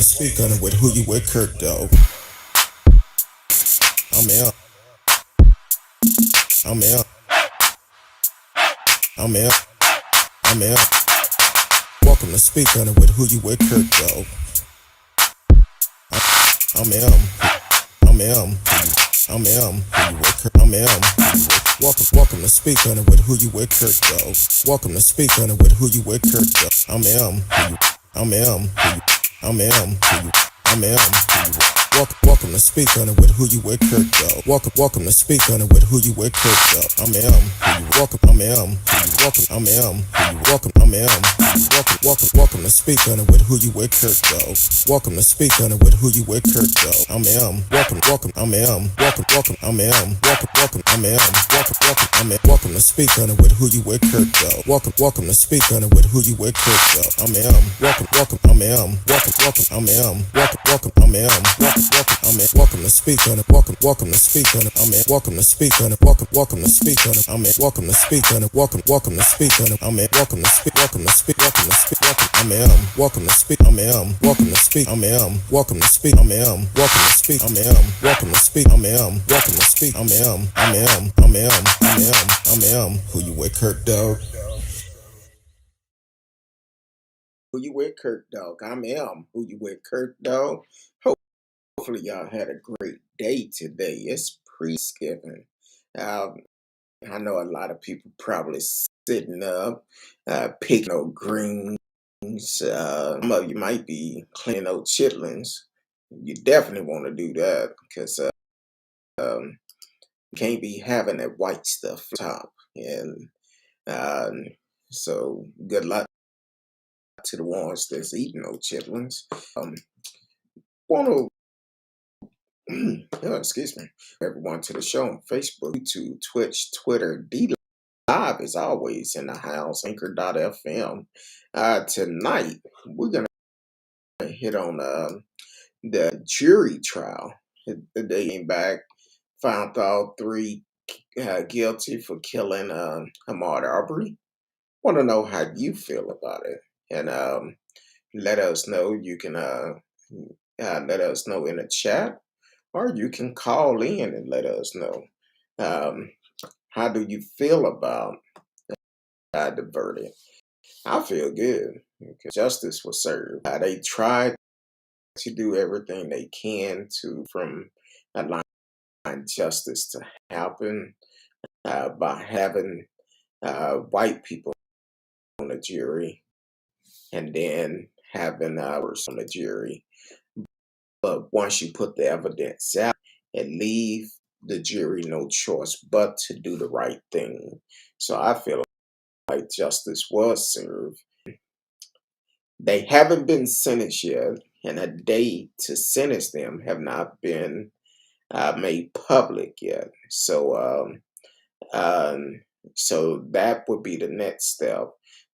to speak on it with who you with, Kirk, though. I'm in. I'm in. I'm in. I'm in. Welcome to speak on it with who you with, Kirk, though. I'm in. I'm in. I'm in. Who you with, Kirk? I'm in. Welcome to speak on it with who you with, Kirk, though. Welcome to speak on it with who you with, Kirk, though. I'm in. I'm in. I'm in. I'm in. Welcome to speak on it with who you with, Kirk, though. Welcome to speak on it with who you with, Kirk, though. I'm in. Welcome. I'm in. Welcome. I'm in. Welcome. I'm in. Welcome to speak on it with who you with, Kirk, though. Welcome to speak on it with who you with, Kirk, though. I'm in. Welcome. I'm in. Welcome. I'm in. Welcome. I'm in. I'm in. Welcome to speak on it with who you with, Kirk, though. Welcome to speak on it with who you with, Kirk, though. I'm in. Welcome. I'm in. Welcome. I'm in. Welcome. I'm in. I'm in. Welcome to speak on it. Welcome to speak on it. I'm in. Welcome to speak on it. Welcome to speak on it. I'm in. Welcome to speak on it. Welcome to speak on it. I'm in. Welcome to speak. Welcome to speak. I'm in. Welcome to speak. I'm in. Welcome to speak. I'm in. Welcome to speak. I'm in. Welcome to speak. I'm in. Welcome to speak. I'm in. Welcome to speak. I'm in. I'm in. Who you with, Kirk, dog? Who you with, Kirk, dog? I'm M. Who you with, Kirk, dog? Hopefully y'all had a great day today. It's pre-skipping. Um, I know a lot of people probably sitting up, picking out greens. Some of you might be cleaning out chitlins. You definitely want to do that because you can't be having that white stuff on top. And um, so good luck to the ones that's eating those chitlins. Want to excuse me, everyone to the show on Facebook, YouTube, Twitch, Twitter, D Live is always in the house, Anchor.fm. Tonight, we're going to hit on the jury trial. They came back, found all three guilty for killing Ahmaud Arbery. Want to know how you feel about it. And let us know. You can let us know in the chat, or you can call in and let us know. How do you feel about the verdict? I feel good because justice was served. They tried to do everything they can to from allowing justice to happen by having white people on the jury and then having ours on the jury. But once you put the evidence out and leave the jury no choice but to do the right thing. So I feel like justice was served. They haven't been sentenced yet, and a date to sentence them have not been made public yet. So that would be the next step.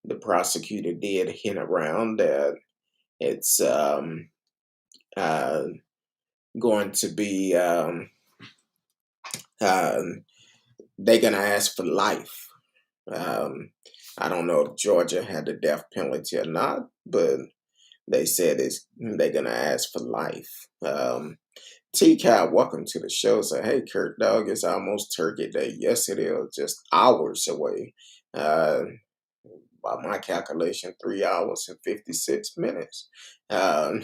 The prosecutor did hint around that it's going to be they're going to ask for life. I don't know if Georgia had the death penalty or not, but they said they're going to ask for life. T-Cow, welcome to the show. So, hey, Kurt, dog, it's almost Turkey Day. Yes, it is, just hours away. By my calculation, 3 hours and 56 minutes.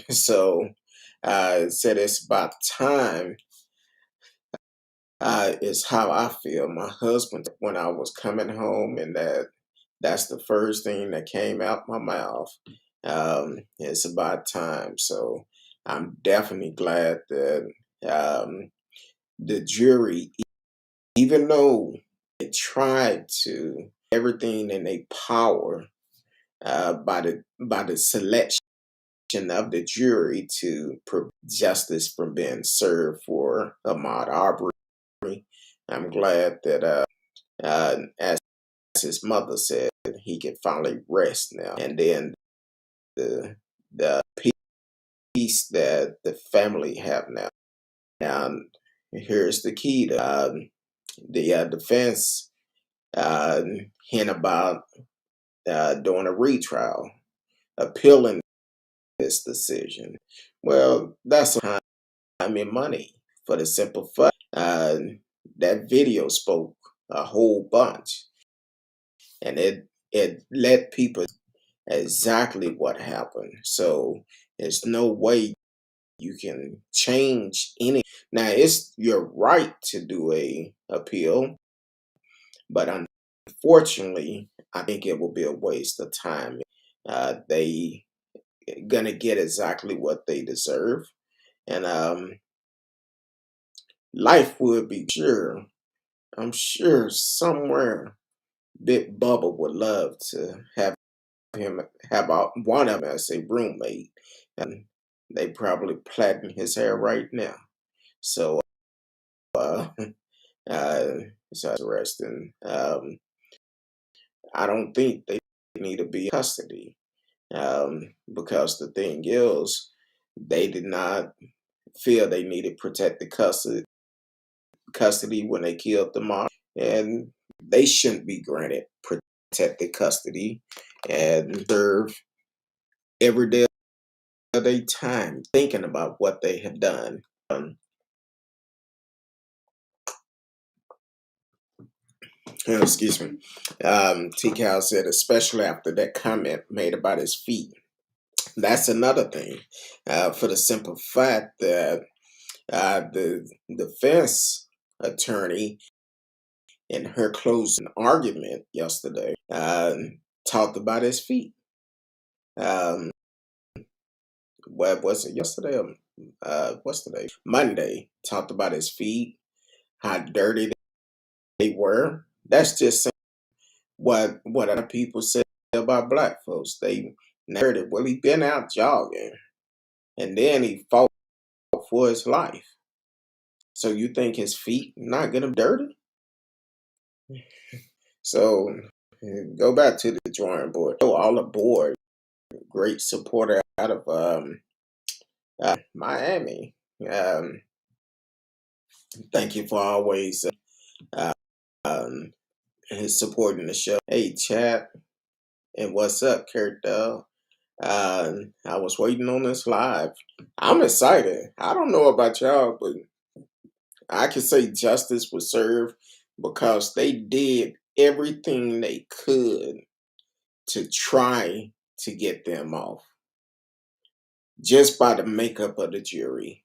So, it said it's about time. Is how I feel. My husband, when I was coming home, and that's the first thing that came out my mouth. It's about time. So I'm definitely glad that the jury, even though they tried to everything in their power by the selection of the jury to prevent justice from being served for Ahmaud Arbery. I'm glad that as his mother said, he can finally rest now. And then the peace that the family have now. Now, here's the key to the defense hint about doing a retrial, appealing this decision? Well, that's time and money for the simple fact. That video spoke a whole bunch, and it let people exactly what happened. So there's no way you can change any. Now it's your right to do a appeal, but unfortunately, I think it will be a waste of time. They gonna get exactly what they deserve, and life would be sure. I'm sure somewhere Big Bubba would love to have him have one of them as a roommate, and they probably plaiting his hair right now. So, uh, uh, so that's interesting. I don't think they need to be in custody, because the thing is, they did not feel they needed protected custody when they killed the mom, and they shouldn't be granted protected custody and serve every day of their time thinking about what they have done. Excuse me. T. Cal said, especially after that comment made about his feet. That's another thing, for the simple fact that the defense attorney in her closing argument yesterday talked about his feet. Um, what was it yesterday? What's today? Monday. Talked about his feet, how dirty they were. That's just what other people say about black folks. They narrated, well, he been out jogging, and then he fought for his life. So you think his feet not gonna be dirty? So go back to the drawing board. Oh, all aboard. Great supporter out of Miami. Thank you for always uh, um, supporting the show. Hey, chat, and what's up, Kurt? I was waiting on this live. I'm excited. I don't know about y'all, but I can say justice was served because they did everything they could to try to get them off just by the makeup of the jury.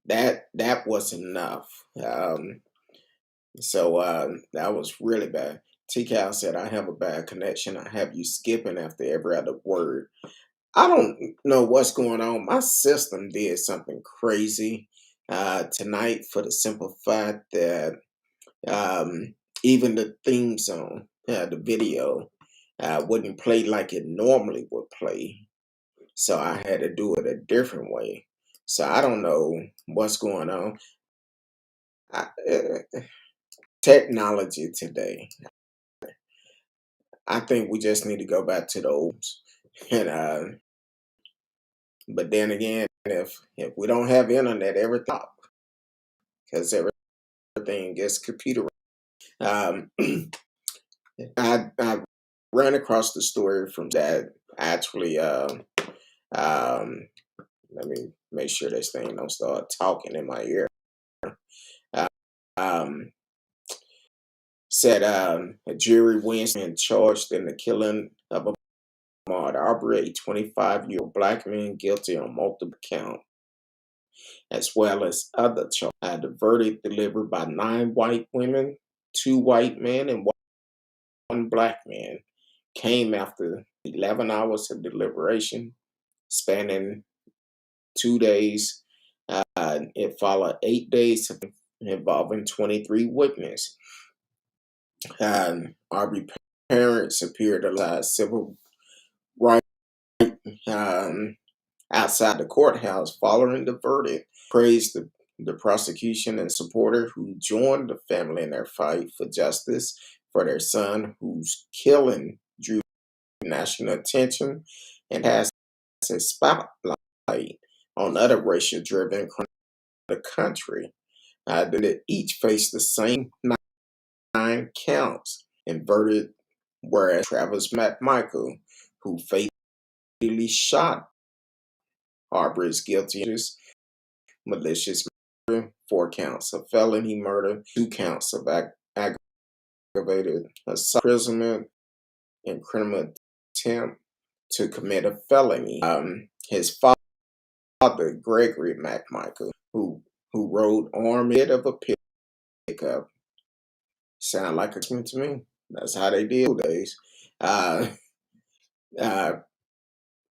That was enough. So that was really bad. T Cal said, I have a bad connection. I have you skipping after every other word. I don't know what's going on. My system did something crazy tonight for the simple fact that um, even the theme song, the video, wouldn't play like it normally would play. So I had to do it a different way. So I don't know what's going on. Technology today. I think we just need to go back to the old. And but then again, if we don't have internet, everything, because everything gets computerized. Um, I ran across the story from that actually. Um, let me make sure this thing don't start talking in my ear. Uh, um, said a jury Winston charged in the killing of Ahmaud Arbery, a 25-year-old black man guilty on multiple counts, as well as other charges. The verdict delivered by 9 white women, 2 white men, and 1 black man came after 11 hours of deliberation, spanning 2 days. It followed 8 days involving 23 witnesses. Arbery parents appeared alongside civil rights um, outside the courthouse following the verdict, praised the prosecution and supporter who joined the family in their fight for justice for their son, whose killing drew national attention and has a spotlight on other racial-driven crimes in the country. That each faced the same 9 counts and verdict, whereas Travis McMichael, who fatally shot Arbery is guilty of malicious murder, 4 counts of felony murder, 2 counts of aggravated assault, imprisonment, and criminal attempt to commit a felony. His father, Gregory McMichael, who rode armed of a pickup, sound like a to me. That's how they did days. Uh, uh,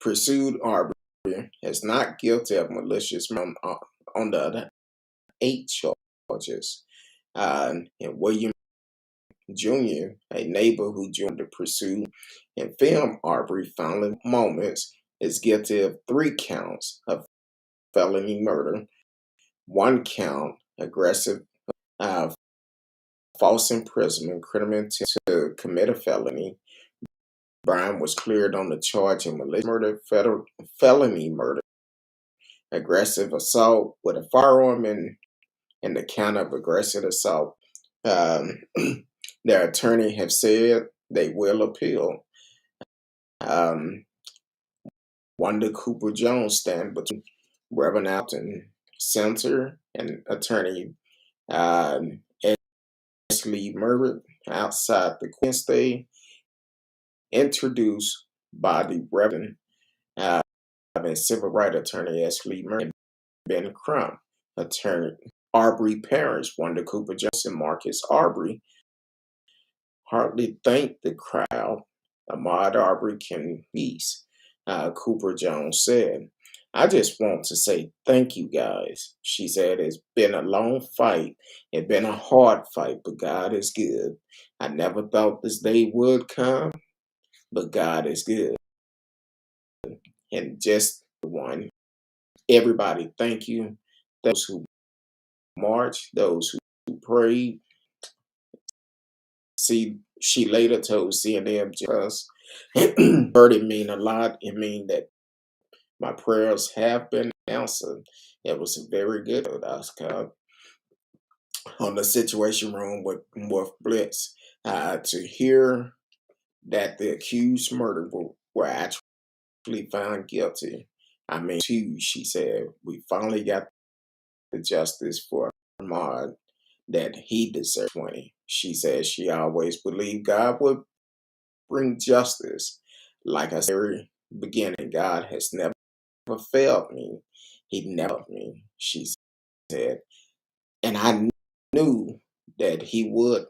Pursued Arbery is not guilty of malicious murder on the other 8 charges. And William Jr., a neighbor who joined the pursuit and filmed Arbery final moments, is guilty of 3 counts of felony murder, 1 count aggressive false imprisonment, criminal intent to commit a felony. Brian was cleared on the charge of malicious murder, felony murder, aggressive assault with a firearm, and the count of aggressive assault. Um, their attorney have said they will appeal. Wanda Cooper Jones stand between Reverend Alton Center and attorney Ashley Murray outside the Wednesday, introduced by the Reverend and civil rights attorney Ashley Murray and Ben Crump, attorney Arbery parents Wanda Cooper Jones and Marcus Arbery hardly thanked the crowd. Ahmaud Arbery can peace, Cooper Jones said. I just want to say thank you guys. She said it's been a long fight. It's been a hard fight, but God is good. I never thought this day would come, but God is good. And just one, everybody, thank you. Those who marched, those who prayed. See, she later told CNN just it mean a lot. It mean that my prayers have been answered. It was very good of us on the Situation Room with Blitz to hear that the accused murderer were actually found guilty. I mean, too, she said, we finally got the justice for Ahmaud that he deserved 20. She said she always believed God would bring justice. Like I said at the beginning, God has never failed me. He never failed me, she said. And I knew that he would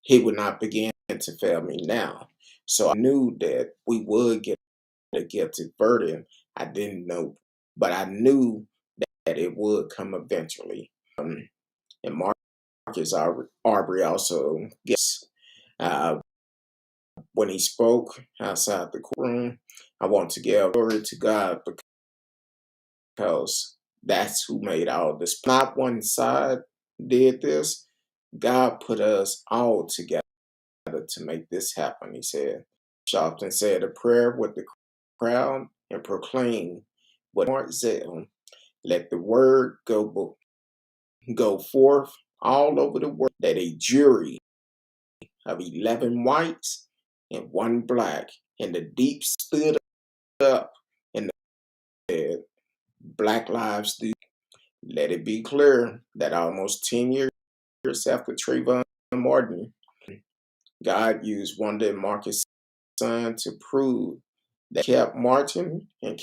not begin to fail me now. So I knew that we would get a guilty verdict. I didn't know, but I knew that it would come eventually. And Marcus Arbery also gets when he spoke outside the courtroom, I want to give glory to God because that's who made all this. Not one side did this. God put us all together to make this happen, he said. Sharpton said a prayer with the crowd and proclaimed with Mark Zell, let the word go forth all over the world that a jury of 11 whites and 1 black and the deep stood up and said, Black lives do. Let it be clear that almost 10 years after Trayvon Martin, God used Wanda and Marcus' son to prove that kept marching and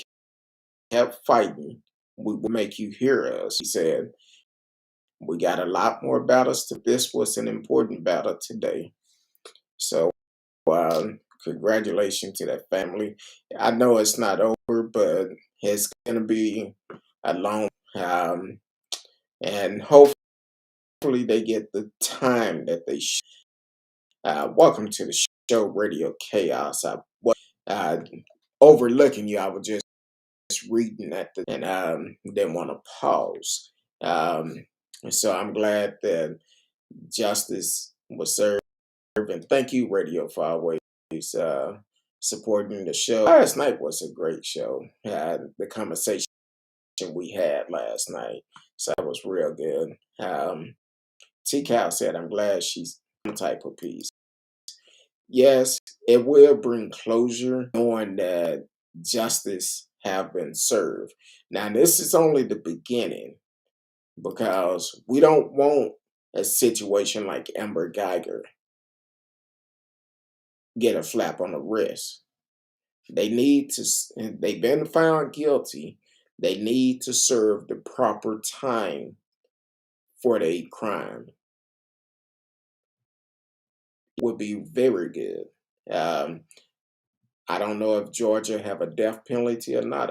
kept fighting. We will make you hear us, he said. We got a lot more battles. This was an important battle today. So, congratulations to that family. I know it's not over, but it's going to be a long and hopefully they get the time that they should. Welcome to the show, Radio Chaos. I was overlooking you. I was just reading at the and didn't want to pause. So I'm glad that justice was served. And thank you, Radio, for always supporting the show. Last night was a great show. The conversation we had last night, so that was real good. T. Cal said, I'm glad she's some type of peace. Yes, it will bring closure knowing that justice have been served. Now, this is only the beginning because we don't want a situation like Amber Geiger get a slap on the wrist. They need to, they've been found guilty. They need to serve the proper time for the crime. Would be very good. Um, I don't know if Georgia have a death penalty or not.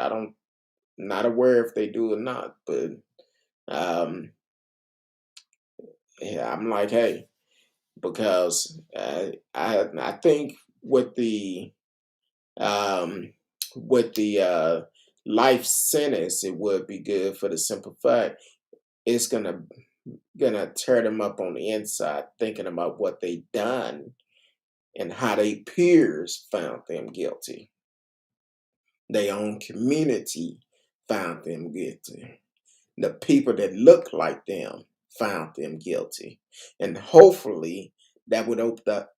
Not aware if they do or not, but um, yeah, I'm like, hey, because I think um, with the life sentence, it would be good for the simple fact it's gonna tear them up on the inside, thinking about what they done and how they peers found them guilty. Their own community found them guilty. The people that look like them found them guilty. And hopefully that would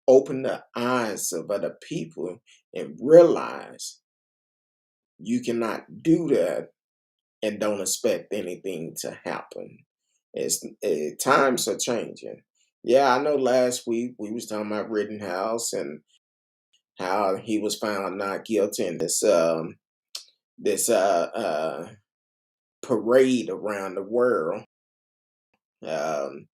open the eyes of other people and realize you cannot do that and don't expect anything to happen. Times are changing. Yeah, I know last week we was talking about Rittenhouse and how he was found not guilty in this parade around the world, um,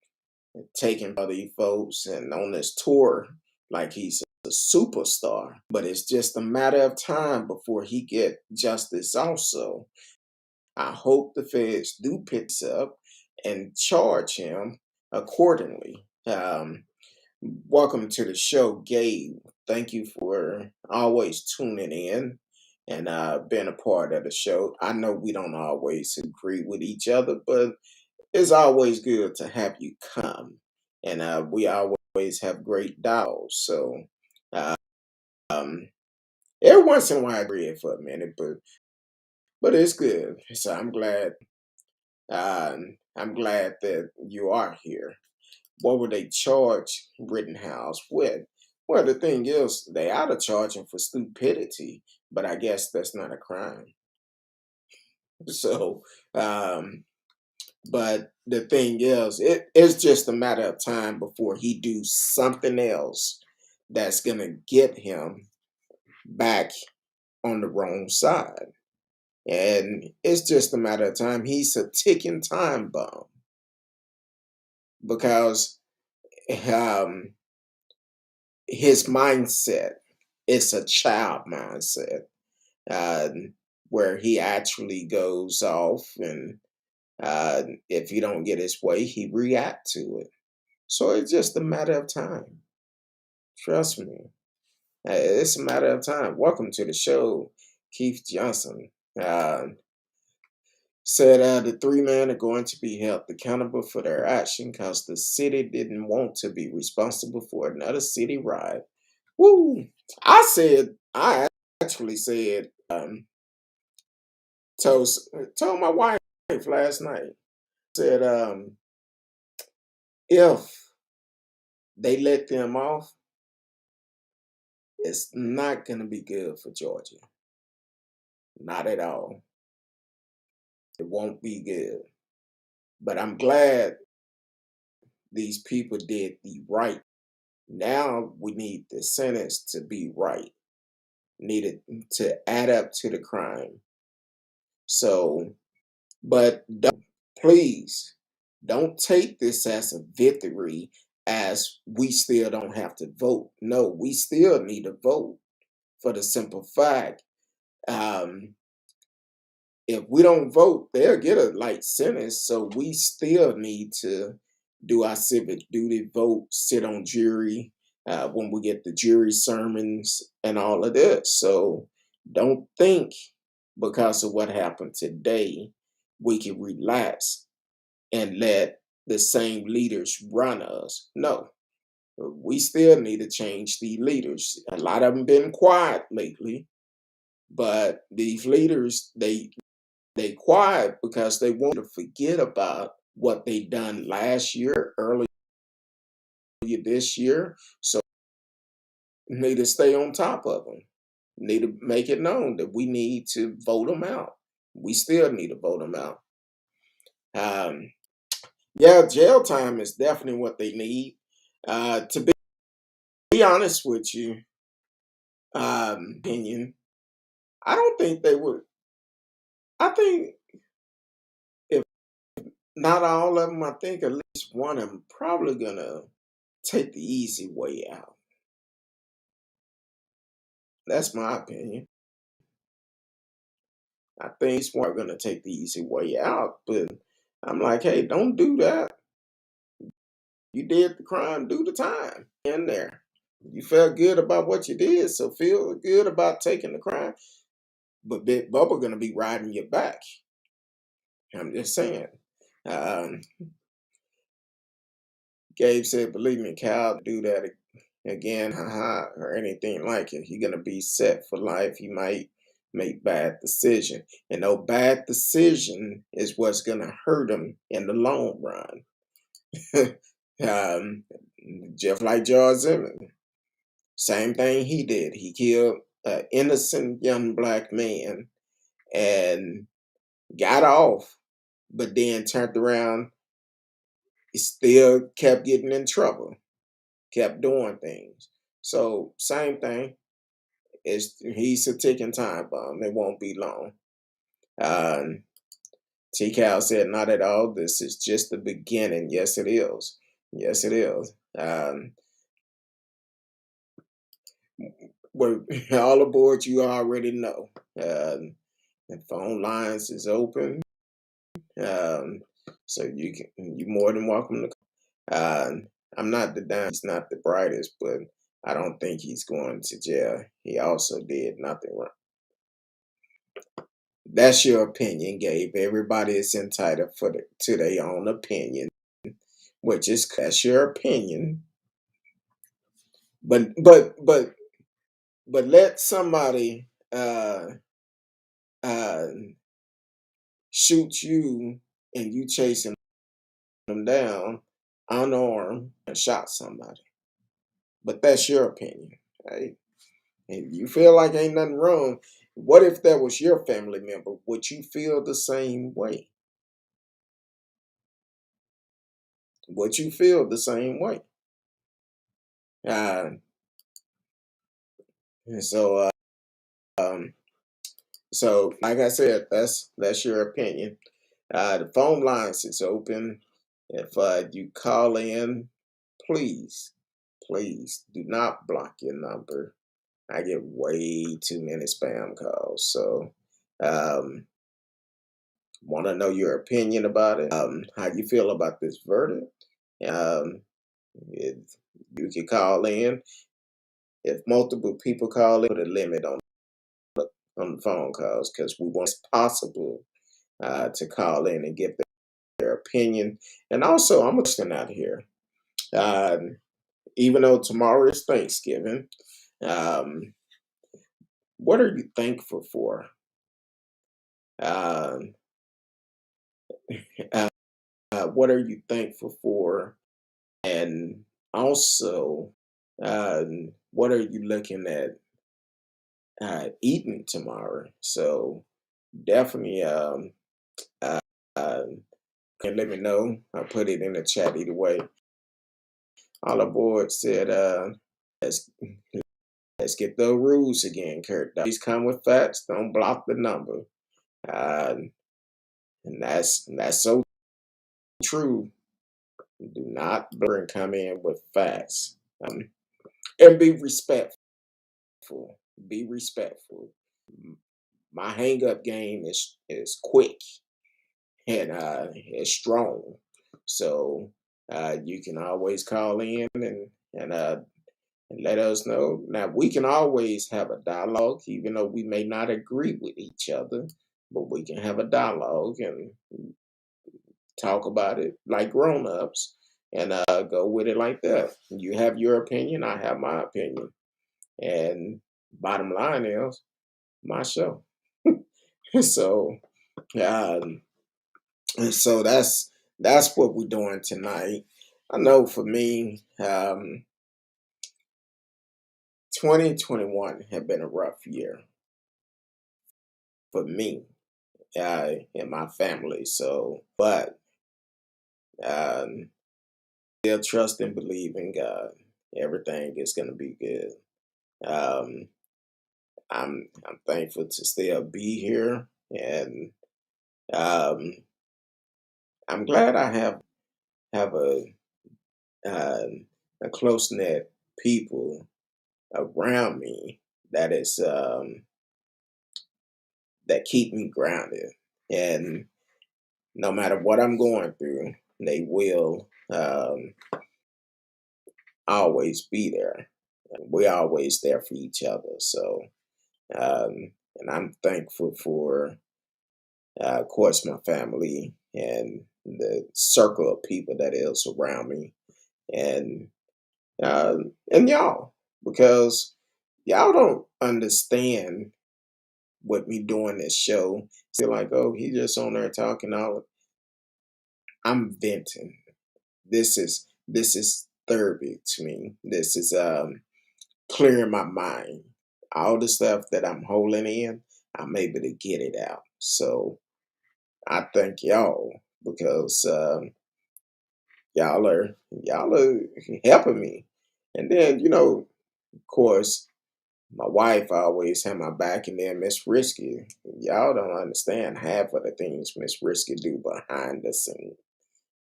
taking other folks and on this tour like he's a superstar. But it's just a matter of time before he get justice also. I hope the feds do pick up and charge him accordingly. Welcome to the show, Gabe. Thank you for always tuning in and being a part of the show. I know we don't always agree with each other, but it's always good to have you come. And we always have great dialogue. So uh, um, every once in a while I agree for a minute, but it's good. So I'm glad that you are here. What would they charge Rittenhouse with? Well, the thing is, they ought to charge him for stupidity, but I guess that's not a crime. So, um, but the thing is, it's just a matter of time before he do something else that's gonna get him back on the wrong side. And it's just a matter of time. He's a ticking time bomb because um, his mindset is a child mindset, uh, where he actually goes off and if you don't get his way, he react to it. So it's just a matter of time. Trust me. It's a matter of time. Welcome to the show, Keith Johnson. Said the three men are going to be held accountable for their action because the city didn't want to be responsible for another city riot. Woo! I actually said, told, told my wife last night, said, if they let them off, it's not going to be good for Georgia. Not at all. It won't be good. But I'm glad these people did the right. Now we need the sentence to be right. Needed to add up to the crime. So, but please don't take this as a victory as we still don't have to vote. No, we still need to vote for the simple fact. Um, if we don't vote, they'll get a light sentence. So we still need to do our civic duty, vote, sit on jury when we get the jury sermons and all of this. So don't think because of what happened today, we can relax and let the same leaders run us. No, we still need to change the leaders. A lot of them been quiet lately, but these leaders, they quiet because they want to forget about what they done last year, earlier this year. So they need to stay on top of them. need to make it known that we need to vote them out. We still need to vote them out. Um, yeah, jail time is definitely what they need. To be honest with you, opinion, I don't think they would. I think if not all of them, I think at least one of them probably gonna take the easy way out. That's my opinion. I think it's one gonna take the easy way out, but I'm like, hey, don't do that. You did the crime, do the time in there. You felt good about what you did, so feel good about taking the crime. But Big Bubba gonna be riding your back. I'm just saying. Um, Gabe said, "Believe me, Cal, do that again, haha, or anything like it. He's gonna be set for life. He might make bad decision, and no bad decision is what's gonna hurt him in the long run." um, just like George Zimmerman, same thing he did. He killed an innocent young black man and got off, but then turned around. He still kept getting in trouble, kept doing things. So same thing. He's a ticking time bomb. It won't be long. Um, T. Cal said, "Not at all. This is just the beginning." Yes, it is. Yes, it is. Well, all aboard. You already know. The phone lines is open, um, so you more than welcome to. I'm not the dumb. He's not the brightest, but I don't think he's going to jail. He also did nothing wrong. That's your opinion, Gabe. Everybody is entitled to their own opinion, which is that's your opinion. But let somebody uh, shoot you and you chasing them down unarmed and shot somebody. But that's your opinion, right? And you feel like ain't nothing wrong. What if that was your family member? Would you feel the same way? Would you feel the same way? Uh, so, um, so like I said, that's your opinion. The phone lines is open. If you call in, please, please do not block your number. I get way too many spam calls. So, um, want to know your opinion about it? How you feel about this verdict? Um, it, you can call in. If multiple people call in, put a limit on the phone calls because we want it's possible to call in and give their opinion. And also, I'm listening out here. Uh, Even though tomorrow is Thanksgiving, um, what are you thankful for? Um, uh, what are you thankful for? And also, what are you looking at eating tomorrow? So definitely uh, can let me know. I'll put it in the chat either way. All aboard said, let's, let's get the rules again, Kurt. Please come with facts. Don't block the number. Uh, and that's so true. Do not blur and come in with facts. And be respectful. Be respectful. My hang up game is quick and it's strong. So you can always call in and let us know. Now we can always have a dialogue, even though we may not agree with each other, but we can have a dialogue and talk about it like grown-ups and go with it like that. You have your opinion, I have my opinion. And bottom line is my show. So um so that's what we're doing tonight. I know for me, 2021 had been a rough year for me and my family. So, but um, still trust and believe in God. Everything is going to be good. Um, I'm thankful to still be here, and um, I'm glad I have a close knit people around me that is that keep me grounded, and no matter what I'm going through, they will always be there. We're always there for each other. So, and I'm thankful for, of course, my family and the circle of people that is around me, and uh, and y'all, because y'all don't understand what me doing this show. They're like, oh, he just on there talking all. I'm venting. This is therapy to me. This is clearing my mind. All the stuff that I'm holding in, I'm able to get it out. So I thank y'all because y'all are helping me. And then of course, my wife always had my back, and then Miss Risky. Y'all don't understand half of the things Miss Risky do behind the scene,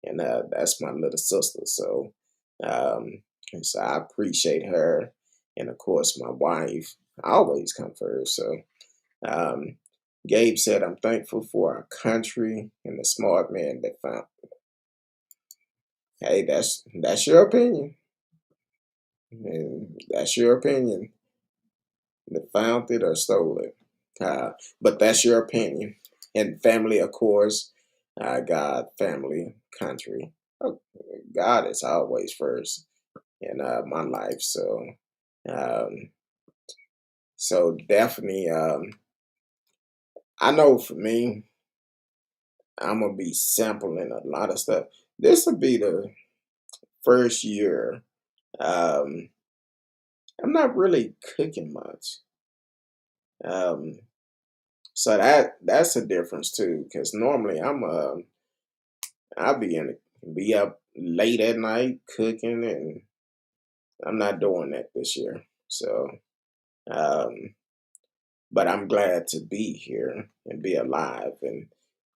and that's my little sister. So, um, so I appreciate her, and of course, my wife. I always come first. So, um, Gabe said, "I'm thankful for our country and the smart man that found." Hey, that's your opinion, and that's your opinion. That found it or stole it, but that's your opinion. And family, of course, God, family, country. Oh, God is always first in my life. Um, so definitely, I know for me, I'm gonna be sampling a lot of stuff. This will be the first year. Um, I'm not really cooking much. Um, so that's a difference too, because normally I'll be up late at night cooking, and I'm not doing that this year. So, um, but I'm glad to be here and be alive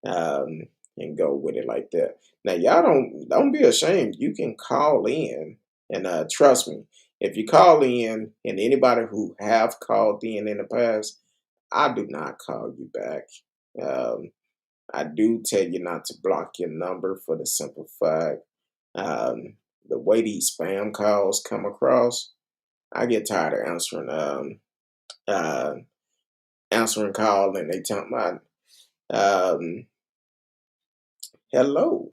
um, and go with it like that. Now, y'all don't be ashamed. You can call in, and trust me, if you call in, and anybody who have called in the past, I do not call you back. Um, I do tell you not to block your number for the simple fact the way these spam calls come across, I get tired of uh, answering call, and they tell my um, hello,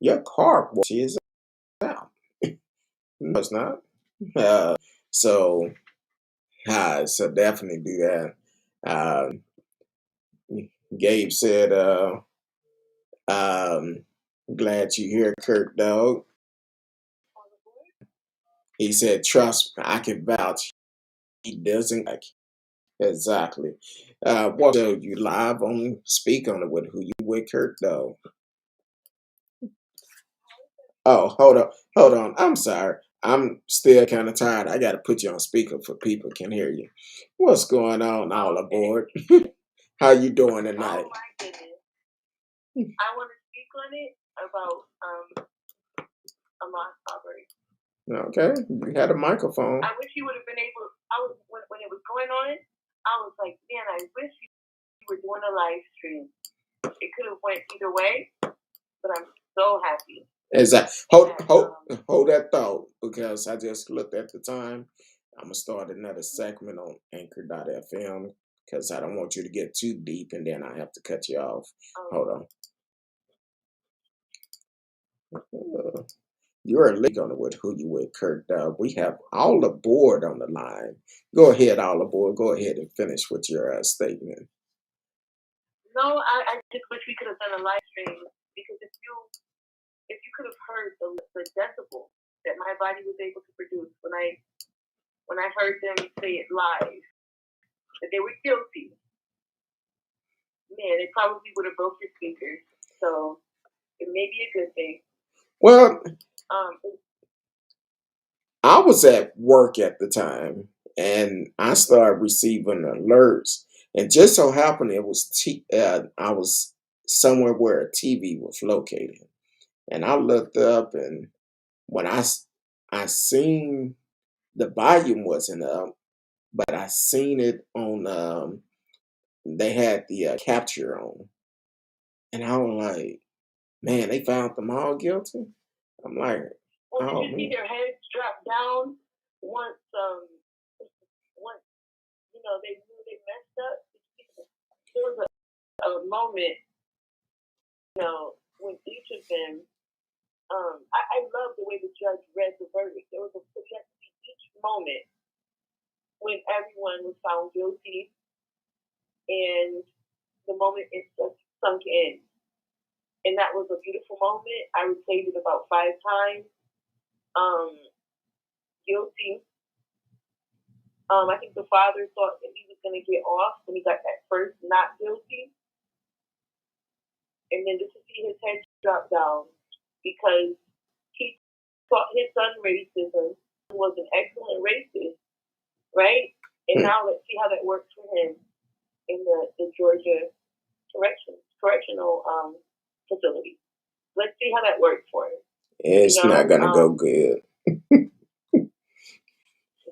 your car warranty is out. No, it's not. So so definitely do that. Um, Gabe said, um, glad you here, Kurt Dog. He said, trust me, I can vouch. He doesn't like exactly. What show you live on Speak on it with who you with, Kurt Dog? Oh, hold on. I'm sorry. I'm still kind of tired. I got to put you on speaker for people can hear you. What's going on, all aboard? How you doing tonight? Oh my goodness. I want to speak on it about Ahmaud Arbery. Okay, you had a microphone. I wish you would have been able. I was when it was going on. I was like, man, I wish you were doing a live stream. It could have went either way, but I'm so happy. Exactly. Hold that thought, because I just looked at the time. I'm gonna start another segment on Anchor.fm because I don't want you to get too deep, and then I have to cut you off. Hold on. You're a league on it with who you with, Kurt. We have all aboard on the line. Go ahead, all aboard. Go ahead and finish with your statement. No, I just wish we could have done a live stream, because if you could have heard the decibel that my body was able to produce when I when I heard them say it live that they were guilty, man, it probably would have broke your speakers. So it may be a good thing. Well, Um, I was at work at the time, and I started receiving alerts. And just so happened it was I was somewhere where a TV was located, and I looked up, and when I seen the volume wasn't up, but I seen it on. They had the capture on, and I was like, "Man, they found them all guilty." I'm like, well, did "Oh you see man." their heads drop down once they knew they messed up? There was a moment, when each of them. I love the way the judge read the verdict. There was a you had to see each moment when everyone was found guilty and the moment it just sunk in. And that was a beautiful moment. I replayed it about 5 times. Um, guilty. I think the father thought that he was going to get off when he got that first not guilty. And then just to see his head drop down because he taught his son racism, was an excellent racist, right? And now let's see how that works for him in the Georgia correctional facility. Let's see how that works for him. It's not gonna go good.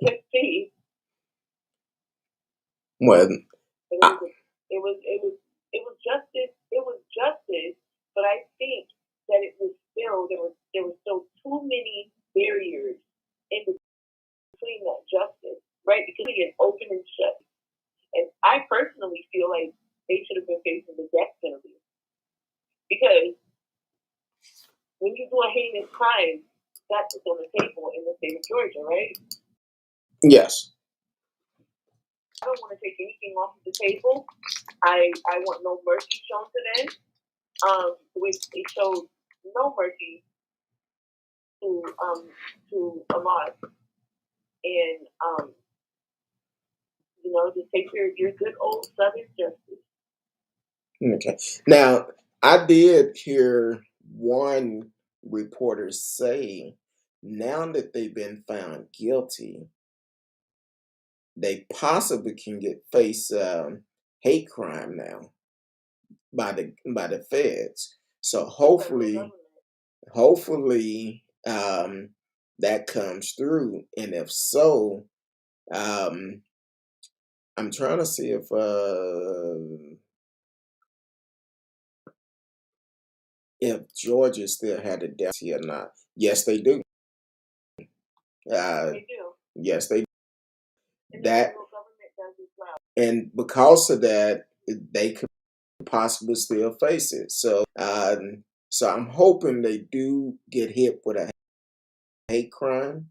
Let's see. Well, it was justice. It was justice, but I think that it was still there was still too many barriers in between that justice, right? Because it is open and shut. And I personally feel like they should have been facing the death penalty because when you do a heinous crime, that's what's on the table in the state of Georgia, right? yes. I don't want to take anything off of the table. I want no mercy shown to them. Which they showed no mercy to Ahmaud, and just take care of your good old Southern justice. Okay. Now, I did hear one reporter say now that they've been found guilty, they possibly can face hate crime now by the feds. So hopefully that comes through, and if so, um, I'm trying to see if Georgia still had a death penalty or not. Yes, they do. They do. Yes, they And that, the government does as well. and because of that, they could possibly still face it. So I'm hoping they do get hit with a hate crime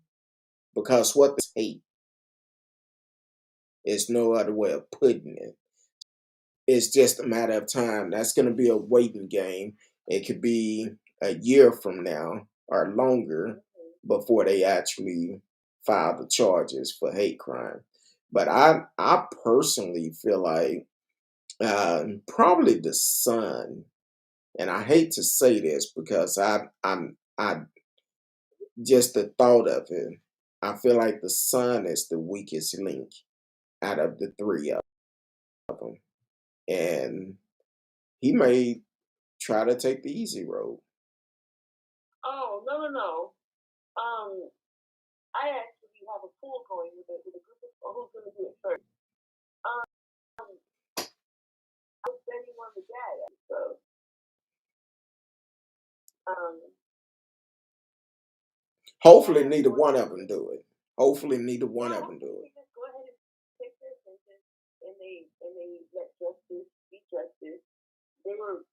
because what this hate is no other way of putting it. It's just a matter of time. That's going to be a waiting game. It could be a year from now or longer before they actually file the charges for hate crime. But I personally feel like probably the son, and I hate to say this because I just the thought of it, I feel like the son is the weakest link out of the three of them, and he may try to take the easy road. Oh no. I actually have a pool going with a group of who's going to do it first. I was betting on the dad, so Hopefully, neither one of them do it. Hopefully, neither one of them do it. Just go ahead and take their sentence, and they let justice be justice. They were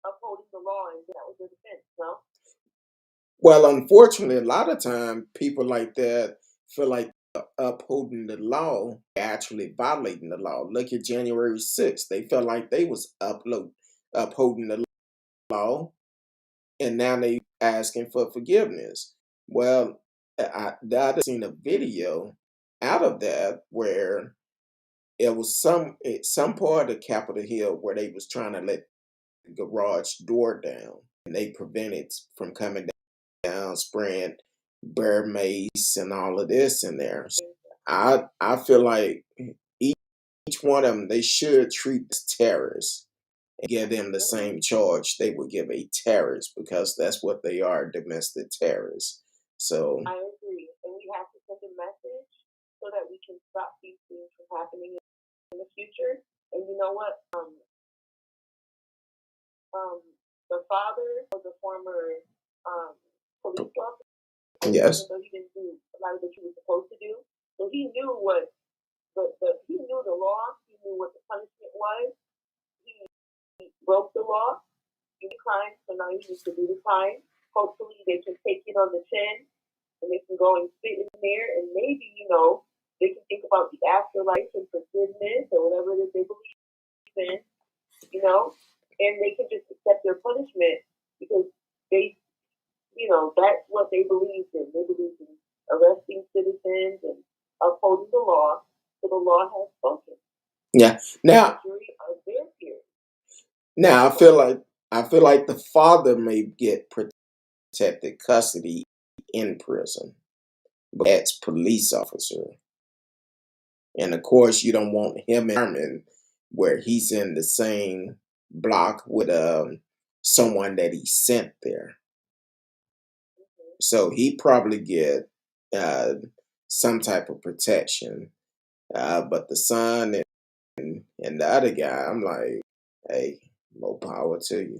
upholding the law, and that was their defense. No. Well, unfortunately, a lot of time people like that feel like upholding the law, actually violating the law. Look at January 6th. They felt like they was upholding the law, and now they asking for forgiveness. Well, I seen a video out of that where it was some part of Capitol Hill where they was trying to let the garage door down, and they prevented from coming down, spraying bear mace and all of this in there. I feel like each one of them, they should treat as terrorists and give them the same charge they would give a terrorist, because that's what they are, domestic terrorists. So I agree, and we have to send a message so that we can stop these things from happening in the future. And you know what? The father of the former police officer, yes, even though he didn't do a lot of what he was supposed to do, so he knew what he knew the law. He knew what the punishment was. He broke the law. He did the crime, so now he needs to do the time. Hopefully, they can take it on the chin and they can go and sit in there, and maybe they can think about the afterlife and forgiveness or whatever it is they believe in, and they can just accept their punishment because they, that's what they believed in. They believed in arresting citizens and upholding the law. So the law has spoken. yeah. Now, The jury are their peers. now I feel like the father may get protected custody in prison, but that's police officer, and of course you don't want him in where he's in the same block with someone that he sent there. So he probably get uh, some type of protection. But the son and the other guy, I'm like, hey, more power to you.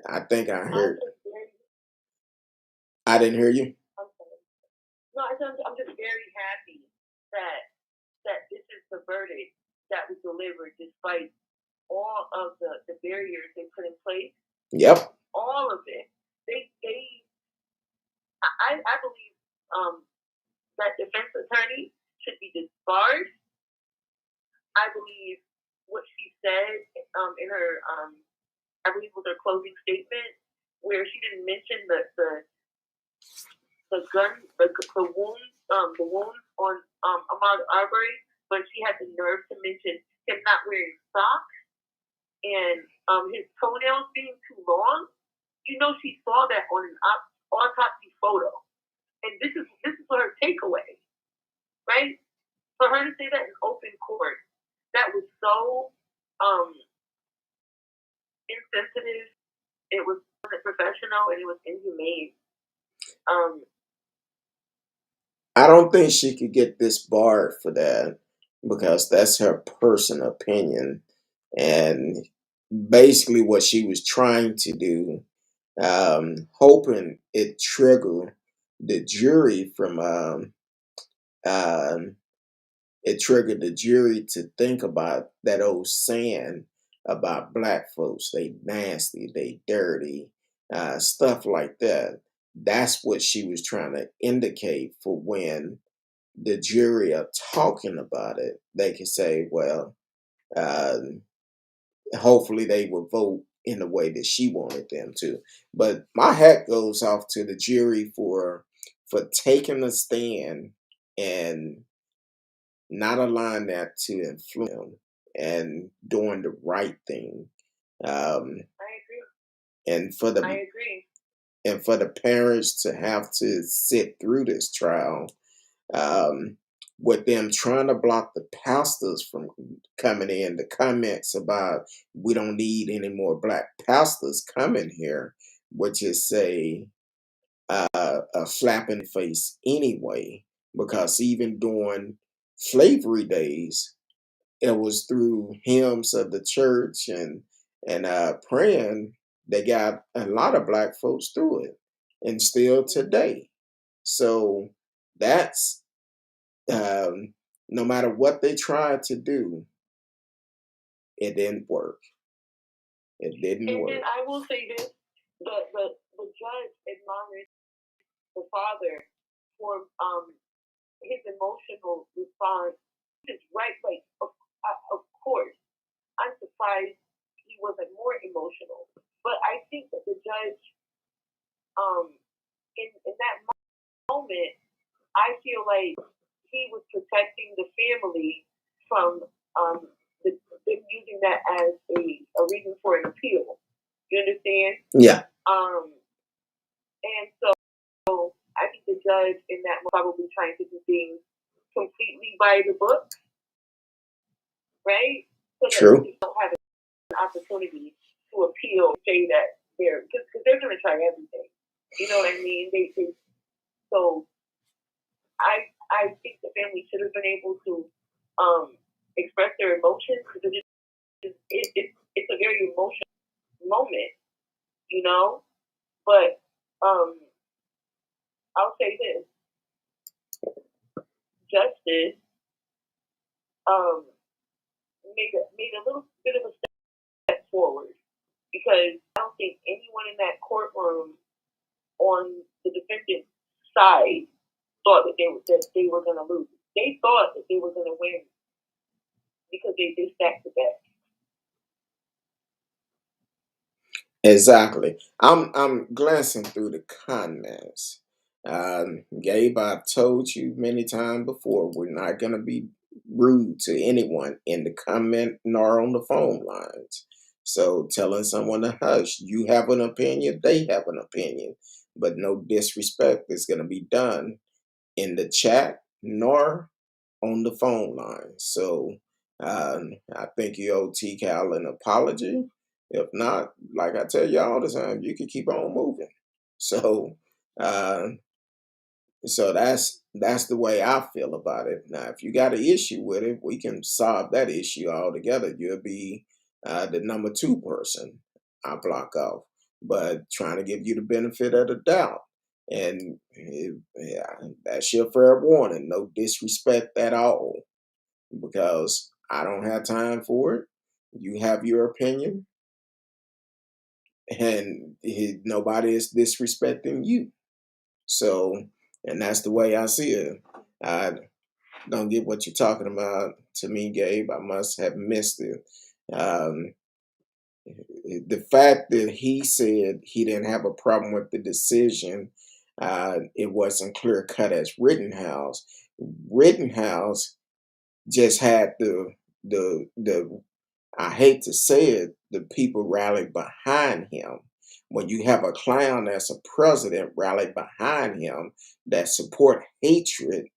I think I heard. I didn't hear you. No, I'm just very happy that this is the verdict that was delivered despite all of the barriers they put in place. Yep. All of it. I believe that defense attorney should be disbarred. I believe what she said in her I believe was her closing statement, where she didn't mention the gun, the wounds on Ahmaud Arbery, but she had the nerve to mention him not wearing socks and his toenails being too long. She saw that on an autopsy photo, and this is her takeaway, right? For her to say that in open court, that was so insensitive. It was professional, and it was inhumane. I don't think she could get disbarred for that, because that's her personal opinion. And basically, what she was trying to do, hoping it triggered the jury from um, it triggered the jury to think about that old saying about black folks. They nasty, they dirty, stuff like that. That's what she was trying to indicate for when the jury are talking about it. They can say, well, uh, hopefully they will vote in the way that she wanted them to. But my hat goes off to the jury for taking a stand and not allowing that to influence them and doing the right thing. Um, I agree. and for the I agree. and for the parents to have to sit through this trial, um, with them trying to block the pastors from coming in, the comments about we don't need any more black pastors coming here, which is a slap in the face anyway, because even during slavery days, it was through hymns of the church and praying they got a lot of black folks through it, and still today. So that's no matter what they tried to do, it didn't work. It didn't And work. then I will say this: the judge admonished the father for his emotional response. It's right, like of course, I'm surprised he wasn't more emotional. But I think that the judge, in that moment, moment, I feel like he was protecting the family from them using that as a reason for an appeal. You understand? Yeah. And so I think the judge in that moment probably trying to do things completely by the book, right? So that True. you don't have an opportunity to appeal, say that because they're going to try everything. You know what I mean? So I think the family should have been able to express their emotions because it's a very emotional moment, you know. But I'll say this: justice made a little bit of a step forward because I don't think anyone in that courtroom on the defendant's side thought that they were going to lose. They thought that they were going to win because they stacked the deck. Exactly. I'm glancing through the comments. Gabe, I've told you many times before, we're not gonna be rude to anyone in the comment nor on the phone lines. So telling someone to hush, you have an opinion, they have an opinion, but no disrespect is gonna be done in the chat nor on the phone line. So I think you owe T Cal an apology. If not, like I tell you all the time, you can keep on moving. So uh, so that's the way I feel about it. Now, if you got an issue with it, we can solve that issue altogether. You'll be the number two person I block off, but trying to give you the benefit of the doubt. And yeah, that's your fair warning. No disrespect at all, because I don't have time for it. You have your opinion, and nobody is disrespecting you. So, and that's the way I see it. I don't get what you're talking about. To me, Gabe, I must have missed it. Um, the fact that he said he didn't have a problem with the decision, it wasn't clear cut as Rittenhouse. Rittenhouse just had the I hate to say it, the people rallied behind him. When you have a clown that's a president rallied behind him that support hatred,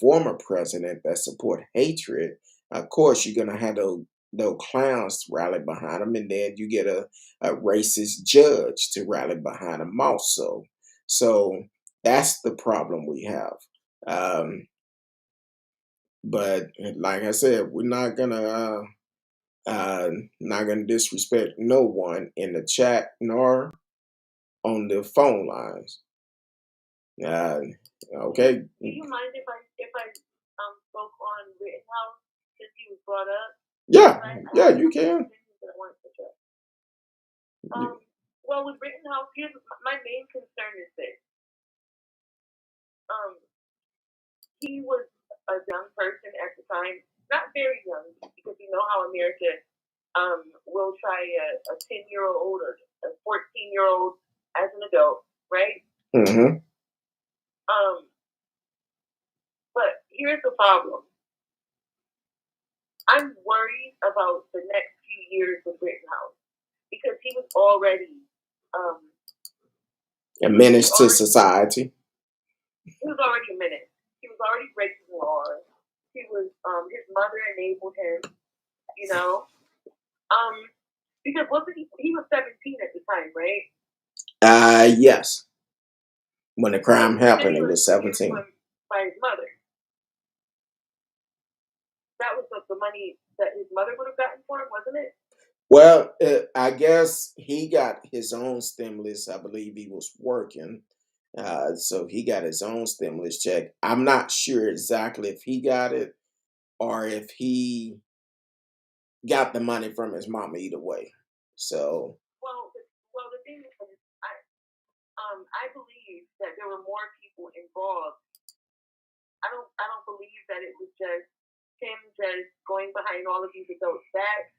former president that support hatred, of course you're gonna have those clowns rally behind him, and then you get a racist judge to rally behind him also. So that's the problem we have. Um, but like I said, we're not gonna disrespect no one in the chat nor on the phone lines. Uh, okay. Do you mind if I spoke on Rittenhouse since he was brought up? Yeah, I yeah, have you some can. opinions that I wanted to share. Well, with Rittenhouse, here's my main concern is this. He was a young person at the time, not very young, because you know how America will try a 10-year-old or a 14-year-old as an adult, right? Mm-hmm. But here's the problem. I'm worried about the next few years with Rittenhouse because he was already A menace to society. He was already a menace. He was already breaking laws. He was his mother enabled him, you know. Because wasn't he was 17 at the time, right? Yes. When the crime happened, he was 17. By his mother. That was the money that his mother would have gotten for him, wasn't it? Well, I guess he got his own stimulus. I believe he was working. So he got his own stimulus check. I'm not sure exactly if he got it or if he got the money from his mama, either way. So well, the thing is, I believe that there were more people involved. I don't believe that it was just him just going behind all of these adults' backs.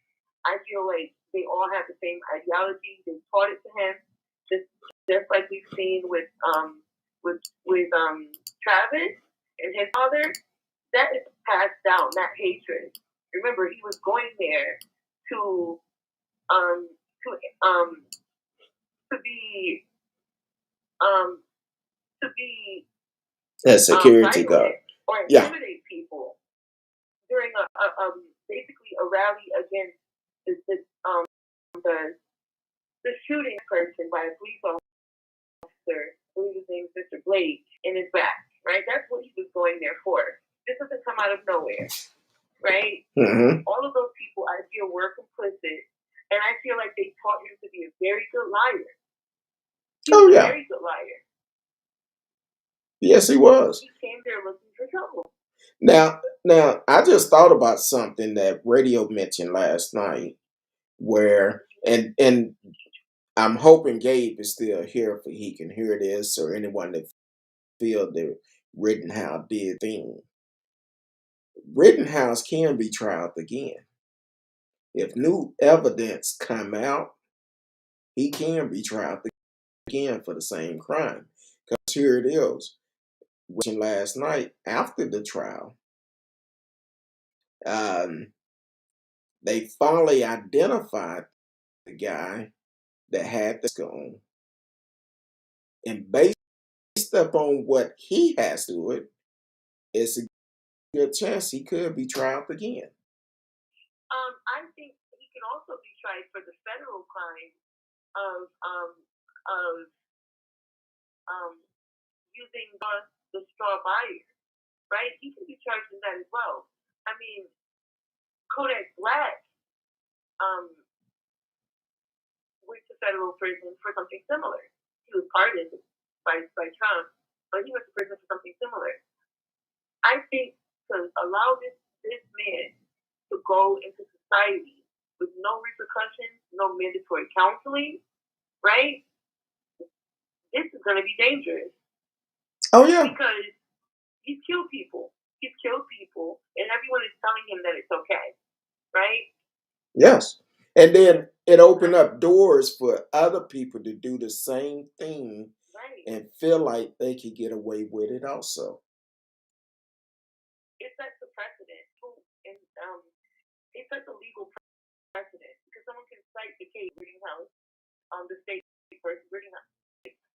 I feel like they all have the same ideology. They taught it to him, just like we've seen with with Travis and his father, that is passed down. That hatred. Remember, he was going there to um to um to be um to be a security guard. or Yeah. intimidate people during a basically a rally against the the shooting person by a police officer. I believe his name is Mr. Blake in his back. Right, that's what he was going there for. This doesn't come out of nowhere. Right, all of those people I feel were complicit, and I feel like they taught him to be a very good liar. He was a very good liar. Yes, he was. He came there looking for trouble. Now, I just thought about something that Radio mentioned last night, where and I'm hoping Gabe is still here if he can hear this, or anyone that feel that Rittenhouse did thing. Rittenhouse can be tried again. If new evidence come out, he can be tried again for the same crime. Because here it is. Last night after the trial, they finally identified the guy that had the gun, and based upon what he has to do it, it's a good chance he could be tried again. I think he can also be tried for the federal crime of using the straw buyer, right? He can be charged in that as well. I mean, Kodak Black went to federal prison for something similar. He was pardoned by Trump, but he went to prison for something similar. I think to allow this man to go into society with no repercussions, no mandatory counseling, right? This is going to be dangerous. Oh, yeah. Because he's killed people. And everyone is telling him that it's okay, right? Yes. And then it opened up doors for other people to do the same thing, right, and feel like they could get away with it also. It sets a precedent. It sets a legal precedent because someone can cite the case Rittenhouse, the state versus Rittenhouse,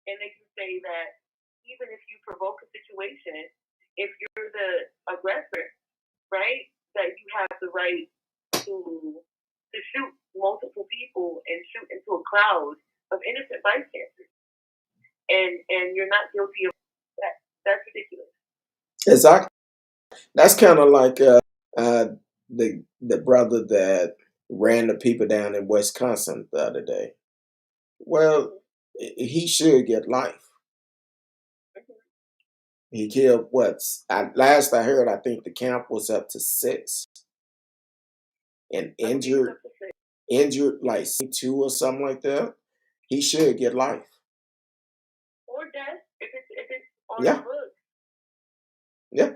and they can say that even if you provoke a situation, if you're the aggressor, right, that you have the right to shoot multiple people and shoot into a crowd of innocent bystanders, and you're not guilty of that. That's ridiculous. Exactly. That's kind of like the brother that ran the people down in Wisconsin the other day. Well, he should get life. He killed last I heard, I think the count was up to 6, and injured like 2 or something like that. He should get life or death if it's on the books. Yeah,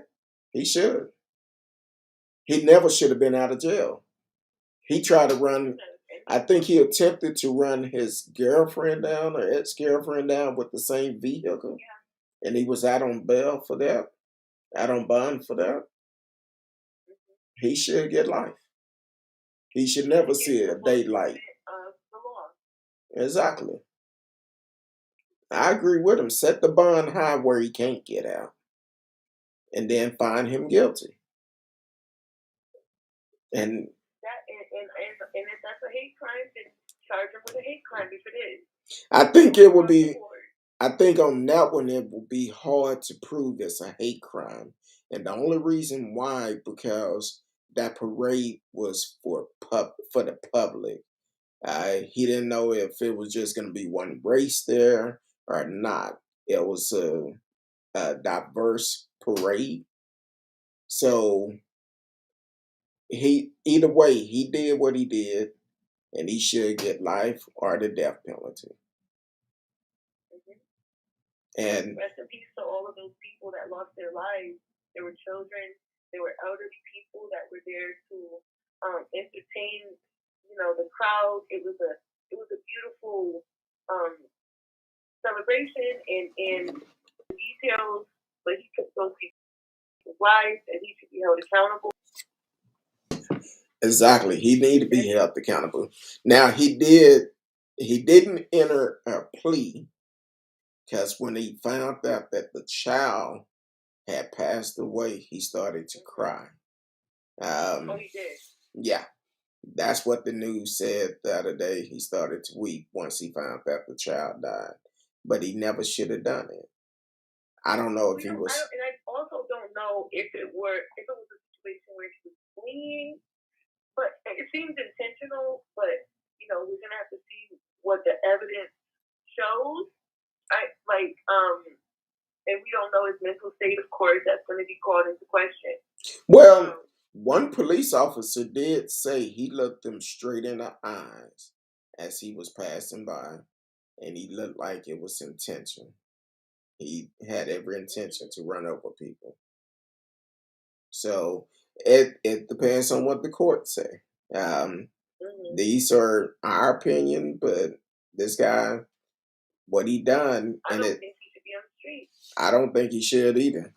he should. He never should have been out of jail. He tried to run. I think he attempted to run his girlfriend down or ex-girlfriend down with the same vehicle, and he was out on bail for that, out on bond for that. He should get life. He should never see a daylight. Exactly. I agree with him. Set the bond high where he can't get out, and then find him guilty. And if that's a hate crime, then charge him with a hate crime if it is. I think it would be. I think on that one it will be hard to prove it's a hate crime, and the only reason why, because that parade was for the public. He didn't know if it was just going to be one race there or not. It was a diverse parade, so either way he did what he did, and he should get life or the death penalty. And rest in peace to all of those people that lost their lives. There were children, there were elderly people that were there to entertain, the crowd. It was a beautiful celebration, and details, but he took those people's lives, and he should be held accountable. Exactly. He needed to be held accountable. Now he didn't enter a plea because when he found out that the child had passed away, he started to cry. Oh, he did. Yeah, that's what the news said the other day. He started to weep once he found out the child died, but he never should have done it. I don't know if he was. And I also don't know if it was a situation where he was fleeing, but it seems intentional. But we're gonna have to see what the evidence shows. And we don't know his mental state. Of course, that's going to be called into question. Well, one police officer did say he looked him straight in the eyes as he was passing by, and he looked like it was intentional. He had every intention to run over people. So it depends on what the court say. These are our opinion, but this guy, what he done, I don't think he should be on the street. I don't think he should either,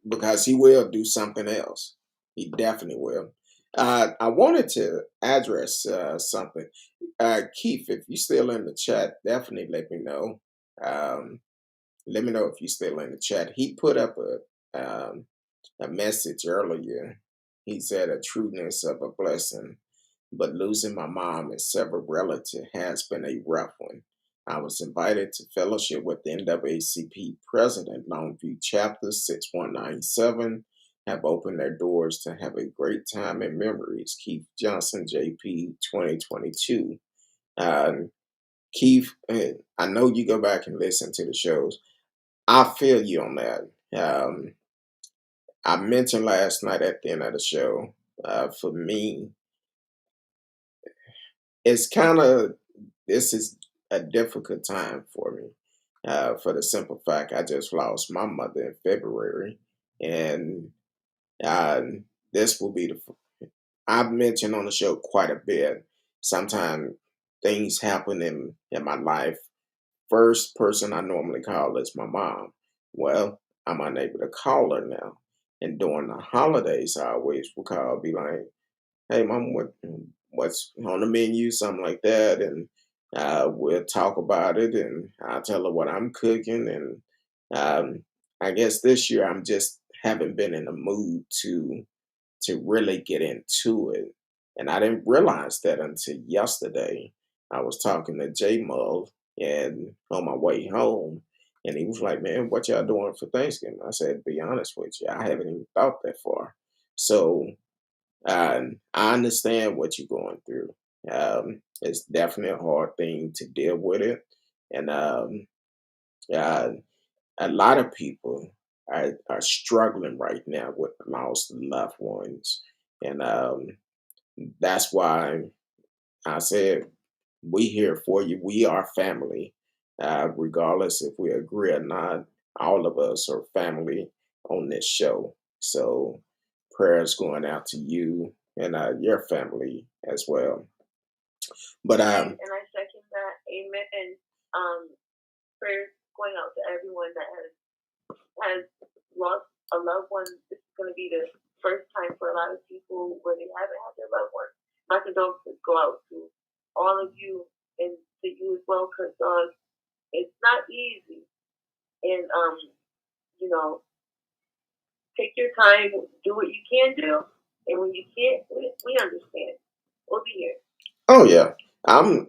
because he will do something else. He definitely will. I wanted to address something. Keith, if you're still in the chat, definitely let me know. Let me know if you're still in the chat. He put up a message earlier. He said, "A trueness of a blessing, but losing my mom and several relatives has been a rough one. I was invited to fellowship with the NAACP president, Longview Chapter 6197, have opened their doors to have a great time in memories. Keith Johnson, JP 2022. Keith, I know you go back and listen to the shows. I feel you on that. I mentioned last night at the end of the show, for me, it's this is a difficult time for me. For the simple fact, I just lost my mother in February, and uh, this will be I've mentioned on the show quite a bit. Sometimes things happen in my life. First person I normally call is my mom. Well, I'm unable to call her now. And during the holidays, I always will call, be like, "Hey, mom, what's on the menu?" Something like that, and we'll talk about it, and I'll tell her what I'm cooking. And I guess this year I'm just haven't been in the mood to really get into it, and I didn't realize that until yesterday. I was talking to J Mull and on my way home, and he was like, "Man, what y'all doing for Thanksgiving?" I said, "Be honest with you, I haven't even thought that far." So I understand what you're going through. It's definitely a hard thing to deal with it, and uh, a lot of people are struggling right now with lost loved ones, and that's why I said we here for you. We are family, regardless if we agree or not. All of us are family on this show. So prayers going out to you and your family as well. But and I second that. Amen. And prayers going out to everyone that has lost a loved one. This is going to be the first time for a lot of people where they haven't had their loved one. My condolences go out to all of you and to you as well, because it's not easy. And take your time, do what you can do, and when you can't, we understand. We'll be here. Oh yeah, I'm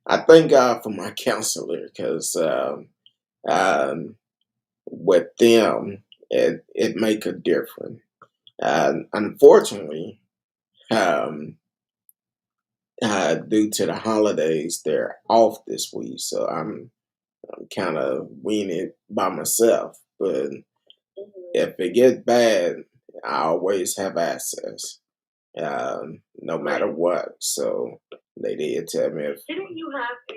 I thank God for my counselor because with them it make a difference. Unfortunately, um, due to the holidays, they're off this week, so I'm kind of weaning it by myself. But if it gets bad, I always have access, no matter what. So they did tell me. Didn't you have a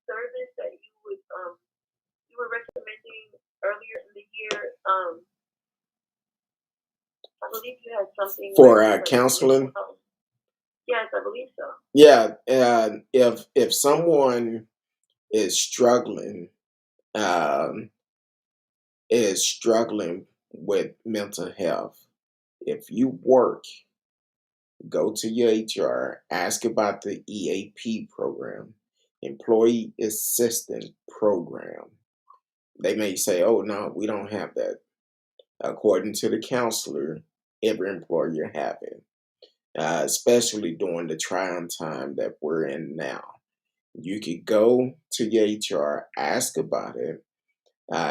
service that you were recommending earlier in the year? I believe you had something For counseling. Yes, I believe so. Yeah, if someone is struggling um, is struggling with mental health, if you work, go to your HR, ask about the EAP program, Employee Assistance Program. They may say, oh, no, we don't have that. According to the counselor, every employer have it, especially during the trying time that we're in now. You could go to your HR, ask about it.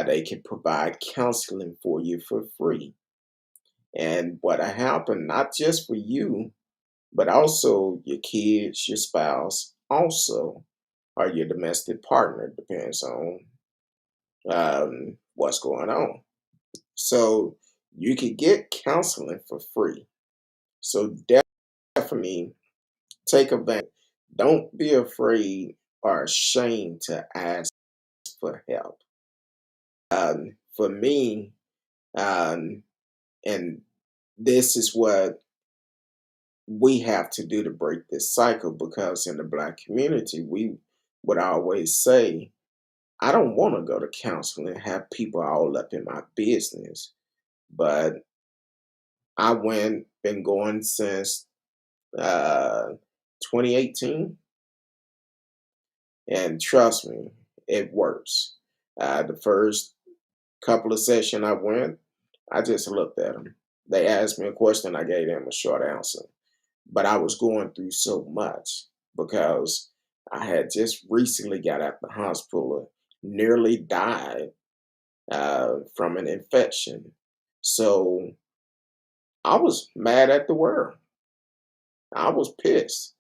They can provide counseling for you for free. And what'll happen, not just for you, but also your kids, your spouse, also, or your domestic partner, depends on what's going on. So you could get counseling for free. So definitely take advantage. Don't be afraid or ashamed to ask for help. For me, um, and this is what we have to do to break this cycle, because in the Black community, we would always say, I don't want to go to counseling and have people all up in my business. But I been going since uh, 2018, and trust me, it works. The first couple of sessions I went, I just looked at them. They asked me a question, I gave them a short answer. But I was going through so much because I had just recently got out the hospital, nearly died from an infection. So I was mad at the world. I was pissed.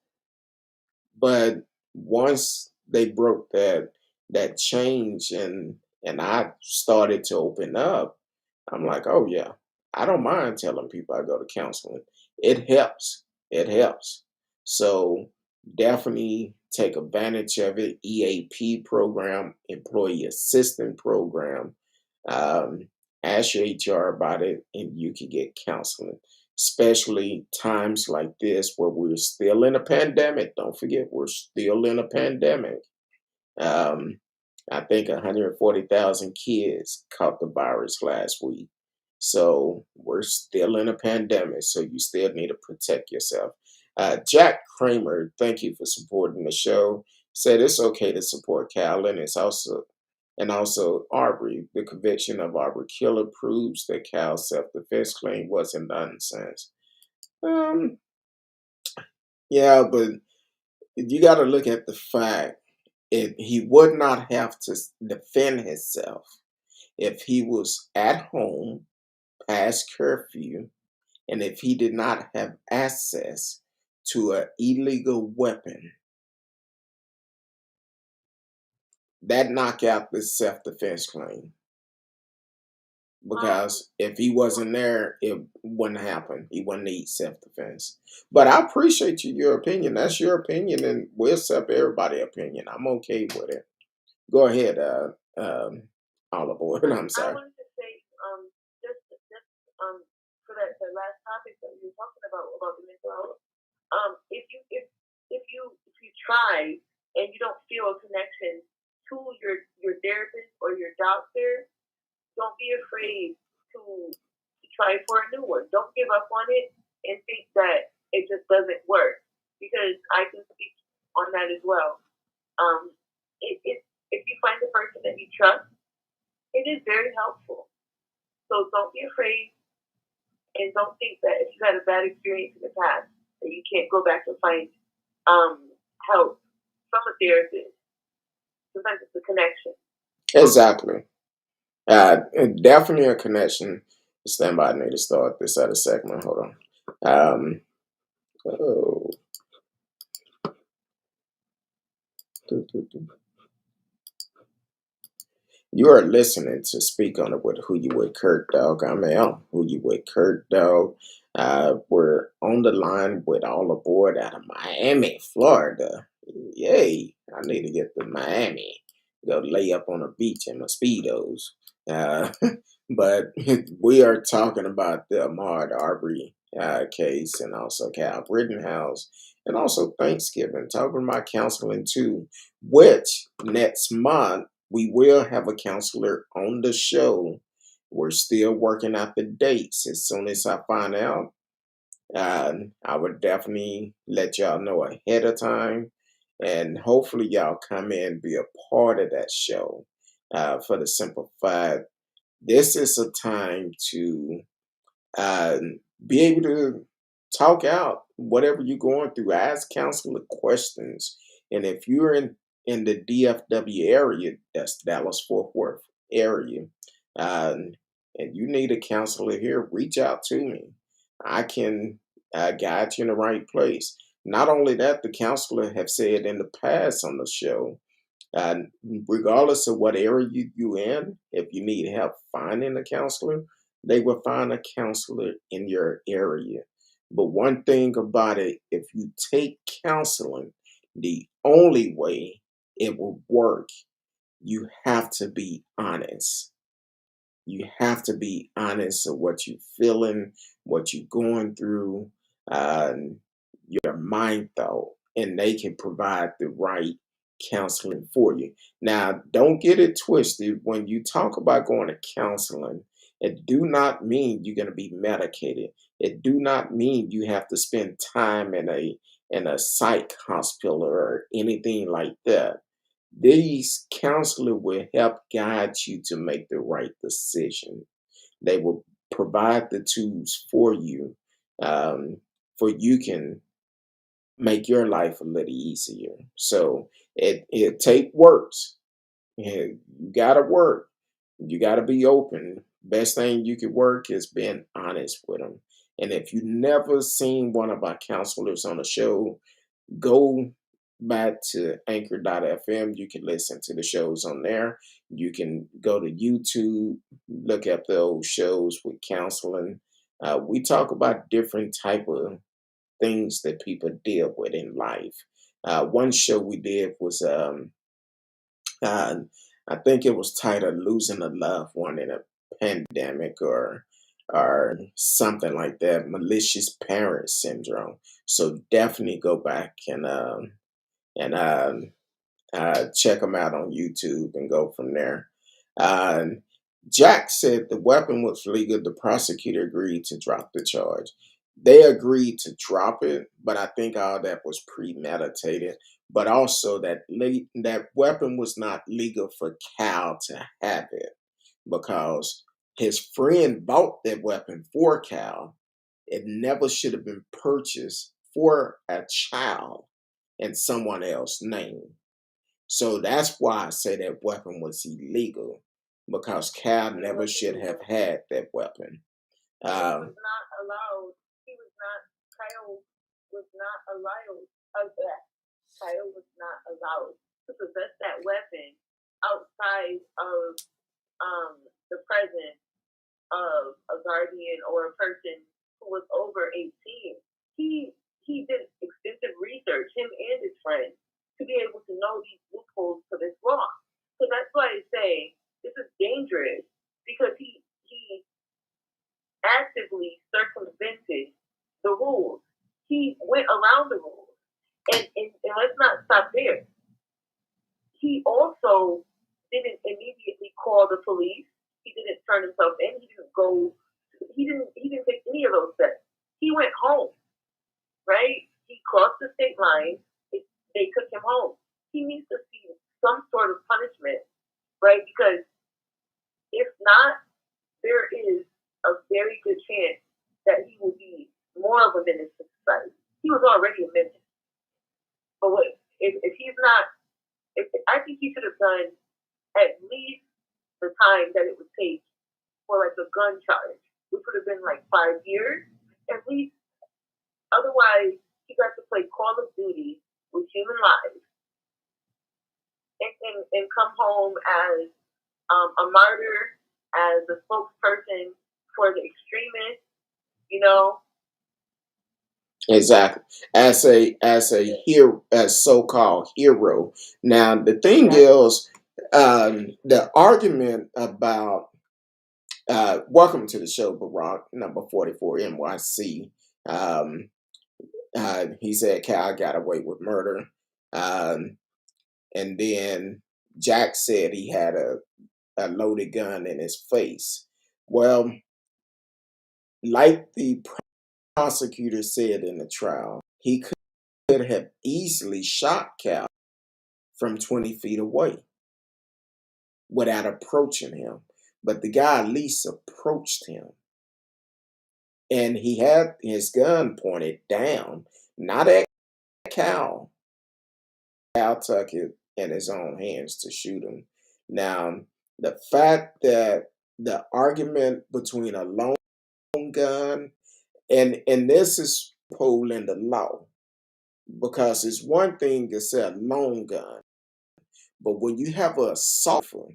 But once they broke that change, and I started to open up, I'm like, oh yeah, I don't mind telling people I go to counseling. It helps. It helps. So definitely take advantage of it. EAP program, employee assistance program. Um, ask your HR about it, and you can get counseling, especially times like this where we're still in a pandemic. Don't forget, we're still in a pandemic. Um, I think 140,000 kids caught the virus last week. So we're still in a pandemic. So you still need to protect yourself. Jack Kramer, thank you for supporting the show. Said it's okay to support Cal, and also Arbery. The conviction of Arbery killer proves that Cal's self-defense claim wasn't nonsense. Um, yeah, but you got to look at the fact, if he would not have to defend himself if he was at home past curfew, and if he did not have access to an illegal weapon. That knock out the self-defense claim, because if he wasn't there, it wouldn't happen. He wouldn't need self-defense. But I appreciate your opinion. That's your opinion, and we'll accept everybody's opinion. I'm okay with it. Go ahead, all aboard. I'm I sorry. wanted to say, just for that the last topic that we were talking about the mental health. If you try and you don't feel a connection to your therapist or your doctor, don't be afraid to try for a new one. Don't give up on it and think that it just doesn't work, because I can speak on that as well. Um, if you find a person that you trust, it is very helpful. So don't be afraid, and don't think that if you had a bad experience in the past that you can't go back and find um, help from a therapist. Sometimes it's a connection. Exactly. Definitely a connection. Stand by. I need to start this other segment. Hold on. Um, oh, You are listening to Speak On It with Who You With Kurt Dog. I'm Al, Who You With Kurt Dog. We're on the line with All Aboard out of Miami, Florida. Yay! I need to get to Miami. Go lay up on a beach in my Speedos. Uh, but we are talking about the Ahmaud Arbery case, and also Cal Rittenhouse, and also Thanksgiving. Talking about counseling too, which next month we will have a counselor on the show. We're still working out the dates. As soon as I find out, I would definitely let y'all know ahead of time. And hopefully, y'all come in and be a part of that show. For the simple fact, this is a time to uh, be able to talk out whatever you're going through. Ask counselor questions, and if you're in the DFW area, that's Dallas Fort Worth area, um, and you need a counselor here, reach out to me. I can guide you in the right place. Not only that, the counselor have said in the past on the show, and regardless of what area you in, if you need help finding a counselor, they will find a counselor in your area. But one thing about it, if you take counseling, the only way it will work, you have to be honest. You have to be honest of what you're feeling, what you're going through, um, your mind thought, and they can provide the right counseling for you. Now, don't get it twisted. When you talk about going to counseling, it do not mean you're going to be medicated. It do not mean you have to spend time in a psych hospital or anything like that. These counselor will help guide you to make the right decision. They will provide the tools for you, um, for you can make your life a little easier. So it take works. Yeah, you gotta work. You gotta be open. Best thing you can work is being honest with them. And if you never seen one of our counselors on the show, go back to anchor.fm. You can listen to the shows on there. You can go to YouTube, look up the old shows with counseling. We talk about different type of things that people deal with in life. One show we did was uh, I think it was titled "Losing a Loved One in a Pandemic" or something like that. Malicious parent syndrome. So definitely go back and check them out on YouTube and go from there. Um, Jack said the weapon was legal. The prosecutor agreed to drop the charge. They agreed to drop it, but I think all that was premeditated. But also that that weapon was not legal for Cal to have it because his friend bought that weapon for Cal. It never should have been purchased for a child in someone else's name. So that's why I say that weapon was illegal because Cal It never was should have illegal. had that weapon. It Um, was not allowed. He was not. Kyle was not allowed. That Kyle was not allowed to possess that weapon outside of the presence of a guardian or a person who was over 18. He did extensive research, him and his friend, to be able to know these loopholes to this law. So that's why I say this is dangerous because he actively circumvented the rules. He went around the rules. And let's not stop there. He also didn't immediately call the police. He didn't turn himself in. He didn't take any of those steps. He went home, right? He crossed the state line. They took him home. He needs to see some sort of punishment, right? Because if not, there is a very good chance that he will be more of a menace to society. He was already a menace. But if he's not, if I think he should have done at least the time that it would take for like a gun charge, which would have been like 5 years at least. Otherwise, he got to play Call of Duty with human lives and come home as a martyr, as a spokesperson for the extremists, you know. exactly. As a hero, as so-called hero. Now the thing Exactly. is, the argument about welcome to the show, Barack, number 44 NYC. Um, he said Cal got away with murder. Um, and then Jack said he had a loaded gun in his face. Well, like the prosecutor said in the trial, he could have easily shot Cal from 20 feet away without approaching him. But the guy at least approached him. And he had his gun pointed down, not at Cal. Cal took it in his own hands to shoot him. Now, the fact that the argument between a long gun and this is pole in the law, because it's one thing to say a long gun, but when you have a assault rifle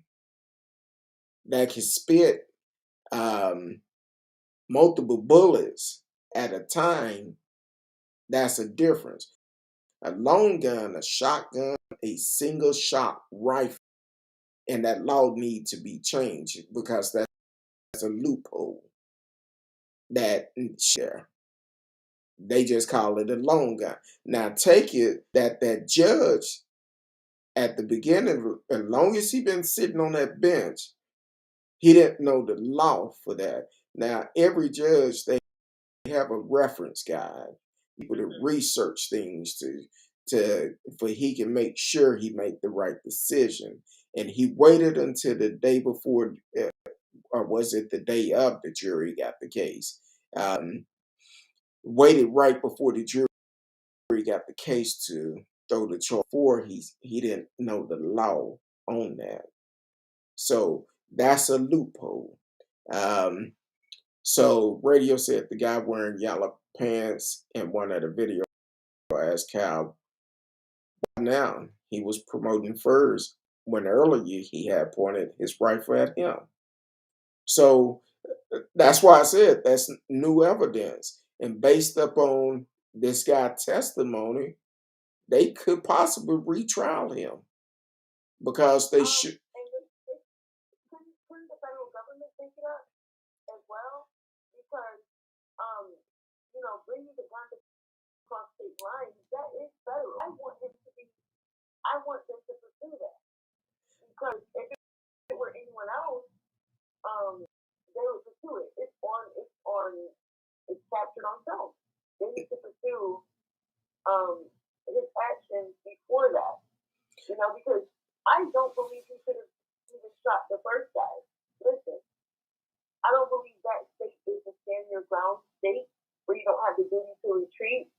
that can spit um, multiple bullets at a time, that's a difference. A long gun, a shotgun, a single shot rifle, and that law needs to be changed because that's a loophole that share. They just call it a long gun. Now take it that that judge at the beginning, as long as he been sitting on that bench, he didn't know the law for that. Now every judge, they have a reference guide, people to research things to for he can make sure he make the right decision. And he waited until the day before, or was it the day of the jury got the case? Waited right before the jury got the case to throw the charge. For he didn't know the law on that, so that's a loophole. Um, so radio said the guy wearing yellow pants in one of the video asked Cal now he was promoting furs when earlier he had pointed his rifle at him. So that's why I said that's new evidence. And based upon this guy's testimony, they could possibly retrial him because they should. And couldn't the federal government take it up as well? Because, um, bringing the gun across state lines, that is federal. I want them to pursue that. Because if it were anyone else, they would pursue it. It's captured on film. They need to pursue his actions before that. Because I don't believe he should have even shot the first guy. Listen, I don't believe that state is a stand your ground state where you don't have the duty to retreat.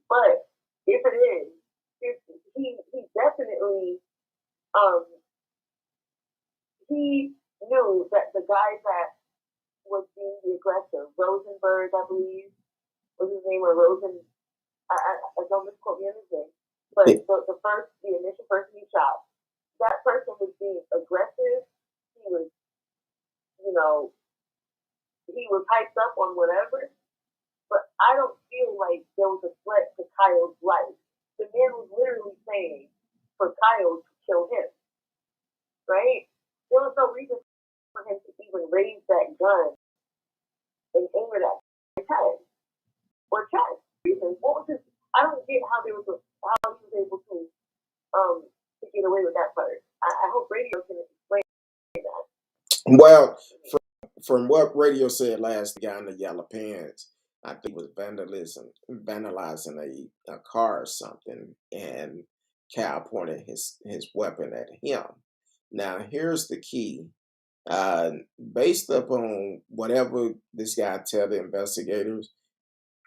But if it is, he definitely he knew that the guy that was being the aggressor, Rosenberg, I believe, was his name, or Rosen. I don't misquote me on his name, but the initial person he shot, that person was being aggressive. He was, he was hyped up on whatever. But I don't feel like there was a threat to Kyle's life. The man was literally saying for Kyle to kill him, right? There was no reason for him to even raise that gun and aim it at his head or chest. What was his? I don't get how he was able to get away with that part. I hope radio can explain that. Well, from what radio said last, the guy in the yellow pants, I think was vandalizing a car or something, and Cal pointed his weapon at him. Now, here's the key. Based upon whatever this guy tell the investigators,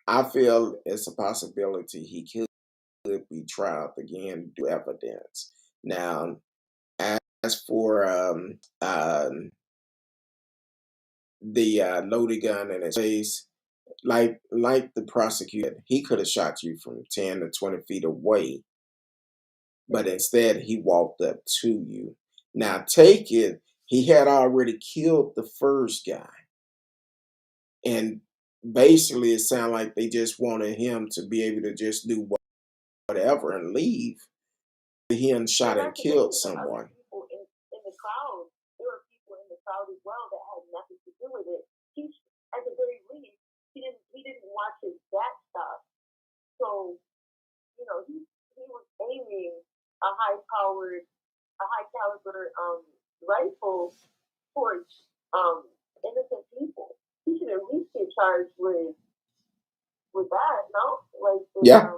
I feel it's a possibility he could be tried again, do evidence. Now, as for the loaded gun in his face, like the prosecutor, he could have shot you from 10 to 20 feet away, but instead he walked up to you. Now, take it, he had already killed the first guy. And basically, it sounded like they just wanted him to be able to just do whatever and leave. He had shot and killed someone. People in the crowd, there were people in the crowd as well that had nothing to do with it. He, at the very least, he didn't watch his back stop. So, he was aiming a high-powered a high caliber rifle towards innocent people. He should at least get charged with that, no? Like Yeah,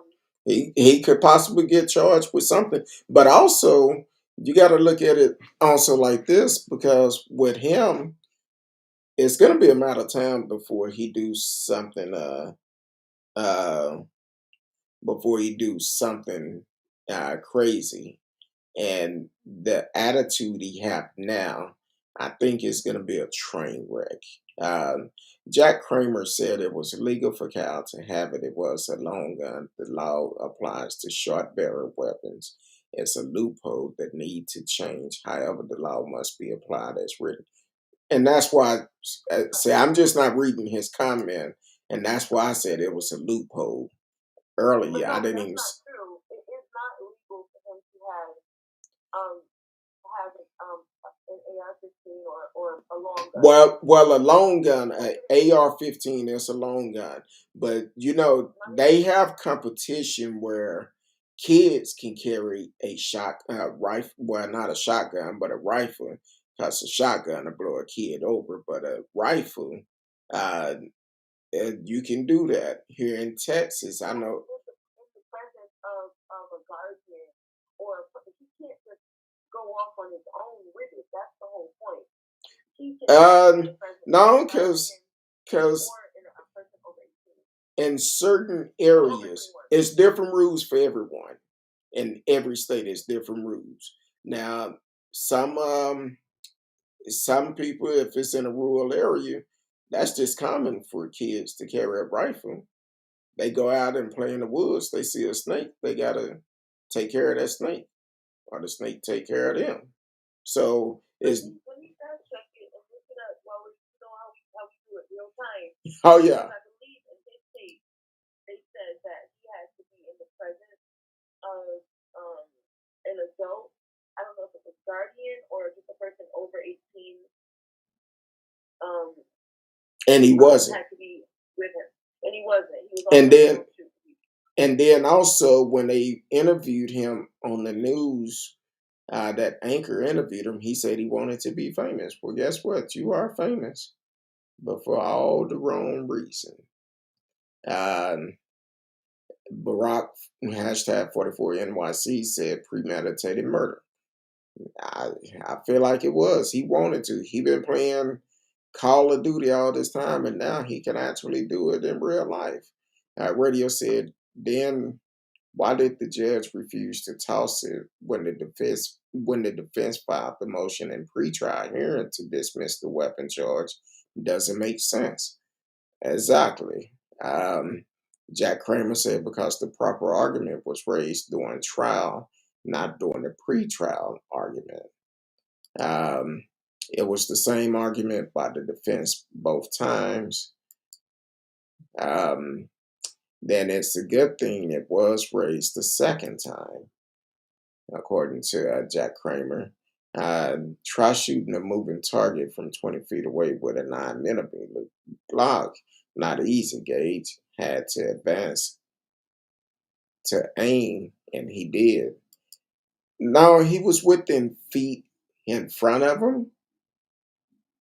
he could possibly get charged with something, but also you got to look at it also like this, because with him, it's going to be a matter of time before he do something. Uh, Before he do something crazy. And the attitude he have now, I think is going to be a train wreck. Jack Kramer said it was illegal for Cal to have it. It was a long gun. The law applies to short barrel weapons. It's a loophole that need to change. However, the law must be applied as written. And that's why, say, I'm just not reading his comment. And that's why I said it was a loophole but earlier. no, I didn't that's even. not true. It is not illegal for him to um have an AR-15 or a long gun. Well, a long gun, a AR-15 is a long gun, but you know they have competition where kids can carry a rifle. Well, not a shotgun, but a rifle. Because a shotgun to blow a kid over, but a rifle, uh, you can do that here in Texas. I know. In the presence of a guardian he can't just go off on his own with it. That's the whole point. He can in the presence of No, a guardian because or in a person over 18. in certain areas, it's different rules for everyone. In every state, it's different rules. Now, some some people, if it's in a rural area, that's just common for kids to carry a rifle. They go out and play in the woods. They see a snake. They gotta take care of that snake, or the snake take care of them. So it's. When he does check it and look it up, well, you know how we do it real time. Oh yeah. I believe in his state, they said that he has to be in the presence of an adult. I don't know if it was guardian or just a person over 18. And he wasn't. Had to be with him, and he wasn't. He was and then also when they interviewed him on the news, that anchor interviewed him. He said he wanted to be famous. Well, guess what? You are famous, but for all the wrong reason. Um, Barack hashtag 44 NYC said premeditated murder. I, I feel like it was. He wanted to. He been playing Call of Duty all this time, and now he can actually do it in real life. Radio said, then why did the judge refuse to toss it when the defense filed the motion in pretrial hearing to dismiss the weapon charge? Doesn't make sense. Exactly. Jack Kramer said because the proper argument was raised during trial, not during the pretrial argument. Um, it was the same argument by the defense both times. Um, then it's a good thing it was raised the second time, according to Jack Kramer. Try shooting a moving target from 20 feet away with a 9mm Glock. Not easy, Gage. Had to advance to aim, and he did. No, he was within feet in front of him.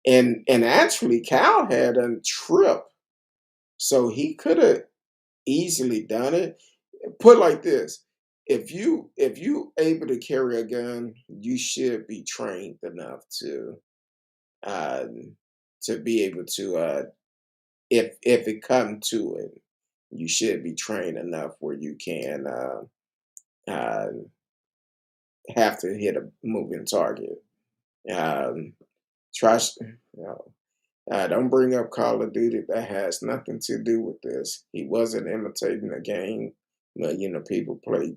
And actually Cal had a trip. So he could have easily done it. Put like this. If you able to carry a gun, you should be trained enough uh, to be able to if it come to it, you should be trained enough where you can uh, have to hit a moving target. Um, trust. Don't bring up Call of Duty. That has nothing to do with this. He wasn't imitating a game. People play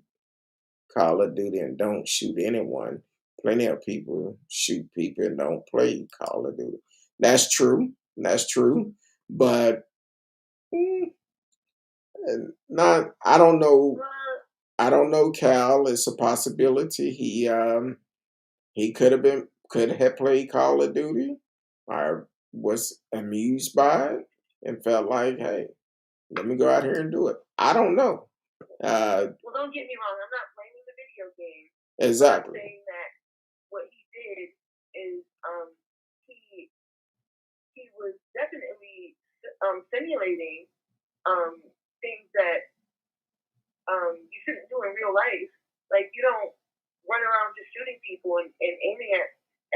Call of Duty and don't shoot anyone. Plenty of people shoot people and don't play Call of Duty. That's true. That's true. But mm, not. I don't know. I don't know. Cal. It's a possibility. He could have played Call of Duty, or was amused by it and felt like, hey, let me go out here and do it. I don't know. Well, don't get me wrong. I'm not blaming the video game. Exactly. I'm saying that is he he was definitely simulating things that you shouldn't do in real life. Like you don't run around just shooting people and aiming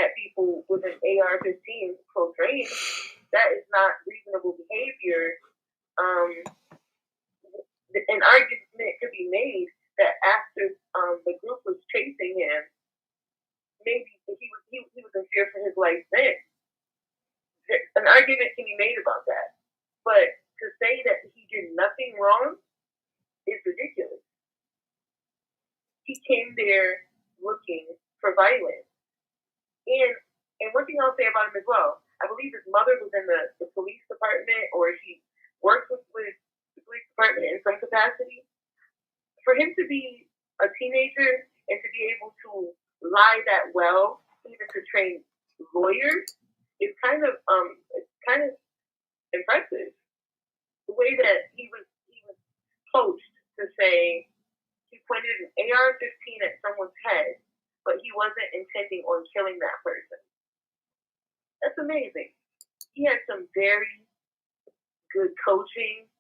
at people with an AR-15 close range. That is not reasonable behavior. Um, an argument could be made that after the group was chasing him, maybe he was in fear for his life then. An argument can be made about that. But to say that he did nothing wrong is ridiculous. He came there looking for violence. And one thing I'll say about him as well, I believe his mother was in the police department, or she worked with the police department in some capacity. For him to be a teenager and to be able to lie that well, even to train lawyers, is kind of impressive. The way that he was coached to say he pointed an AR-15 at someone's head, but he wasn't intending on killing that person. That's amazing. He had some very good coaching,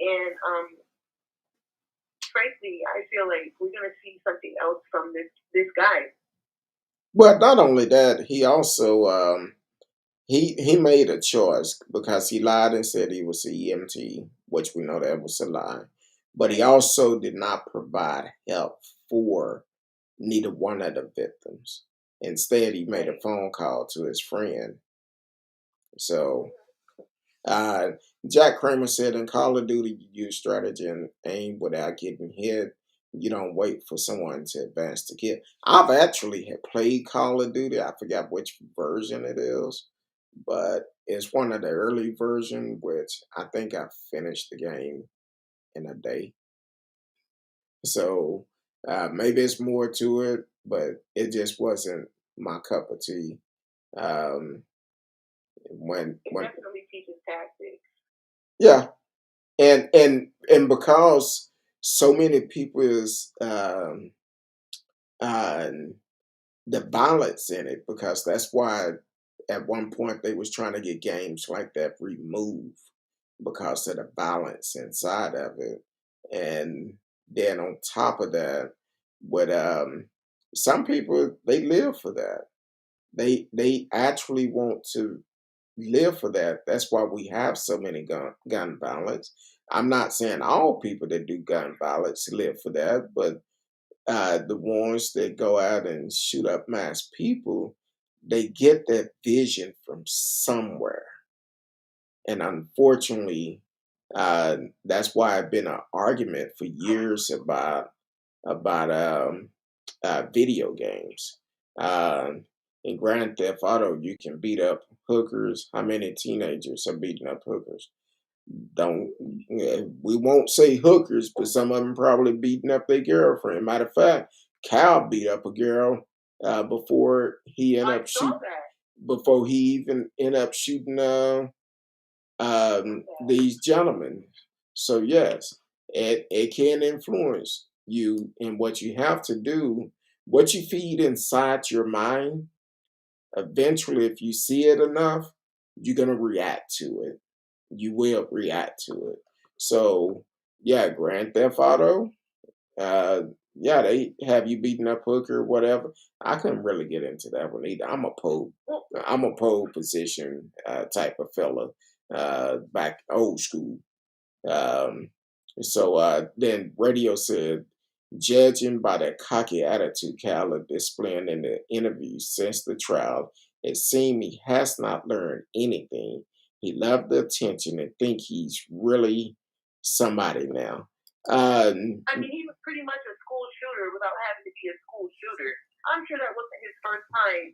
and frankly, I feel like we're gonna see something else from this guy. Well, not only that, he also he made a choice because he lied and said he was an EMT, which we know that was a lie. But he also did not provide help for neither one of the victims. Instead, he made a phone call to his friend. So uh, Jack Kramer said in Call of Duty, you use strategy and aim without getting hit. You don't wait for someone to advance to kill. I've actually had played Call of Duty. I forgot which version it is, but it's one of the early version, which I think I finished the game in a day. So maybe it's more to it, but it just wasn't my cup of tea. Um, when Definitely teaches tactics. Yeah, and because so many people is uh, the violence in it, because that's why at one point they was trying to get games like that removed because of the violence inside of it. And then on top of that, with some people, they live for that. They actually want to live for that. That's why we have so many gun violence. I'm not saying all people that do gun violence live for that, but the ones that go out and shoot up mass people, they get that vision from somewhere. And unfortunately, that's why I've been an argument for years about video games. In Grand Theft Auto, you can beat up hookers. How many teenagers are beating up hookers? Don't We won't say hookers, but some of them probably beating up their girlfriend. Matter of fact, Cal beat up a girl before he ended up shooting. Before he even ended up shooting these gentlemen. So yes, it can influence you, and what you have to do, what you feed inside your mind. Eventually, if you see it enough, you're gonna react to it. You will react to it. So yeah, Grand Theft Auto. Uh, yeah, they have you beating up hooker or whatever. I couldn't really get into that one either. I'm a pole position type of fella. Back old school. Um, so then radio said, judging by the cocky attitude Cal is displaying in the interview since the trial, it seemed he has not learned anything. He loved the attention and think he's really somebody now. I mean, he was pretty much a school shooter without having to be a school shooter. I'm sure that wasn't his first time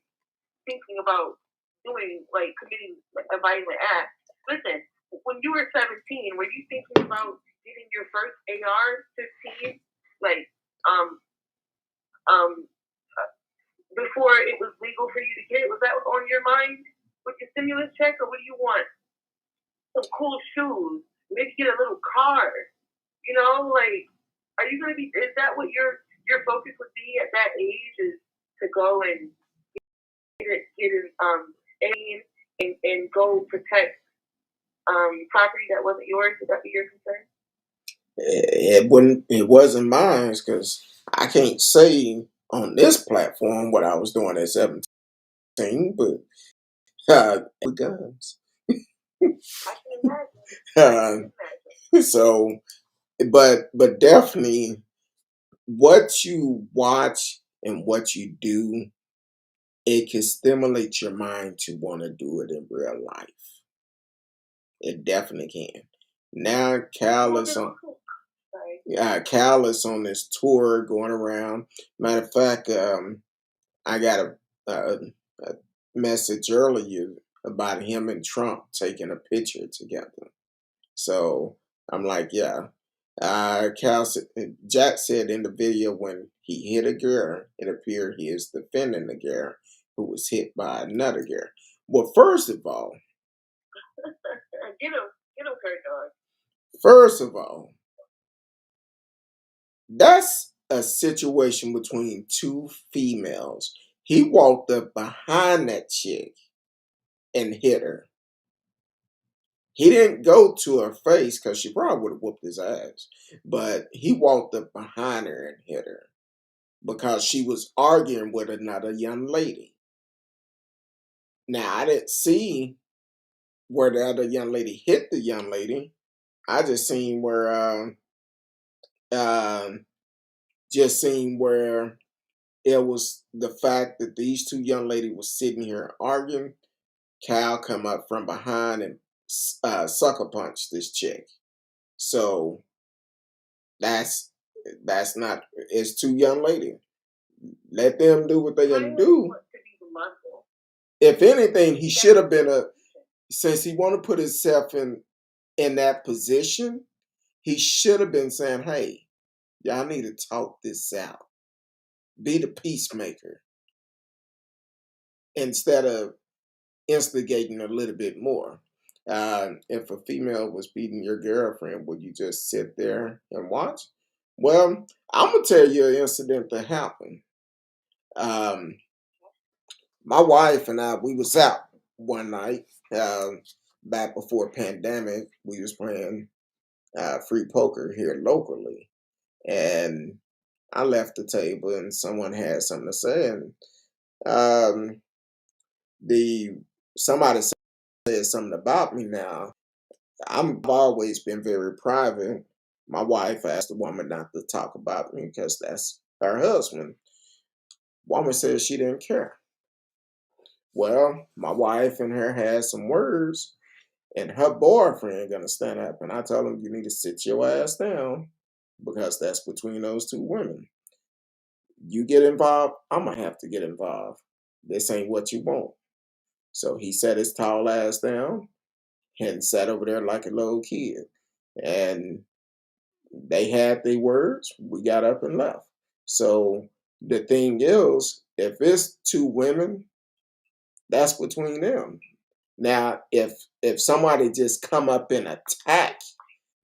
thinking about committing a violent act. Listen, when you were 17, were you thinking about getting your first AR-15? Like, before it was legal for you to get it? Was that on your mind with your stimulus check, or what do you want? Some cool shoes, maybe get a little car. You know, like, are you gonna be? Is that what your focus would be at that age? Is to go and get alien and go protect property that wasn't yours? Would that be your concern? It wasn't mine because I can't say on this platform what I was doing at 17, but with guns. I can imagine. So, but definitely what you watch and what you do, it can stimulate your mind to want to do it in real life. It definitely can. Now Cal is on Cal is on this tour going around. Matter of fact, I got a message earlier about him and Trump taking a picture together. So I'm like, yeah. Jack said in the video when he hit a girl, it appeared he is defending the girl who was hit by another girl. Well, first of all, get him, Kurt Dog. first of all, that's a situation between two females. He walked up behind that chick and hit her. He didn't go to her face because she probably would have whooped his ass. But he walked up behind her and hit her because she was arguing with another young lady. Now, I didn't see where the other young lady hit the young lady. I just seen where, it was the fact that these two young ladies was sitting here arguing. Cal come up from behind and sucker punch this chick. So that's not. It's two young ladies. Let them do what they gonna do. If anything, he should have been since he want to put himself in that position. He should have been saying, "Hey, y'all need to talk this out. Be the peacemaker instead of instigating a little bit more." If a female was beating your girlfriend, would you just sit there and watch? Well, I'm gonna tell you an incident that happened. Um, my wife and I, we was out one night back before pandemic. We was playing free poker here locally, and I left the table, and someone had something to say, and um, the somebody said something about me. Now I've always been very private. My wife asked the woman not to talk about me because that's her husband. Woman said she didn't care. Well, my wife and her had some words, and her boyfriend gonna stand up, and I told him you need to sit your ass down because that's between those two women. You get involved, I'm gonna have to get involved. This ain't what you want. So he sat his tall ass down and sat over there like a little kid. And they had their words. We got up and left. So the thing is, if it's two women, that's between them. Now, if somebody just come up and attack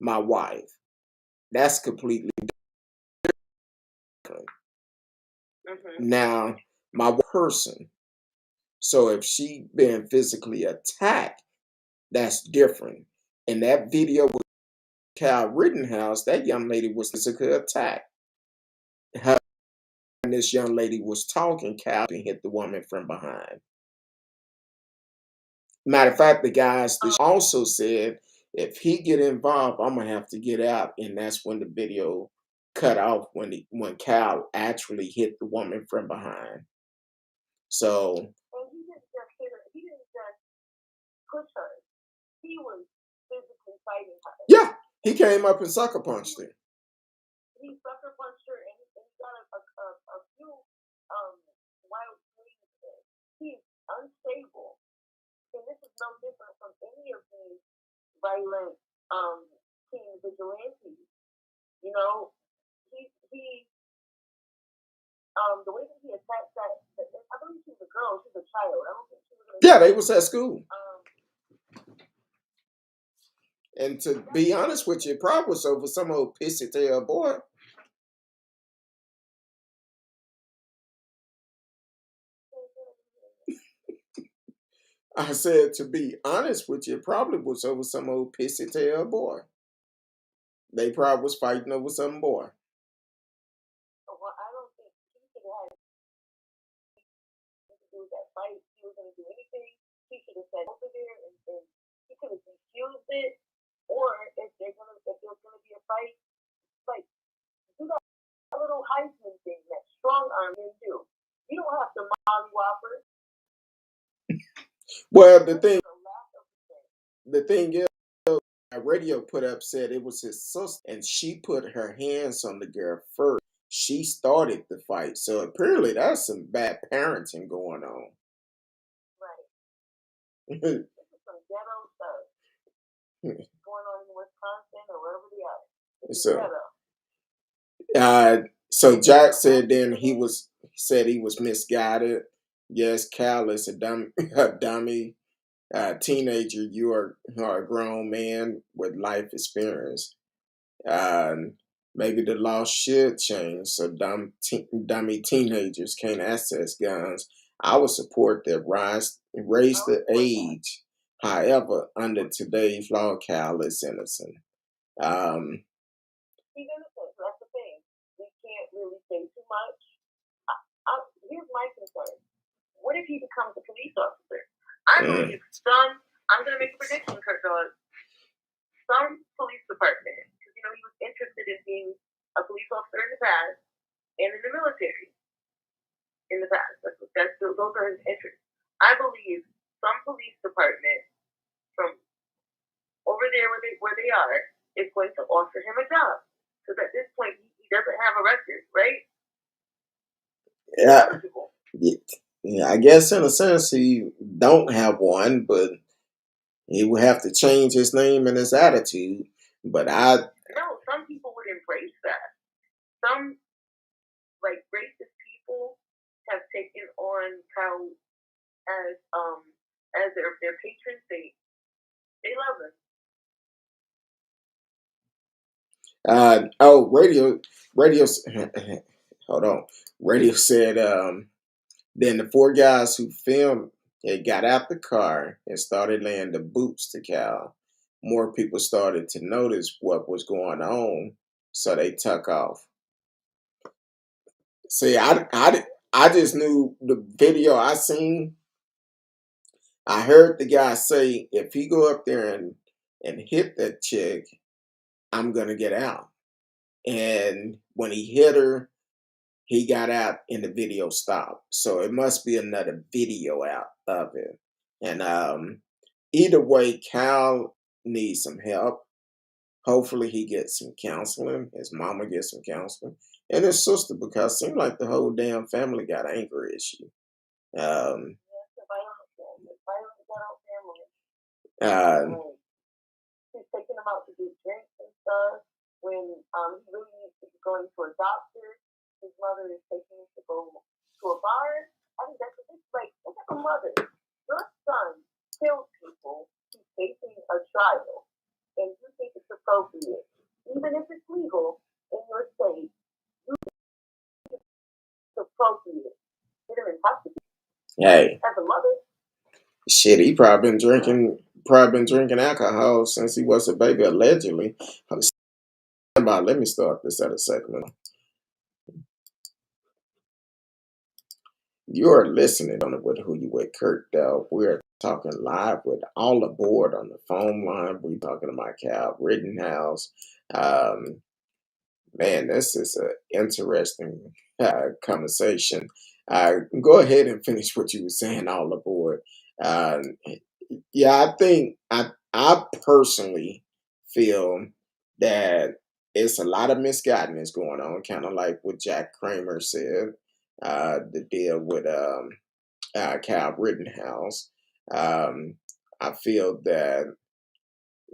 my wife, that's completely different. Now, my person. So if she been physically attacked, that's different. In that video with Cal Rittenhouse, that young lady was physically attacked. Her and this young lady was talking, Cal hit the woman from behind. Matter of fact, the guys also said if he get involved, I'm gonna have to get out, and that's when the video cut off when Cal actually hit the woman from behind. So and he didn't just hit her. He didn't just push her. He was physically fighting her. Yeah, he came up and sucker punched her. He sucker punched her, and he got a few wild swings there. He's unstable, and this is no different from any of these violent teen vigilantes. You know, he the way that he attacked that, I believe she was a girl, she was a child. I don't think she was. Yeah, they was at school. And to be honest with you, it probably was over some old pissy tail boy. I said, to be honest with you, it probably was over some old pissy tail boy. They probably was fighting over some boy. Well, I don't think he should have had anything to do with that fight. He was going to do anything. He should have said over there, and he could have refused it. Or if there's gonna be a fight, like do that little Heisman thing that strong arm can do. You don't have to molly whopper. Well, That's the lack of respect. the thing is, a radio put up said it was his sister, and she put her hands on the girl first. She started the fight, so apparently that's some bad parenting going on. Right. This is some ghetto stuff going on in Wisconsin or wherever they are. It's so, ghetto. so Jack said then he said he was misguided. Yes, Cal is a a dummy teenager. You are a grown man with life experience. Maybe the law should change so dummy teenagers can't access guns. I would support that raise the age. However, under today's law, Cal is innocent. Um, He's innocent. So that's the thing. We can't really say too much. Here's my concern. What if he becomes a police officer? I believe I'm going to make a prediction, Kurt Dog. Some police department, because he was interested in being a police officer in the past and in the military in the past. Those are his interests. I believe some police department from over there where they are is going to offer him a job. Because at this point, he doesn't have a record, right? yeah, yeah, I guess in a sense he don't have one, but he would have to change his name and his attitude. But no, some people would embrace that. Some racist people have taken on Cal as their patron saint. They love him. Radio hold on. Radio said then the four guys who filmed it got out the car and started laying the boots to Cal. More people started to notice what was going on, so they took off. See, I just knew the video I seen. I heard the guy say, if he go up there and hit that chick, I'm gonna get out. And when he hit her, he got out and the video stopped. So it must be another video out of it. And either way, Cal needs some help. Hopefully he gets some counseling. His mama gets some counseling. And his sister, because it seemed like the whole damn family got anger issue. Um, uh, She's taking him out to get drinks and stuff. When he really needs to be going to a doctor, his mother is taking him to go to a bar. I think that's like, look at the mother. Your son killed people. He's facing a trial, and you think it's appropriate, even if it's legal in your state. You think it's appropriate. Get him in custody. hey, As a mother. shit, he probably been drinking alcohol since he was a baby, allegedly. Let me start this at a segment. You're listening on it with Who You With Kurt Dell. We're talking live with all aboard on the phone line. We're talking about Cal Rittenhouse. Um, Man, this is an interesting conversation. Go ahead and finish what you were saying all aboard. Um, yeah, I think I personally feel that it's a lot of misguidance going on, kind of like what Jack Kramer said, the deal with Cal Rittenhouse. Um, I feel that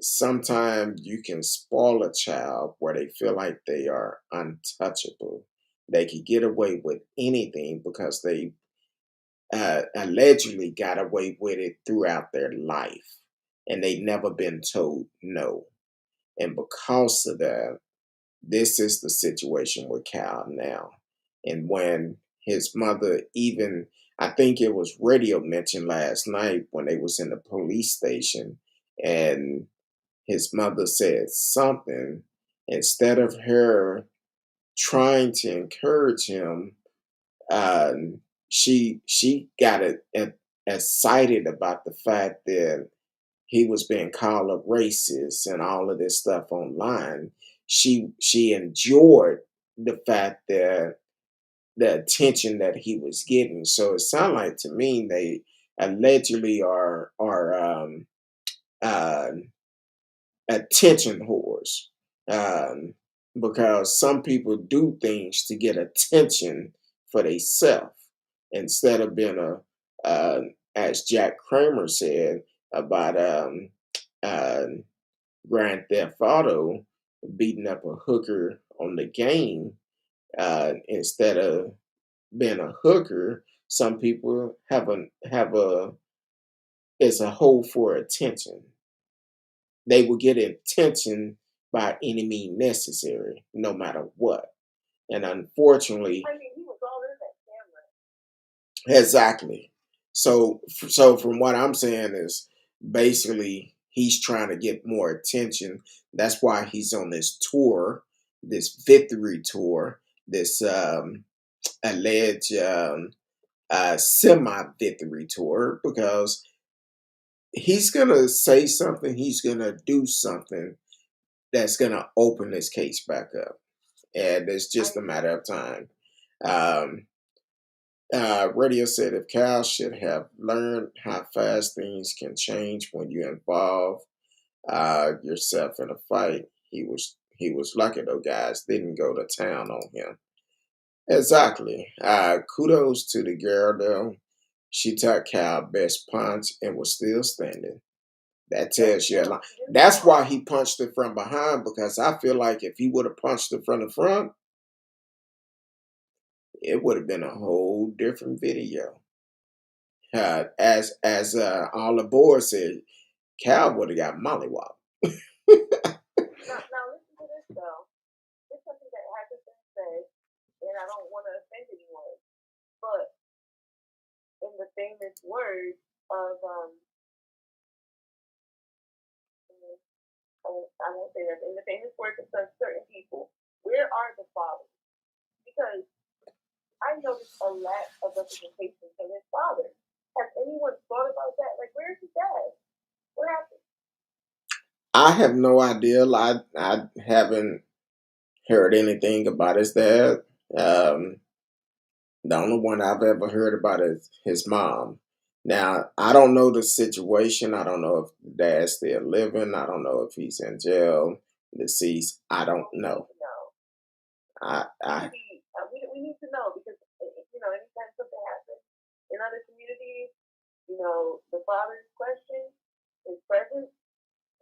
sometimes you can spoil a child where they feel like they are untouchable. They can get away with anything because they allegedly got away with it throughout their life and they never been told no. And because of that, this is the situation with Cal now. And when his mother even I think it was radio mentioned last night when they was in the police station, and his mother said something. Instead of her trying to encourage him, she got excited about the fact that he was being called a racist and all of this stuff online. She enjoyed the fact that the attention that he was getting. So it sounded like to me they allegedly are uh, attention whores, um, because some people do things to get attention for themselves instead of being as Jack Kramer said about uh, Grand Theft Auto beating up a hooker on the game. Instead of being a hooker, some people have a it's a hole for attention. They will get attention by any means necessary, no matter what. And unfortunately, I mean, he was all in that camera. exactly. So from what I'm saying is basically he's trying to get more attention. That's why he's on this tour, this victory tour, this alleged semi victory tour, because he's gonna say something, he's gonna do something that's gonna open this case back up, and it's just a matter of time. Um, Radio said if Cal should have learned how fast things can change when you involve yourself in a fight, he was lucky though. Guys didn't go to town on him. Exactly. Kudos to the girl though. She took Cal best punch and was still standing. That tells you a lot. That's why he punched it from behind, because I feel like if he would have punched it from the front, it would have been a whole different video. As all the boys said, Cal would have got mollywopped. Now listen to this though. This is something that hasn't been said, and I don't want to offend anyone. But in the famous words of I won't say that. In the famous words of certain people, where are the fathers? Because I noticed a lack of representation from his father. Has anyone thought about that? Like, where's his dad? What happened? I have no idea. I haven't heard anything about his dad. Um, The only one I've ever heard about is his mom. Now, I don't know the situation. I don't know if dad's still living. I don't know if he's in jail, deceased. I don't know. I We need to know because anytime something happens in other communities, the father's question is present.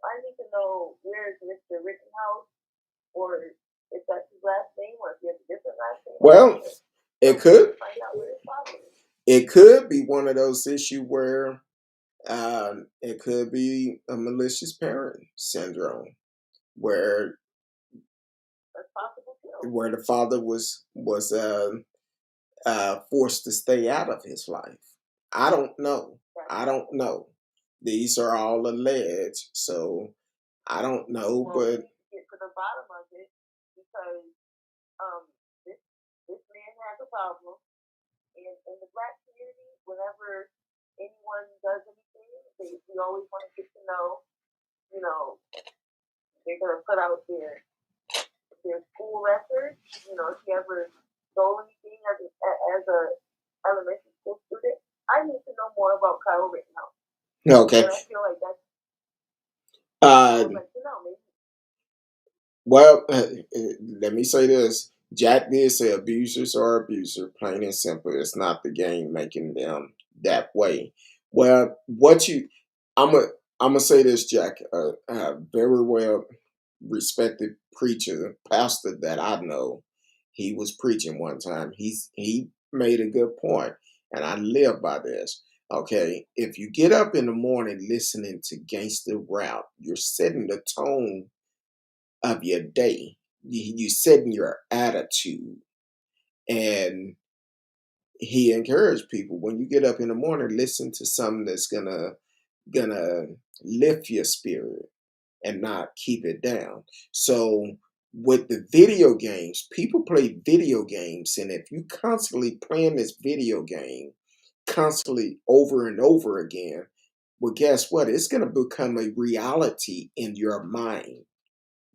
I need to know where is Mr. Rittenhouse, or if that's his last name, or if he has a different last name. well, it could Find out where his father is. it could be one of those issues where it could be a malicious parent syndrome, where That's possible too. where the father was forced to stay out of his life. I don't know. I don't know. These are all alleged, so I don't know. Well, we But need to get to the bottom of it because um, this this man has a problem, and in the black community, whenever anyone does anything, we always want to get to know. They're gonna put out their school records. If you ever stole anything as a elementary school student, I need to know more about Kyle Rittenhouse. okay. And I feel like that's Uh, like to know. Maybe well, let me say this. Jack did say abusers are abuser, plain and simple. It's not the game making them that way. Well, I'm a, I'm gonna say this, Jack. Very well respected preacher, pastor that I know, he was preaching one time. He made a good point, and I live by this. Okay, if you get up in the morning listening to gangster rap, you're setting the tone of your day. You setting your attitude, and he encouraged people, when you get up in the morning, listen to something that's gonna lift your spirit and not keep it down. So with the video games, people play video games, and if you constantly playing this video game constantly over and over again, well, guess what? It's gonna become a reality in your mind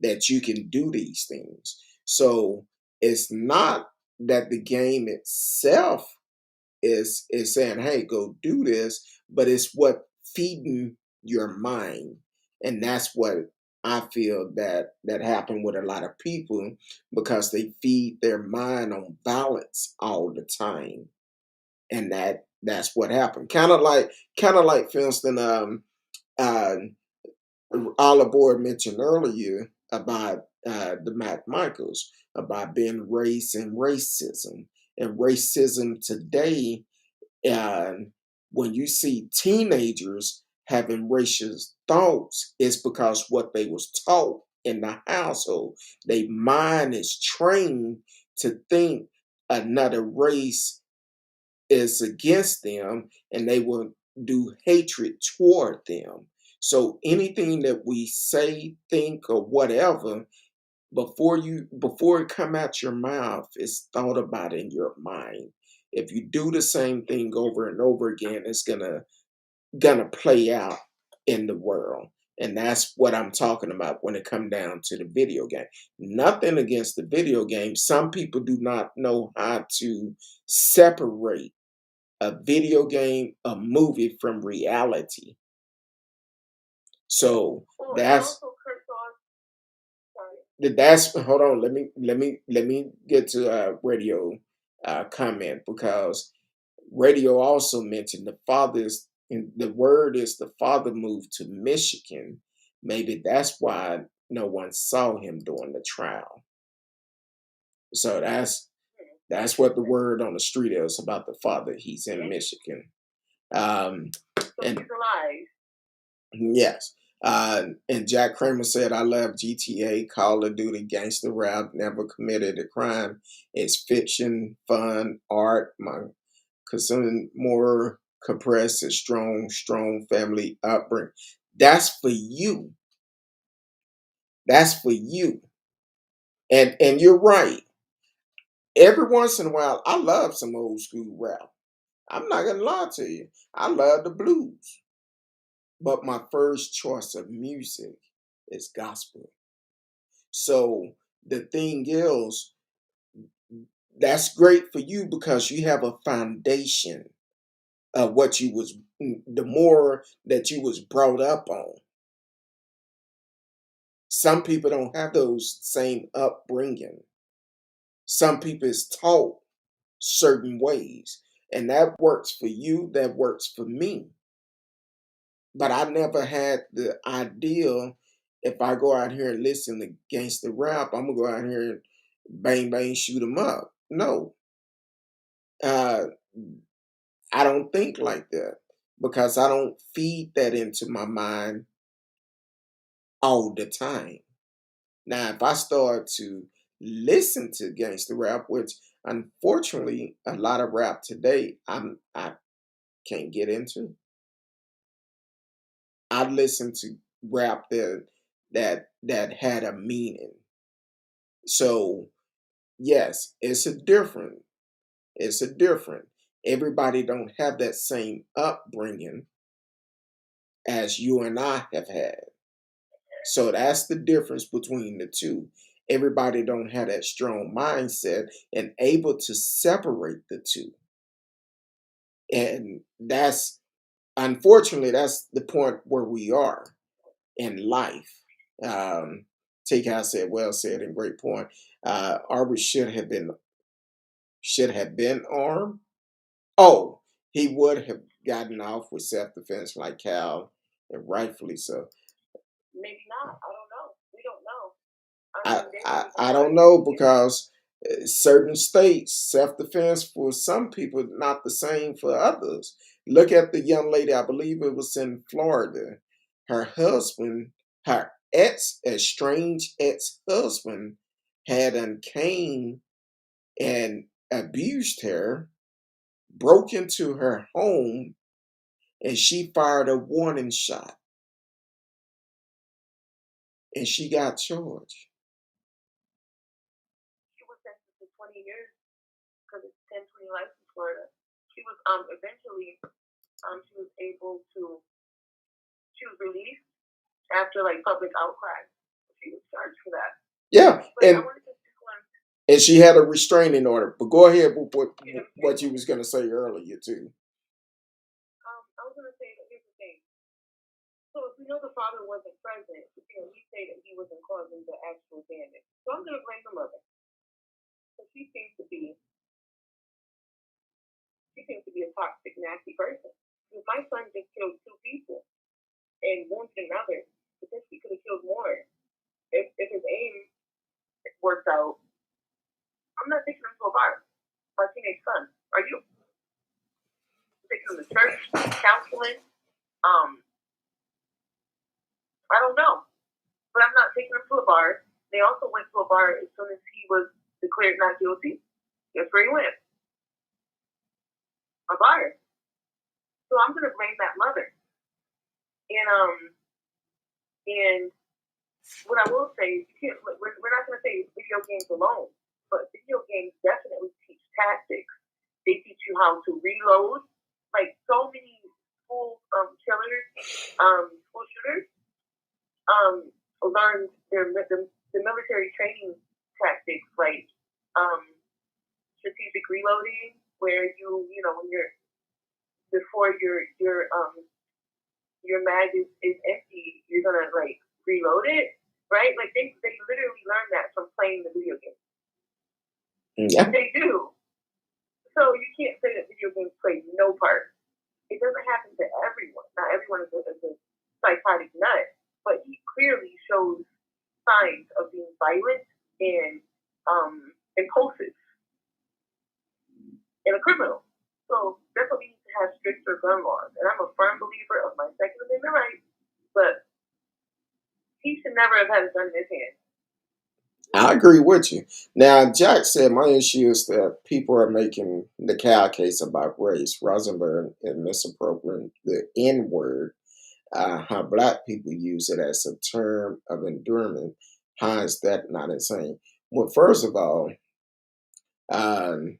that you can do these things. So it's not that the game itself is saying, "Hey, go do this," but it's what feeding your mind, and that's what I feel that happened with a lot of people because they feed their mind on violence all the time, and that's what happened. Kind of like, for instance, uh, Olive Board mentioned earlier about the Mac Michaels about being raised in racism, and racism today, and when you see teenagers having racist thoughts, it's because what they was taught in the household. Their mind is trained to think another race is against them, and they will do hatred toward them. So anything that we say, think, or whatever, before it come out your mouth, it's thought about in your mind. If you do the same thing over and over again, it's gonna play out in the world. And that's what I'm talking about when it come down to the video game. Nothing against the video game. Some people do not know how to separate a video game, a movie from reality. So Well, and that's also, Kurt, sorry. that's hold on. Let me get to radio comment, because radio also mentioned the father's. The word is the father moved to Michigan. Maybe that's why no one saw him during the trial. So that's what the word on the street is about the father. He's in Michigan. Um, So and he's alive. Yes. And Jack Kramer said, "I love GTA, Call of Duty, gangster rap, never committed a crime. It's fiction, fun, art. My consuming more compressed and strong family upbringing." That's for you. That's for you. And you're right. Every once in a while, I love some old school rap. I'm not gonna lie to you. I love the blues. But my first choice of music is gospel. So the thing is, that's great for you because you have a foundation of what you was, the more that you was brought up on. Some people don't have those same upbringing. Some people is taught certain ways, and that works for you. That works for me. But I never had the idea, if I go out here and listen to gangster rap, I'm gonna go out here and bang bang shoot them up. No, uh, I don't think like that because I don't feed that into my mind all the time. Now, if I start to listen to gangster rap, which unfortunately a lot of rap today I can't get into. I listen to rap that had a meaning. So yes, it's a different. Everybody don't have that same upbringing as you and I have had. So that's the difference between the two. Everybody don't have that strong mindset and able to separate the two. And that's, unfortunately, that's the point where we are in life. Um, Take said, well said, and great point. Arbery should have been armed. Oh, he would have gotten off with self defense like Cal, and rightfully so. Maybe not. I don't know. We don't know. I I mean, there I, was a I lot don't of know people. because certain states self defense for some people not the same for others. Look at the young lady. I believe it was in Florida. Her husband, her estranged ex husband, had came and abused her, broke into her home and she fired a warning shot and she got charged. She was sentenced to 20 years because it's 10-20 life in Florida. She was eventually she was able to she was released after like public outcry. She was charged for that. Yeah, But I wanted to just one. and she had a restraining order. But go ahead with Yeah, what you was gonna say earlier too. I was gonna say that here's the thing. So if we know the father wasn't present, we say that he wasn't causing the actual damage. So I'm gonna blame the mother. So she seems to be a toxic, nasty person. Because my son just killed 2 people and wounded another. Potentially could have killed more. If his aim worked out, I'm not taking him to a bar. My teenage son. Are you? Taking him to church, counseling. I don't know. But I'm not taking him to a bar. They also went to a bar as soon as he was declared not guilty. Guess where he went? A bar. So I'm gonna blame that mother. And what I will say is we're not gonna say video games alone, but video games definitely teach tactics. They teach you how to reload. Like so many school killers, school shooters, learned the military training tactics like strategic reloading, where you know when you're before your mag is empty, you're gonna like reload it, right? Like they literally learn that from playing the video game. Yeah. They do. So you can't say that video games play no part. It doesn't happen to everyone. Not everyone is a psychotic nut, but he clearly shows signs of being violent and impulsive and a criminal. So that's what we need to have stricter gun laws. And I'm a firm believer of my Second Amendment rights, but he should never have had a gun in his hand. I agree with you. Now, Jack said my issue is that people are making the cow case about race. Rosenberg and misappropriating the N word, how black people use it as a term of endearment. How is that not insane? Well, first of all, um,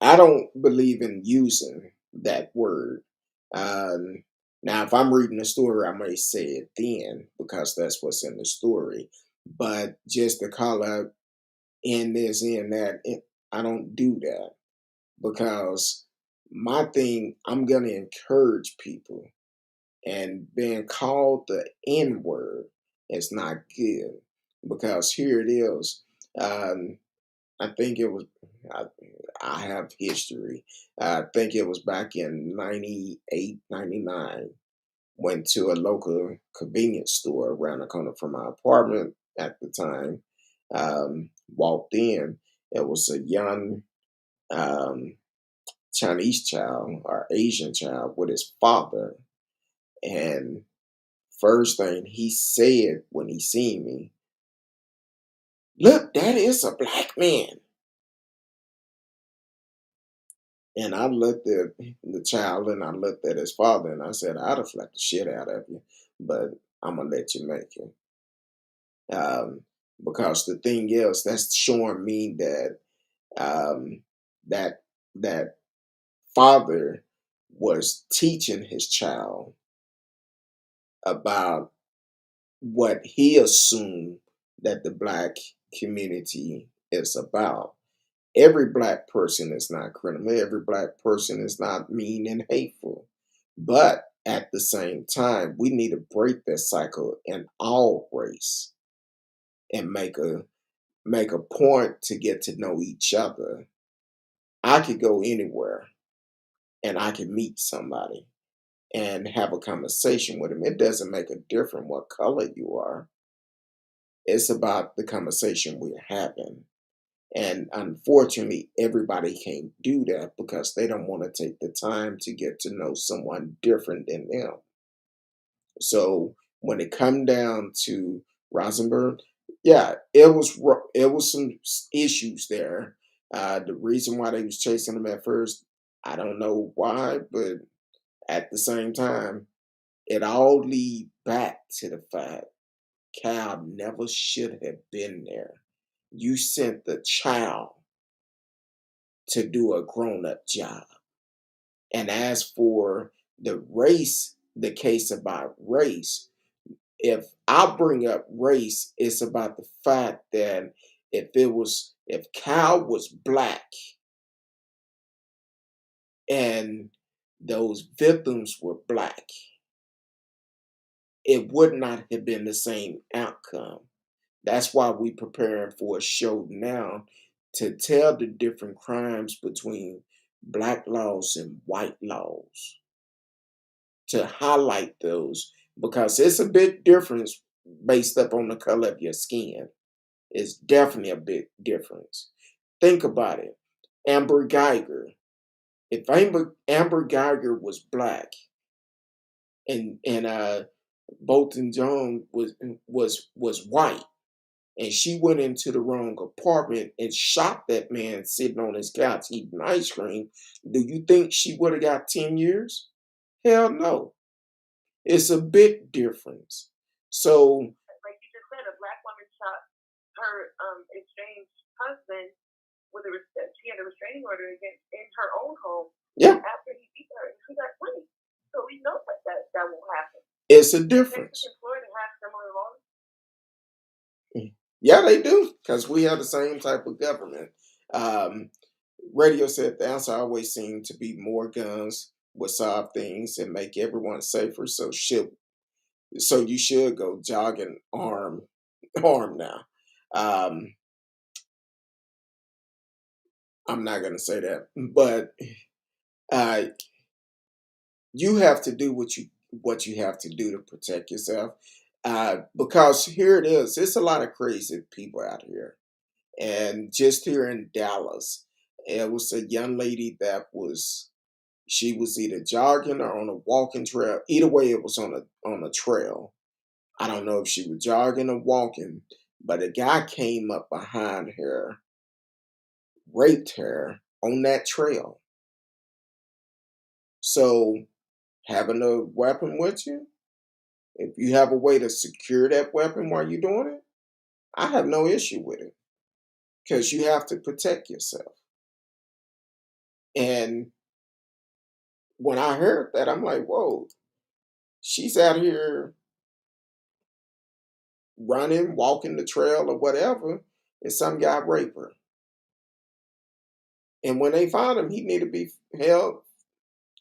I don't believe in using that word. Um, Now, if I'm reading the story, I may say it then because that's what's in the story. But just to call out in this, in that, I don't do that because my thing, I'm going to encourage people, and being called the N word is not good because here it is. Um, I think it was, I, I have history. I think it was back in 98, 99. Went to a local convenience store around the corner from my apartment at the time. Walked in. It was a young um, Chinese child or Asian child with his father. And first thing he said when he seen me, "Look, that is a black man." And I looked at the child and I looked at his father and I said, "I'd have slapped the shit out of you, but I'm gonna let you make it." Um, because the thing is, that's showing me that um, that that father was teaching his child about what he assumed that the black community is about. Every black person is not criminal. Every black person is not mean and hateful. But at the same time, we need to break that cycle in all race and make a point to get to know each other. I could go anywhere and I can meet somebody and have a conversation with them. It doesn't make a difference what color you are. It's about the conversation we're having. And unfortunately, everybody can't do that because they don't want to take the time to get to know someone different than them. So when it come down to Rosenberg, yeah, it was some issues there. The reason why they was chasing him at first, I don't know why, but at the same time, it all lead back to the fact Cal never should have been there. You sent the child to do a grown-up job. And as for the case about race, if I bring up race, it's about the fact that if Cal was black and those victims were black, it would not have been the same outcome. That's why we preparing for a show now to tell the different crimes between black laws and white laws, to highlight those, because it's a big difference based up on the color of your skin. It's definitely a big difference. Think about it. Amber Geiger. If Amber Geiger was black and Bolton Jones was white, and she went into the wrong apartment and shot that man sitting on his couch eating ice cream, do you think she would have got 10 years? Hell no. It's a big difference. So, like you just said, a black woman shot her estranged husband with she had a restraining order against in her own home. Yeah. After he beat her, and she got 20. So we know that won't happen. It's a difference. Texas and Florida have similar laws. Yeah, they do, because we have the same type of government. Radio said the answer always seemed to be more guns would solve things and make everyone safer. So you should go jogging arm now. Um, I'm not gonna say that, but uh, you have to do what you have to do to protect yourself. Because here it is, it's a lot of crazy people out here. And just here in Dallas, it was a young lady she was either jogging or on a walking trail. Either way, it was on a trail. I don't know if she was jogging or walking, but a guy came up behind her, raped her on that trail. So having a weapon with you, if you have a way to secure that weapon while you're doing it, I have no issue with it, because you have to protect yourself. And when I heard that, I'm like, whoa, she's out here running, walking the trail or whatever, and some guy raped her. And when they found him, he needed to be held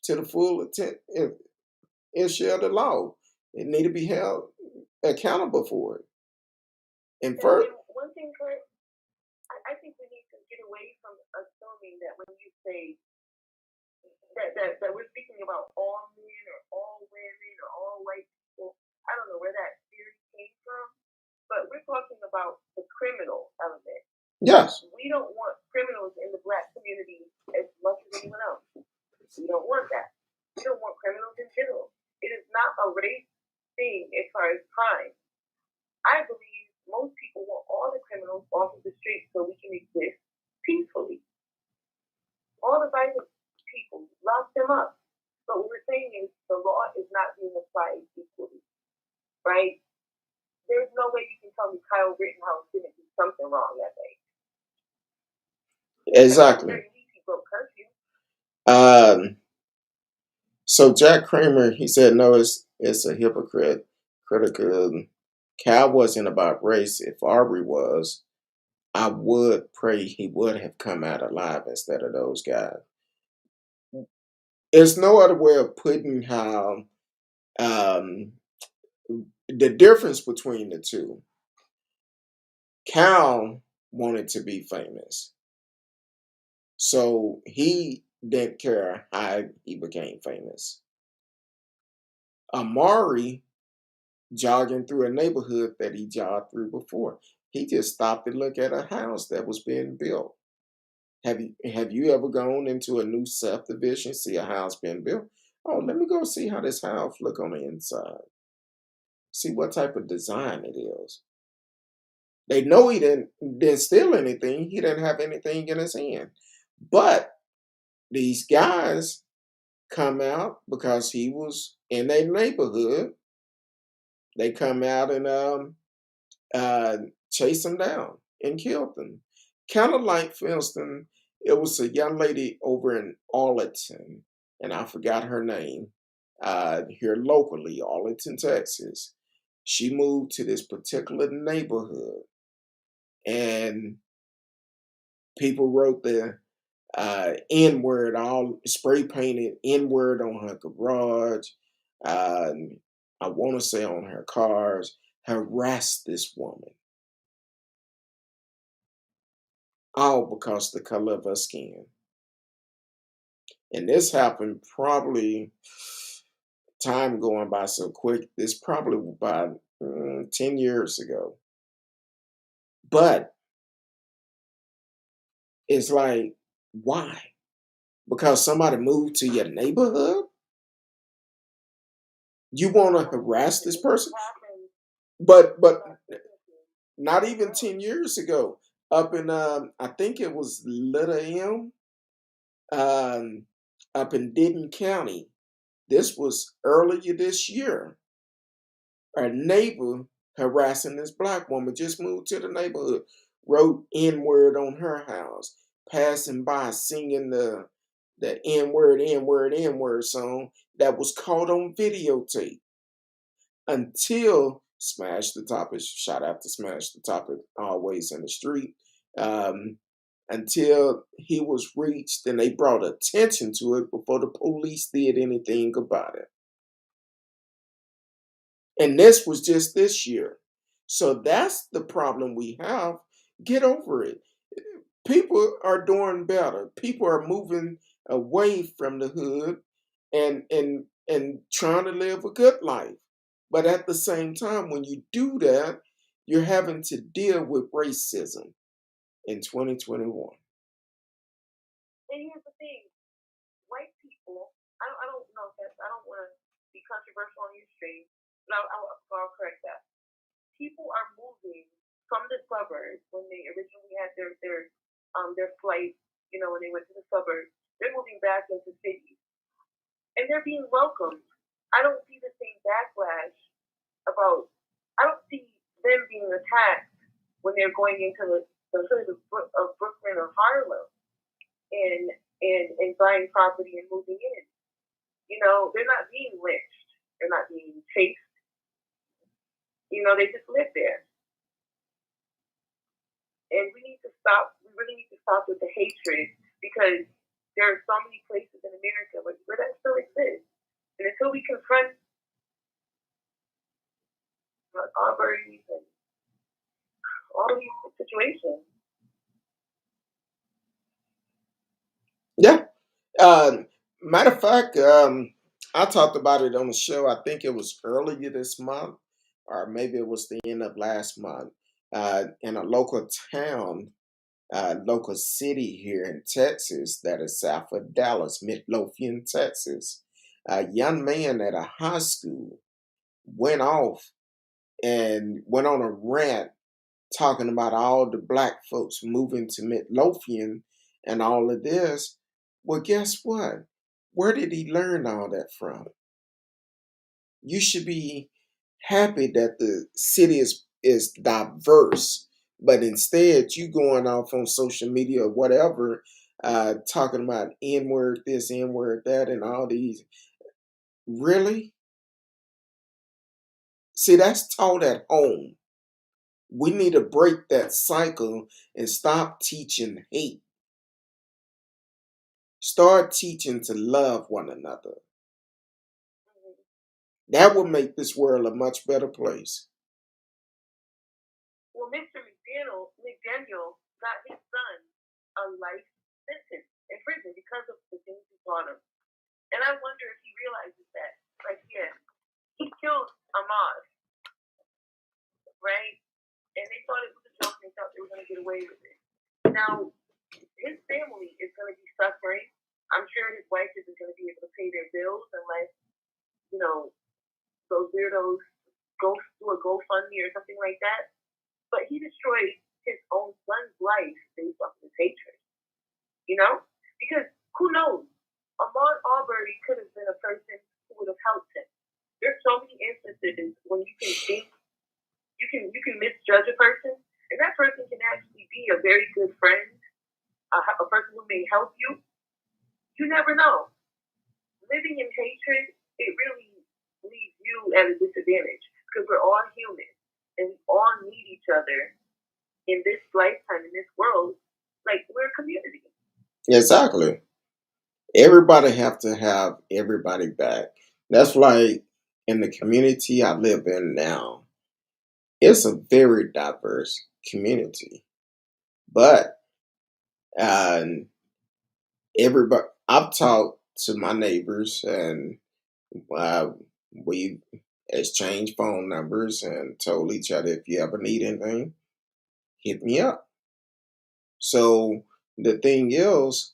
to the full issue of the law. It needed to be held accountable for it. And first, one thing, Kurt, I think we need to get away from assuming that when you say that we're speaking about all men or all women or all white people. I don't know where that theory came from, but we're talking about the criminal element. yes, We don't want criminals in the black community as much as anyone else. We don't want that. We don't want criminals in general. It is not a race thing as far as crime. I believe most people want all the criminals off of the street so we can exist peacefully. All the violent people, lock them up. But what we're saying is the law is not being applied equally, right? There's no way you can tell me Kyle Rittenhouse didn't do something wrong that day. exactly. He broke curfew. So Jack Kramer, he said, no, it's a hypocrite. Critical. Cal wasn't about race. If Arbery was, I would pray he would have come out alive instead of those guys. There's no other way of putting how um, the difference between the two. Cal wanted to be famous, so he didn't care how he became famous. Amari jogging through a neighborhood that he jogged through before. He just stopped to look at a house that was being built. Have you ever gone into a new subdivision, see a house being built? Oh, let me go see how this house look on the inside. See what type of design it is. They know he didn't steal anything. He didn't have anything in his hand. But These guys come out because he was in their neighborhood. They come out and uh, chased him down and killed him. Kind of like, for instance, it was a young lady over in Arlington, and I forgot her name, here locally, Arlington, Texas. She moved to this particular neighborhood, and people wrote the N word, all spray painted N word on her garage. Uh, I want to say on her cars, harassed this woman, all because the color of her skin. And this happened probably, time going by so quick, this probably about 10 years ago. But it's like, why? Because somebody moved to your neighborhood? You want to harass this person? But not even 10 years ago, up in I think it was Little M, um, up in Denton County. This was earlier this year. A neighbor harassing this black woman just moved to the neighborhood, wrote N word on her house, passing by singing the N word, N word, N word song that was caught on videotape, until Smash the Topic, shout out to Smash the Topic, always in the street, um, until he was reached and they brought attention to it before the police did anything about it. And this was just this year. So that's the problem we have. Get over it. People are doing better. People are moving away from the hood and trying to live a good life. But at the same time, when you do that, you're having to deal with racism in 2021. And here's the thing, white people, I don't know if that's, I don't want to be controversial on your stream, but I'll correct that. People are moving from the suburbs when they originally had their flight, when they went to the suburbs. They're moving back into cities, and they're being welcomed. I don't see the same backlash about. I don't see them being attacked when they're going into the hood of Brooklyn or Harlem and and buying property and moving in. They're not being lynched. They're not being chased. They just live there. And we need to stop. We really need to stop with the hatred, because there are so many places in America where that still exists. And until we confront Arbery and all these situations. Yeah. Matter of fact, I talked about it on the show. I think it was earlier this month, or maybe it was the end of last month, in a local town, local city here in Texas that is south of Dallas, Midlothian, Texas. A young man at a high school went off and went on a rant talking about all the black folks moving to Midlothian and all of this. Well, guess what? Where did he learn all that from? You should be happy that the city is diverse, but instead you going off on social media or whatever, talking about N word this, N word that, and all these. Really? See, that's taught at home. We need to break that cycle and stop teaching hate. Start teaching to love one another. Mm-hmm. That will make this world a much better place. Well, Mr. McDaniel got his son a life sentence in prison because of the things he taught him. And I wonder if he realizes that. Like, yeah, he killed Ahmaud, right? And they thought it was a joke, and they thought they were going to get away with it. Now, his family is going to be suffering. I'm sure his wife isn't going to be able to pay their bills unless, you know, those weirdos go do a GoFundMe or something like that. But he destroyed his own son's life based off of his hatred, you know? Because Who knows? Ahmaud Arbery could have been a person who would have helped him. There's so many instances when you can think you can misjudge a person, and that person can actually be a very good friend, a person who may help you. You never know. Living in hatred, it really leaves you at a disadvantage because we're all human and we all need each other in this lifetime, in this world. Like we're a community. Exactly. Everybody have to have everybody back. That's like in the community I live in now. It's a very diverse community, but uh, everybody. I've talked to my neighbors, and uh, we exchanged phone numbers and told each other if you ever need anything, hit me up. So the thing is,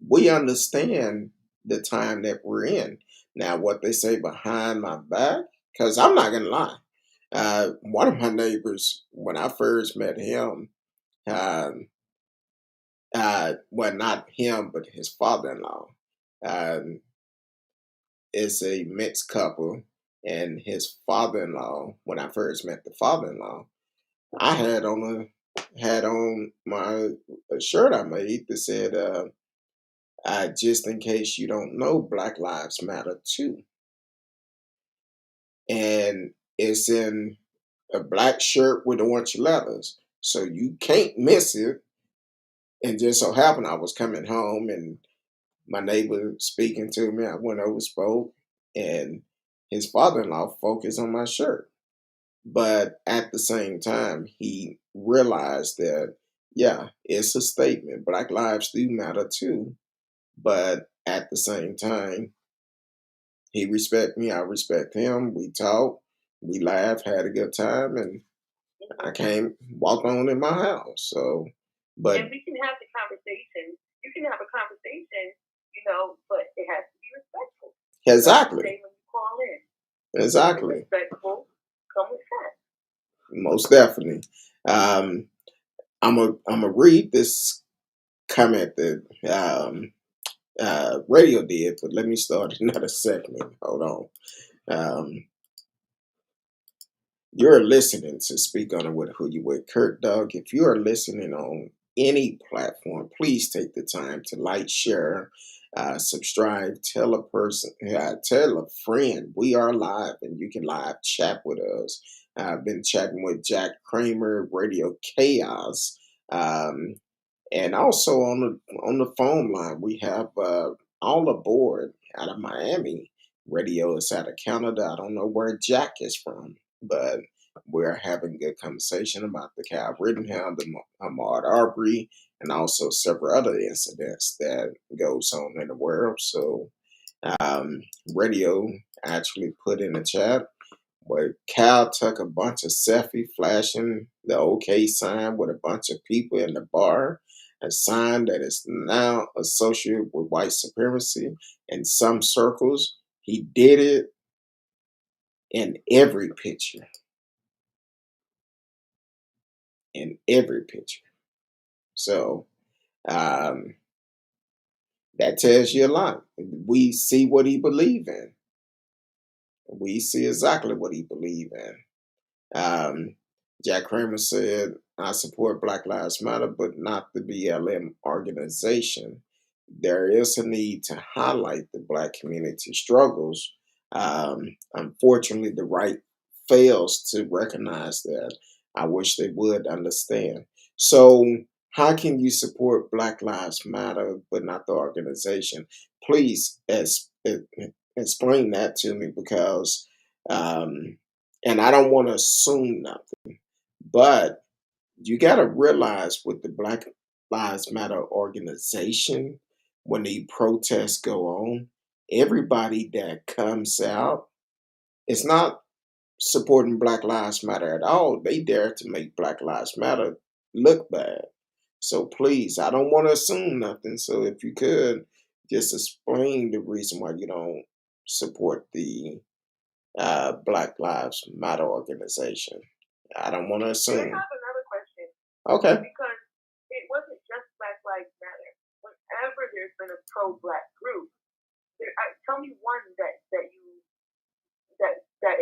we understand the time that we're in. Now, what they say behind my back, because I'm not gonna lie. One of my neighbors, when I first met him, um, well, not him, but his father-in-law, um, is a mixed couple, and his father-in-law. When I first met the father-in-law, I had on my a shirt I made that said, just in case you don't know, Black Lives Matter too. And it's in a black shirt with orange letters. So you can't miss it. And just so happened I was coming home and my neighbor speaking to me. I went over, spoke, and his father in law focused on my shirt. But at the same time, he realized that, yeah, it's a statement. Black lives do matter too. But at the same time, he respect me, I respect him. We talked, we laughed, had a good time, and I came, walked on in my house. So, but And we can have the conversation. You can have a conversation, but it has to be respectful. exactly, Say when you call in. exactly, Respectful, come with that. most definitely. Um, I'm a read this comment that radio did, but let me start another segment. Hold on. Um, You're listening to Speak On It with Who You With, Kurt Doug. If you are listening on any platform, please take the time to like, share, subscribe, tell a person, tell a friend. We are live and you can live chat with us. I've been chatting with Jack Kramer, Radio Chaos. Um, and also on the phone line, we have all aboard out of Miami. Radio is out of Canada. I don't know where Jack is from, but we're having a good conversation about the Cal Rittenhouse, the Ahmaud Arbery, and also several other incidents that goes on in the world. So, radio actually put in the chat where Cal took a bunch of selfie flashing the OK sign with a bunch of people in the bar, a sign that is now associated with white supremacy in some circles. He did it in every picture, in every picture. So um, that tells you a lot. We see what he believed in. We see exactly what he believed in. Um, Jack Kramer said, I support Black Lives Matter, but not the BLM organization. There is a need to highlight the Black community struggles. Unfortunately, the right fails to recognize that. I wish they would understand. So, how can you support Black Lives Matter, but not the organization? Please explain that to me because um, and I don't want to assume nothing, but you got to realize with the Black Lives Matter organization, when the protests go on, everybody that comes out is not supporting Black Lives Matter at all. They dare to make Black Lives Matter look bad. So please, I don't want to assume nothing. So if you could just explain the reason why you don't support the Black Lives Matter organization. I don't want to I assume. have another question. Okay. Because it wasn't just Black Lives Matter. Whenever there's been a pro-black group. Tell me one that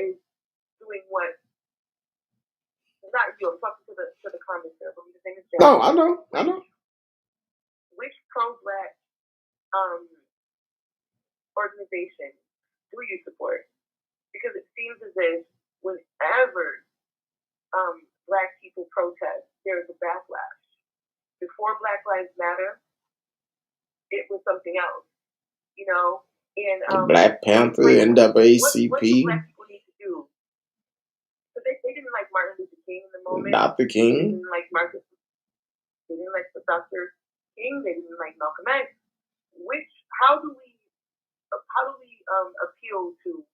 is doing what. Not you. I'm talking to the comments there. But his name is Jack. No, I know. Which pro-black organization do you support? Because it seems as if whenever black people protest, there is a backlash. Before Black Lives Matter, it was something else, you know. And Black Panther, what do NAACP, black people need to do? But they didn't like Martin Luther King in the moment. Dr. They King. didn't like Marcus. They didn't like Dr. King. They didn't like Malcolm X. How do we appeal to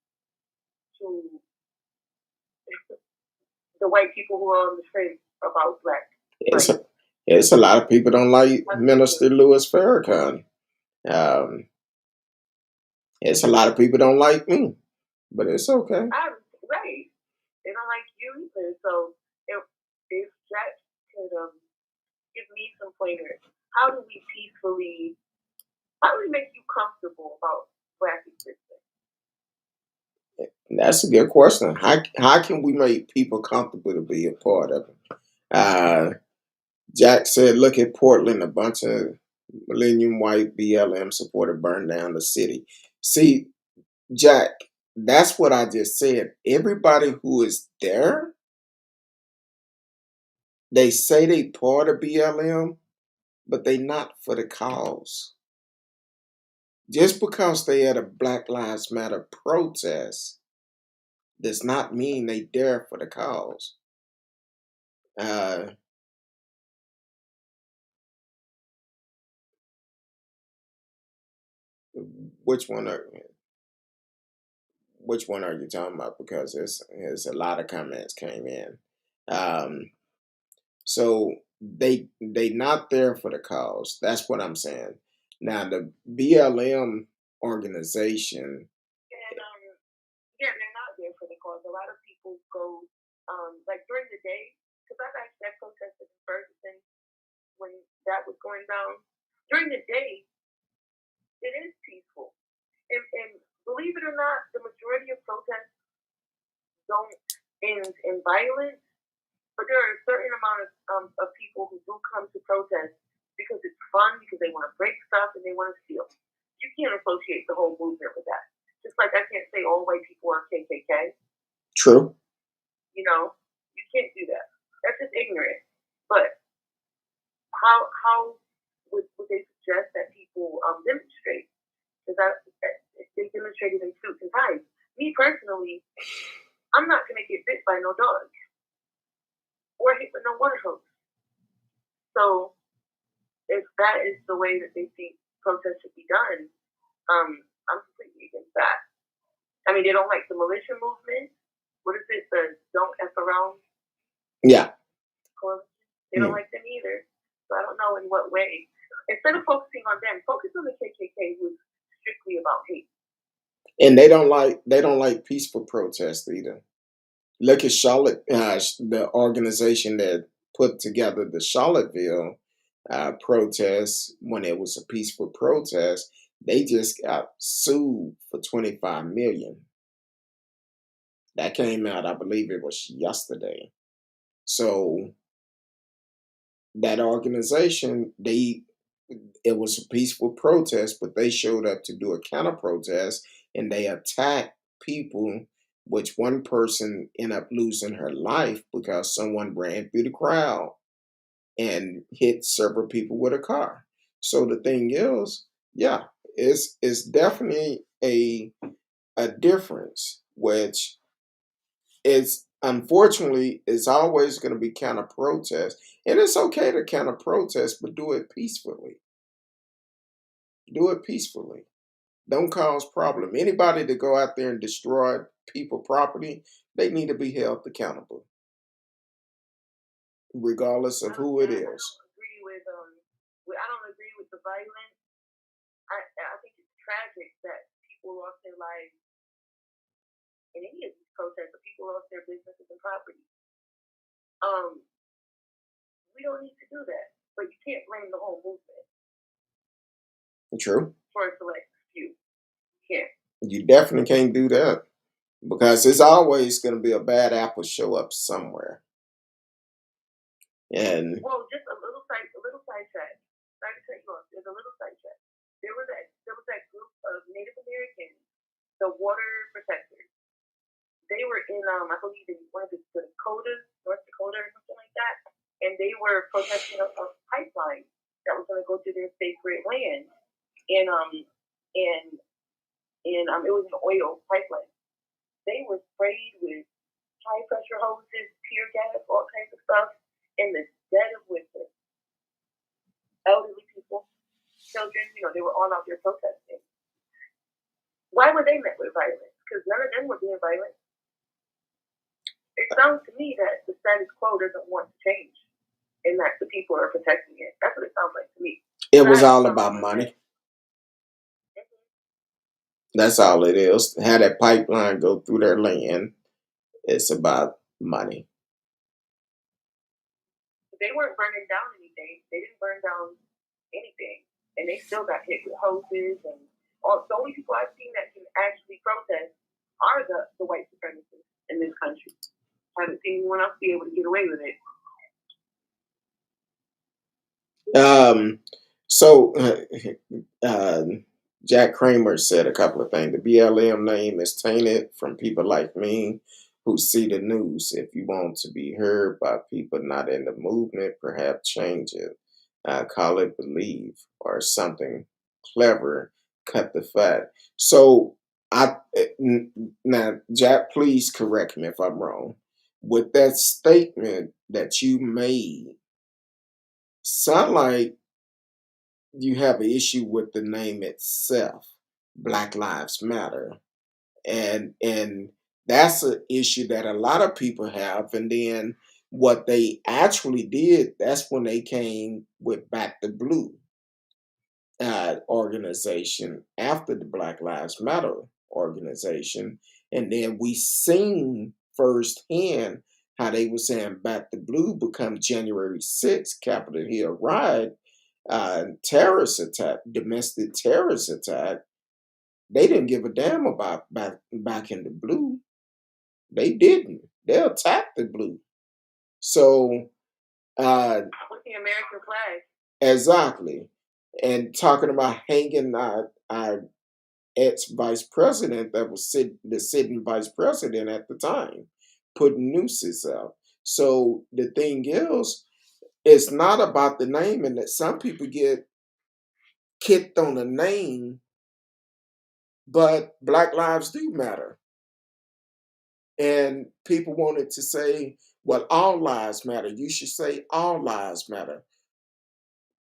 the white people who are on the street about black? It's a lot of people don't like Minister Louis Farrakhan. It's a lot of people don't like me, but it's okay. Right. They don't like you either. So if Jack could give me some pointers, how do we make you comfortable about black existence? That's a good question. How can we make people comfortable to be a part of it? Jack said, look at Portland, a bunch of Millennium White BLM supported burned down the city. See, Jack, that's what I just said. Everybody who is there, they say they part of BLM, but they not for the cause. Just because they at a Black Lives Matter protest does not mean they there for the cause. Which one are you talking about? Because there's a lot of comments came in. So they not there for the cause. That's what I'm saying. Now the BLM organization. Yeah, they're not there for the cause. A lot of people go like during the day, because I've actually protested in Ferguson when that was going down. During the day, it is peaceful. And believe it or not, the majority of protests don't end in violence, but there are a certain amount of people who do come to protest because it's fun, because they want to break stuff and they want to steal. You can't associate the whole movement with that. Just like I can't say all white people are KKK. True. You know, you can't do that. That's just ignorant. But how would they suggest that people demonstrate? Because they demonstrated in suits and ties. Me personally, I'm not going to get bit by no dog or hit with no water hose. So if that is the way that they think protests should be done, I'm completely against that. I mean, they don't like the militia movement. What is it? The Don't F Around? Yeah. They don't like them either. So I don't know in what way. Instead of focusing on them, focus on the KKK, who's strictly about hate. And they don't like peaceful protests either. Look at Charlotte, the organization that put together the Charlottesville protests when it was a peaceful protest. They just got sued for $25 million. That came out, I believe it was yesterday. So that organization, it was a peaceful protest, but they showed up to do a counter protest and they attacked people, which one person ended up losing her life because someone ran through the crowd and hit several people with a car. So the thing is, yeah, it's definitely a difference, which is unfortunately is always going to be counter protest. And it's okay to counter protest, but do it peacefully. Do it peacefully. Don't cause problem. Anybody that go out there and destroy people property, they need to be held accountable, regardless of who it is. I don't agree with the violence. I think it's tragic that people lost their lives in any of these protests, but people lost their businesses and property. We don't need to do that, but you can't blame the whole movement. True. for a select few. Yeah. You definitely can't do that because it's always going to be a bad apple show up somewhere. And Well, just a little sidetrack. Sorry to cut you off. There's a little sidetrack. There was that group of Native Americans, the water protectors. They were in I believe in one of the Dakotas, North Dakota or something like that, and they were protesting a pipeline that was going to go to their sacred land, and and it was an oil pipeline. They were sprayed with high pressure hoses, tear gas, all kinds of stuff in the dead of winter. Elderly people, children, they were all out there protesting. Why were they met with violence? Because none of them were being violent. It sounds to me that the status quo doesn't want to change and that the people are protecting it. That's what it sounds like to me. it was all about money. That's all it is. How that pipeline go through their land, it's about money. They weren't burning down anything. They didn't burn down anything. And they still got hit with hoses and all. The only people I've seen that can actually protest are the white supremacists in this country. I haven't seen anyone else be able to get away with it. So Jack Kramer said a couple of things. The BLM name is tainted from people like me who see the news. If you want to be heard by people not in the movement, perhaps change it. Call it believe or something clever. Cut the fat. So now, Jack, please correct me if I'm wrong. With that statement that you made, sound like you have an issue with the name itself, Black Lives Matter, and that's an issue that a lot of people have. And then what they actually did, that's when they came with Back the Blue organization after the Black Lives Matter organization, and then we seen firsthand how they were saying Back the Blue become January 6th Capitol Hill riot, terrorist attack, domestic terrorist attack. They didn't give a damn about back in the blue. They didn't. They attacked the blue. So with the American flag. Exactly. And talking about hanging our ex vice president that was the sitting vice president at the time, putting nooses out. So the thing is, it's not about the name, and that some people get kicked on the name, but Black lives do matter. And people wanted to say, well, all lives matter. You should say all lives matter.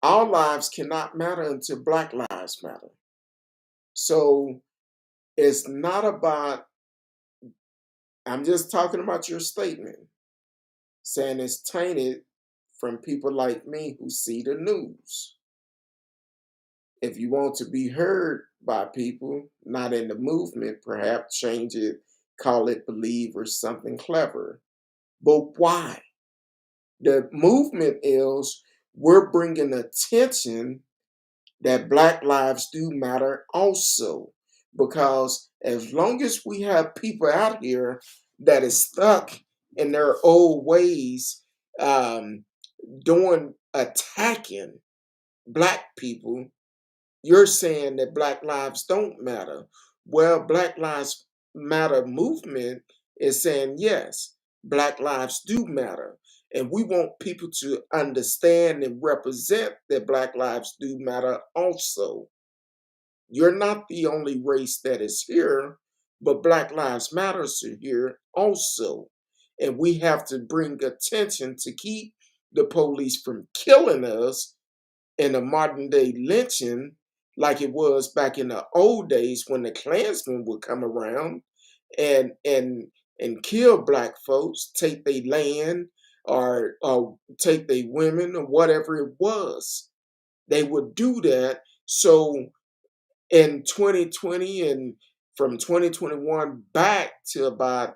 All lives cannot matter until Black lives matter. So it's not about, I'm just talking about your statement, saying it's tainted from people like me who see the news. If you want to be heard by people not in the movement, perhaps change it, call it believe or something clever. But why? The movement is we're bringing attention that Black lives do matter also. Because as long as we have people out here that is stuck in their old ways, doing attacking Black people, you're saying that Black lives don't matter. Well, Black Lives Matter movement is saying yes, Black lives do matter. And we want people to understand and represent that Black lives do matter also. You're not the only race that is here, but Black Lives Matters are here also. And we have to bring attention to keep the police from killing us in a modern day lynching like it was back in the old days when the Klansmen would come around and kill Black folks, take their land or take their women or whatever it was. They would do that. So in 2020 and from 2021 back to about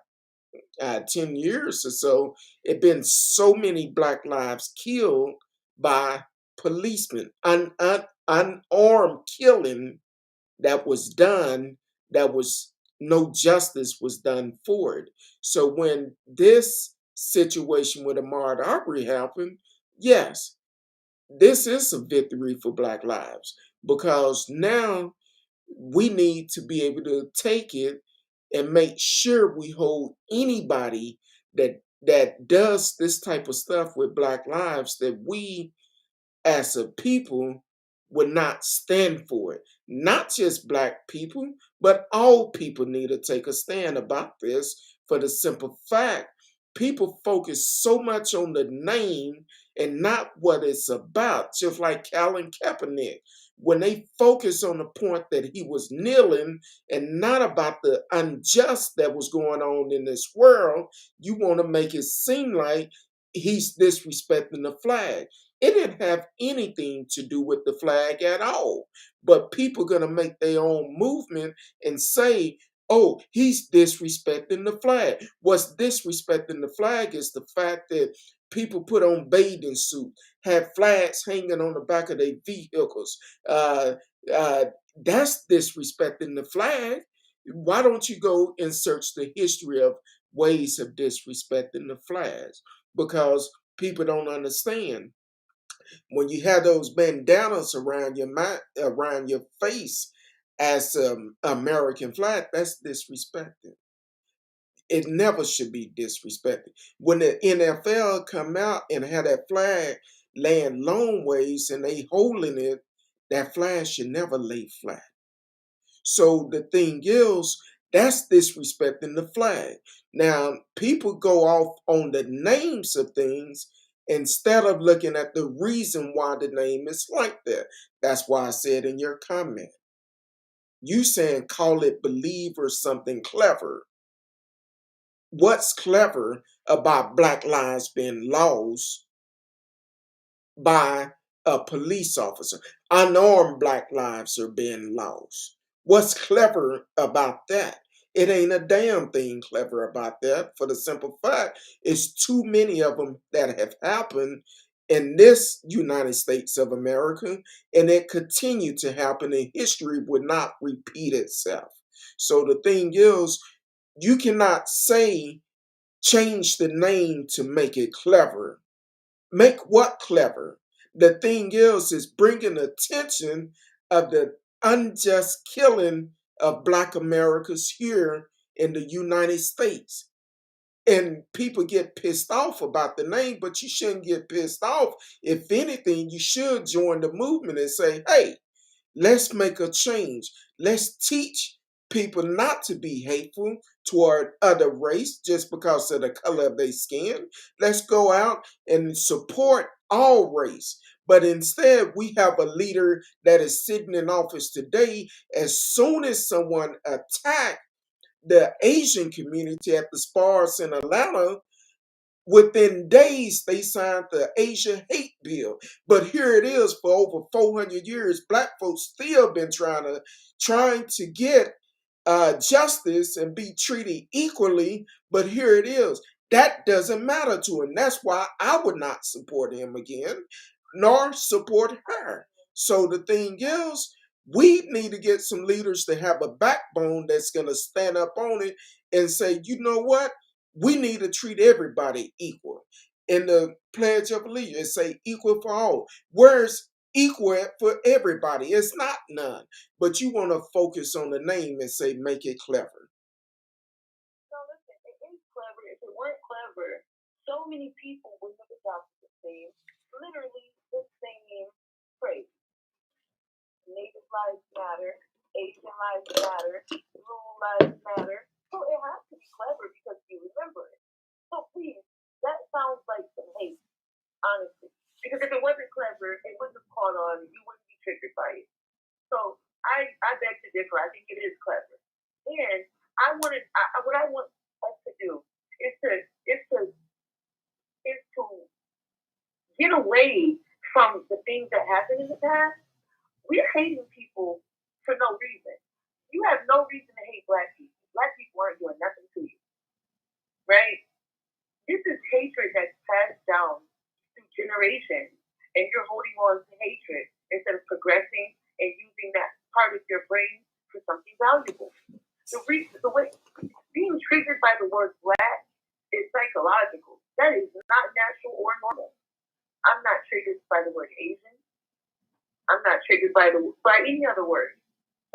10 years or so, it been so many Black lives killed by policemen, unarmed killing that was done, that was no justice was done for it. So when this situation with Ahmaud Arbery happened, yes, this is a victory for Black lives, because now we need to be able to take it and make sure we hold anybody that does this type of stuff with Black lives, that we as a people would not stand for it. Not just Black people, but all people need to take a stand about this, for the simple fact people focus so much on the name and not what it's about. Just like Colin Kaepernick, when they focus on the point that he was kneeling and not about the unjust that was going on in this world, you want to make it seem like he's disrespecting the flag. It didn't have anything to do with the flag at all. But people gonna make their own movement and say, oh, he's disrespecting the flag. What's disrespecting the flag is the fact that people put on bathing suits, have flags hanging on the back of their vehicles. Uh, uh, that's disrespecting the flag. Why don't you go and search the history of ways of disrespecting the flags? Because people don't understand. When you have those bandanas around around your face as American flag, that's disrespected. It never should be disrespected. When the NFL come out and have that flag laying long ways and they holding it, that flag should never lay flat. So the thing is, that's disrespecting the flag. Now, people go off on the names of things instead of looking at the reason why the name is like that. That's why I said in your comment, you saying call it believe or something clever. What's clever about Black lives being lost by a police officer? Unarmed Black lives are being lost. What's clever about that? It ain't a damn thing clever about that, for the simple fact it's too many of them that have happened in this United States of America, and it continued to happen, and history would not repeat itself. So the thing is, you cannot say change the name to make it clever. Make what clever? The thing is bringing attention of the unjust killing of Black Americans here in the United States. And people get pissed off about the name, but you shouldn't get pissed off. If anything, you should join the movement and say, hey, let's make a change. Let's teach people not to be hateful toward other race just because of the color of their skin. Let's go out and support all race. But instead, we have a leader that is sitting in office today. As soon as someone attacked the Asian community at the Spars in Atlanta, within days, they signed the Asia Hate Bill. But here it is, for over 400 years, Black folks still been trying to get justice and be treated equally. But here it is. That doesn't matter to him. That's why I would not support him again, nor support her. So the thing is, we need to get some leaders to have a backbone that's going to stand up on it and say, you know what? We need to treat everybody equal. In the Pledge of Allegiance, say equal for all. Where's equal for everybody? It's not none. But you want to focus on the name and say make it clever. No, listen, it is clever. If it weren't clever, so many people would have adopted the same, literally the same phrase. Native lives matter, Asian lives matter, rural lives matter. So it has to be clever because you remember it. So please, that sounds like some hate, honestly. Because if it wasn't clever, it wouldn't have caught on. You wouldn't be triggered by it. So I beg to differ. I think it is clever. And what I want us to do is to is to is to get away from the things that happened in the past. We're hating people for no reason. You have no reason to hate black people. Black people aren't doing nothing to you, right? This is hatred that's passed down through generations, and you're holding on to hatred instead of progressing valuable. The way being triggered by the word black is psychological. That is not natural or normal. I'm not triggered by the word Asian. I'm not triggered by any other word.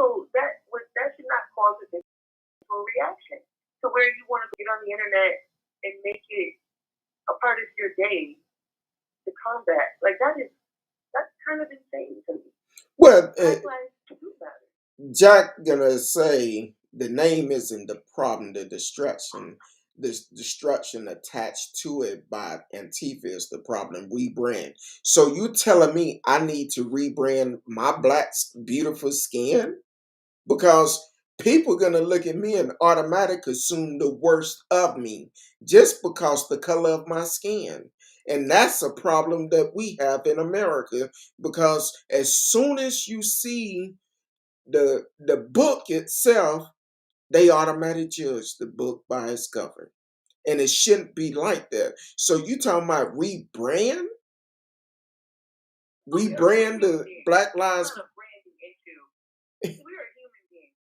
So that should not cause a visceral reaction to where you want to get on the internet and make it a part of your day to combat. Like that's kind of insane to me. Well, Black lives do matter. Jack gonna say the name isn't the problem, the destruction attached to it by Antifa is the problem. Rebrand. So you telling me I need to rebrand my black beautiful skin? Because people are gonna look at me and automatically assume the worst of me just because the color of my skin. And that's a problem that we have in America because as soon as you see the book itself, they automatically judge the book by its cover. And it shouldn't be like that. So you talking about rebrand? Rebrand the Black Lives. It's not a branding issue. We are human beings.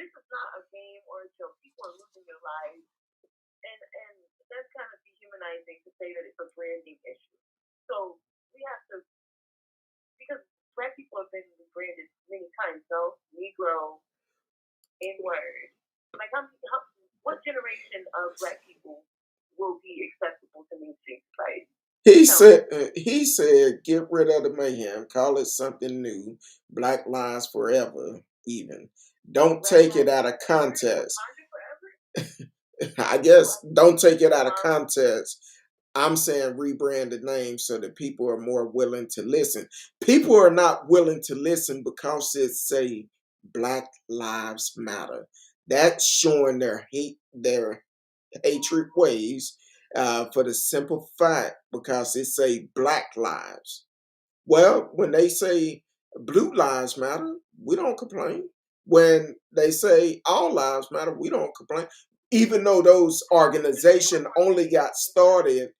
This is not a game or a joke. People are losing their lives, and that's kind of dehumanizing to say that it's a branding issue. So we have to, because black people have been branded many times. No, Negro, N word. Like what generation of black people will be acceptable to mainstream society? He said get rid of the mayhem, call it something new, Black Lives Forever, even. Don't take it out of context. I guess don't take it out of context. I'm saying rebrand the name so that people are more willing to listen. People are not willing to listen because it say Black Lives Matter. That's showing their hatred ways for the simple fact because it say Black Lives. Well, when they say Blue Lives Matter, we don't complain. When they say All Lives Matter, we don't complain. Even though those organizations only got started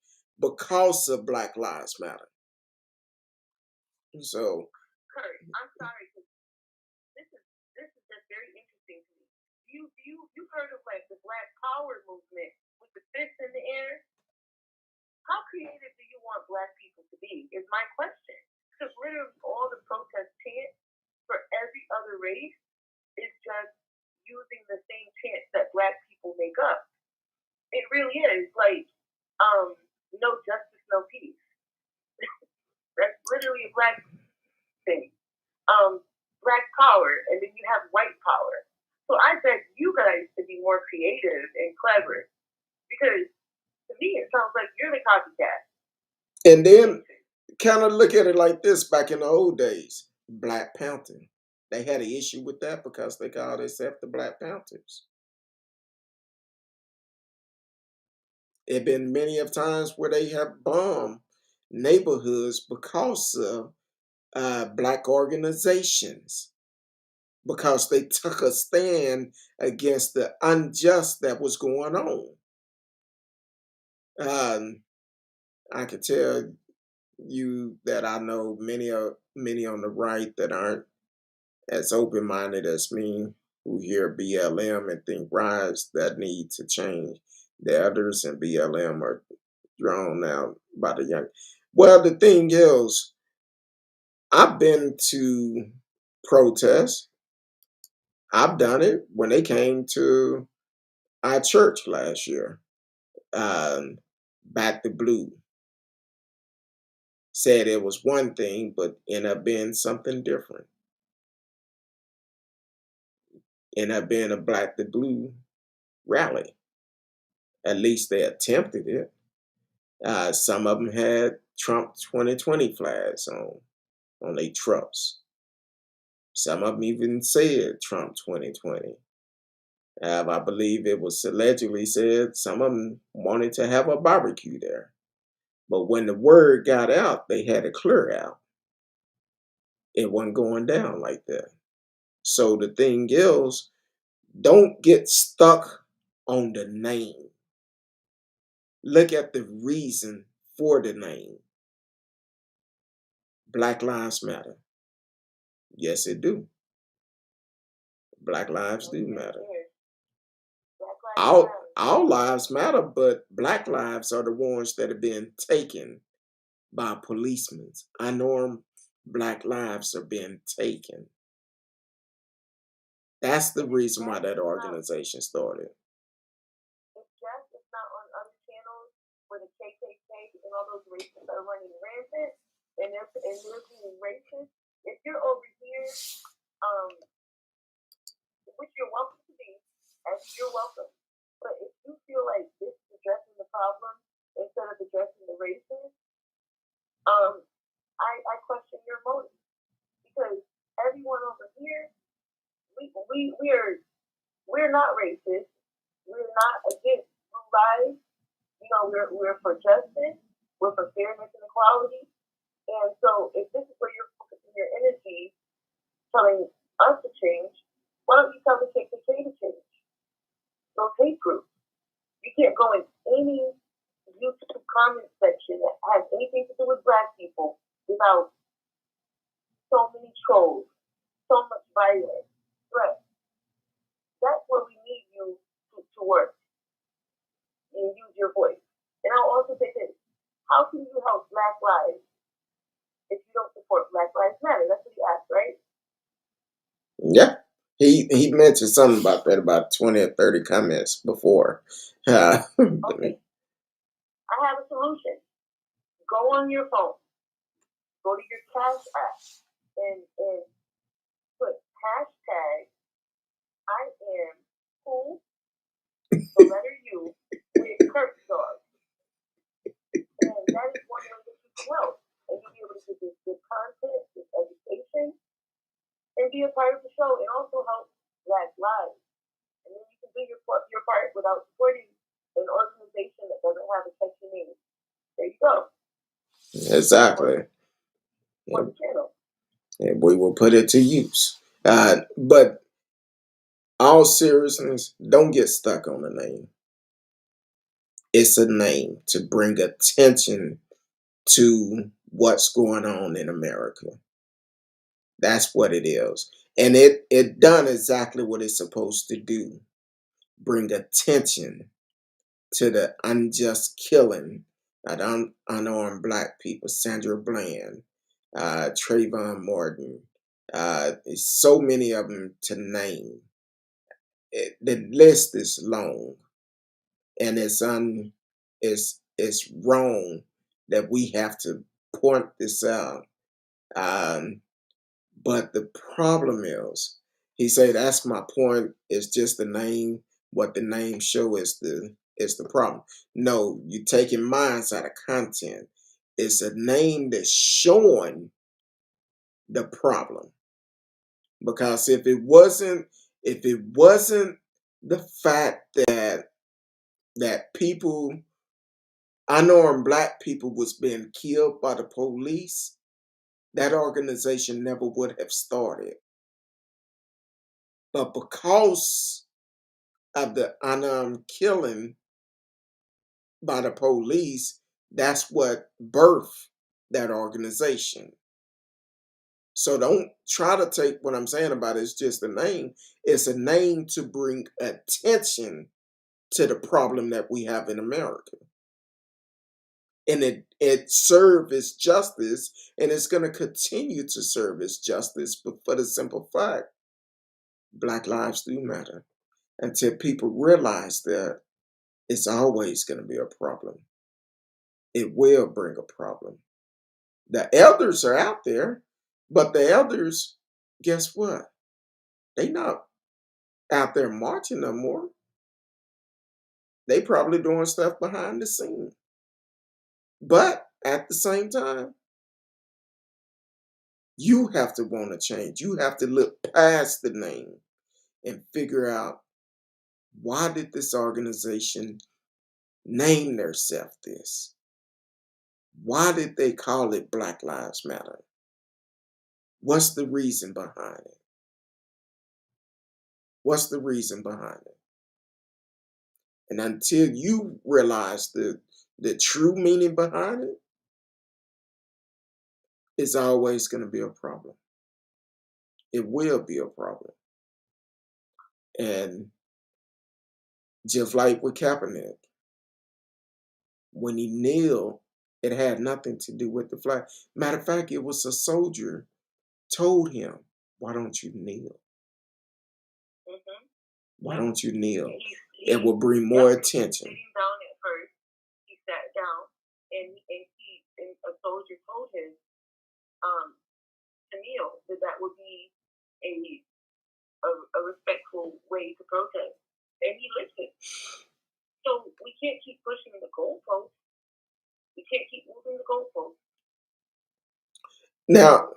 because of Black Lives Matter. So, Kurt, I'm sorry, because this is just very interesting to me. You've heard of like the Black Power movement with the fists in the air? How creative do you want black people to be? Is my question. Because literally all the protest chant for every other race is just using the same chant that black people make up. It really is like no justice, no peace. That's literally a black thing. Black power, and then you have white power. So I beg you guys to be more creative and clever because to me it sounds like you're the copycat. and then kind of look at it like this back in the old days Black Panther. They had an issue with that because they called themselves the Black Panthers. It been many of times where they have bombed neighborhoods because of black organizations because they took a stand against the unjust that was going on. I could tell you that I know many on the right that aren't as open minded as me, who hear BLM and think rise that need to change. The others in BLM are drawn out by the young. Well, the thing is, I've been to protests. I've done it when they came to our church last year. Um, Back to Blue said it was one thing, but ended up being something different. Ended up being a Black to Blue rally. At least they attempted it. Some of them had Trump 2020 flags on their trucks. Some of them even said Trump 2020. I believe it was allegedly said some of them wanted to have a barbecue there. But when the word got out, they had to clear out. It wasn't going down like that. So the thing is, don't get stuck on the name. Look at the reason for the name. Black Lives Matter. Yes, it do. Black lives Don't do even matter. care. Black lives All matter. all lives matter, but black lives are the ones that have been taken by policemen. Unarmed black lives are being taken. That's the And if reason why Jack that is not, organization started. if Jack is not on other channels where the KKK and all those racists are running rampant and they're being racist, if you're over here, um, which you're welcome to be, as you're welcome. But if you feel like this is addressing the problem instead of addressing the racism, I question your motive because everyone over here, we're not racist. We're not against blue lives. You know, we're for justice. We're for fairness and equality. And so, if this is where you're focusing your energy, telling us to change, why don't you tell the KKK to change? Those hate groups. You can't go in any YouTube comment section that has anything to do with black people without so many trolls, so much violence, threats. That's where we need you to work and use your voice. And I'll also say this: how can you help Black lives if you don't support Black Lives Matter? That's what he asked, right? Yeah. He mentioned something about that about 20 or 30 comments before. Okay, I have a solution. Go on your phone, go to your Cash App, and put hashtag I am who, the letter U, with Kurt Dog. And that is one way that you can help. And you'll be able to get this good content, this education, and be a part of the show and also help Black lives. And then you can do your part without supporting an organization that doesn't have a catchy name. There you go. Exactly. Support And, the channel. and we will put it to use. But all seriousness, don't get stuck on the name. It's a name to bring attention to what's going on in America. That's what it is. And it done exactly what it's supposed to do. Bring attention to the unjust killing of unarmed black people, Sandra Bland, Trayvon Martin, so many of them to name. The list is long, and it's wrong that we have to point this out. Um, but the problem is, he said, "That's my point. It's just the name. What the name show is the problem." No, you taking minds out of content. It's a name that's showing the problem. Because if it wasn't the fact that people, unarmed black people, was being killed by the police, that organization never would have started. But because of the unarmed killing by the police, that's what birthed that organization. So don't try to take what I'm saying about it's just a name. It's a name to bring attention to the problem that we have in America. And it served its justice, and it's going to continue to serve its justice, but for the simple fact, Black lives do matter. Until people realize that, it's always going to be a problem. It will bring a problem. The elders are out there, but the elders, guess what? They not out there marching no more. They probably doing stuff behind the scene. But at the same time, you have to want to change. You have to look past the name and figure out, why did this organization name themselves this? Why did they call it Black Lives Matter? What's the reason behind it? What's the reason behind it? And until you realize the true meaning behind it, it's always going to be a problem. It will be a problem. And just like with Kaepernick, when he kneeled, it had nothing to do with the flag. Matter of fact, it was a soldier told him, "Why don't you kneel? Mm-hmm. Why don't you kneel? He It will bring more yep, attention." sitting down at first. He sat down, and a soldier told him to kneel. That would be a, a respectful way to protest, and he listened. So we can't keep pushing the goalposts. We can't keep moving the goalposts. Now,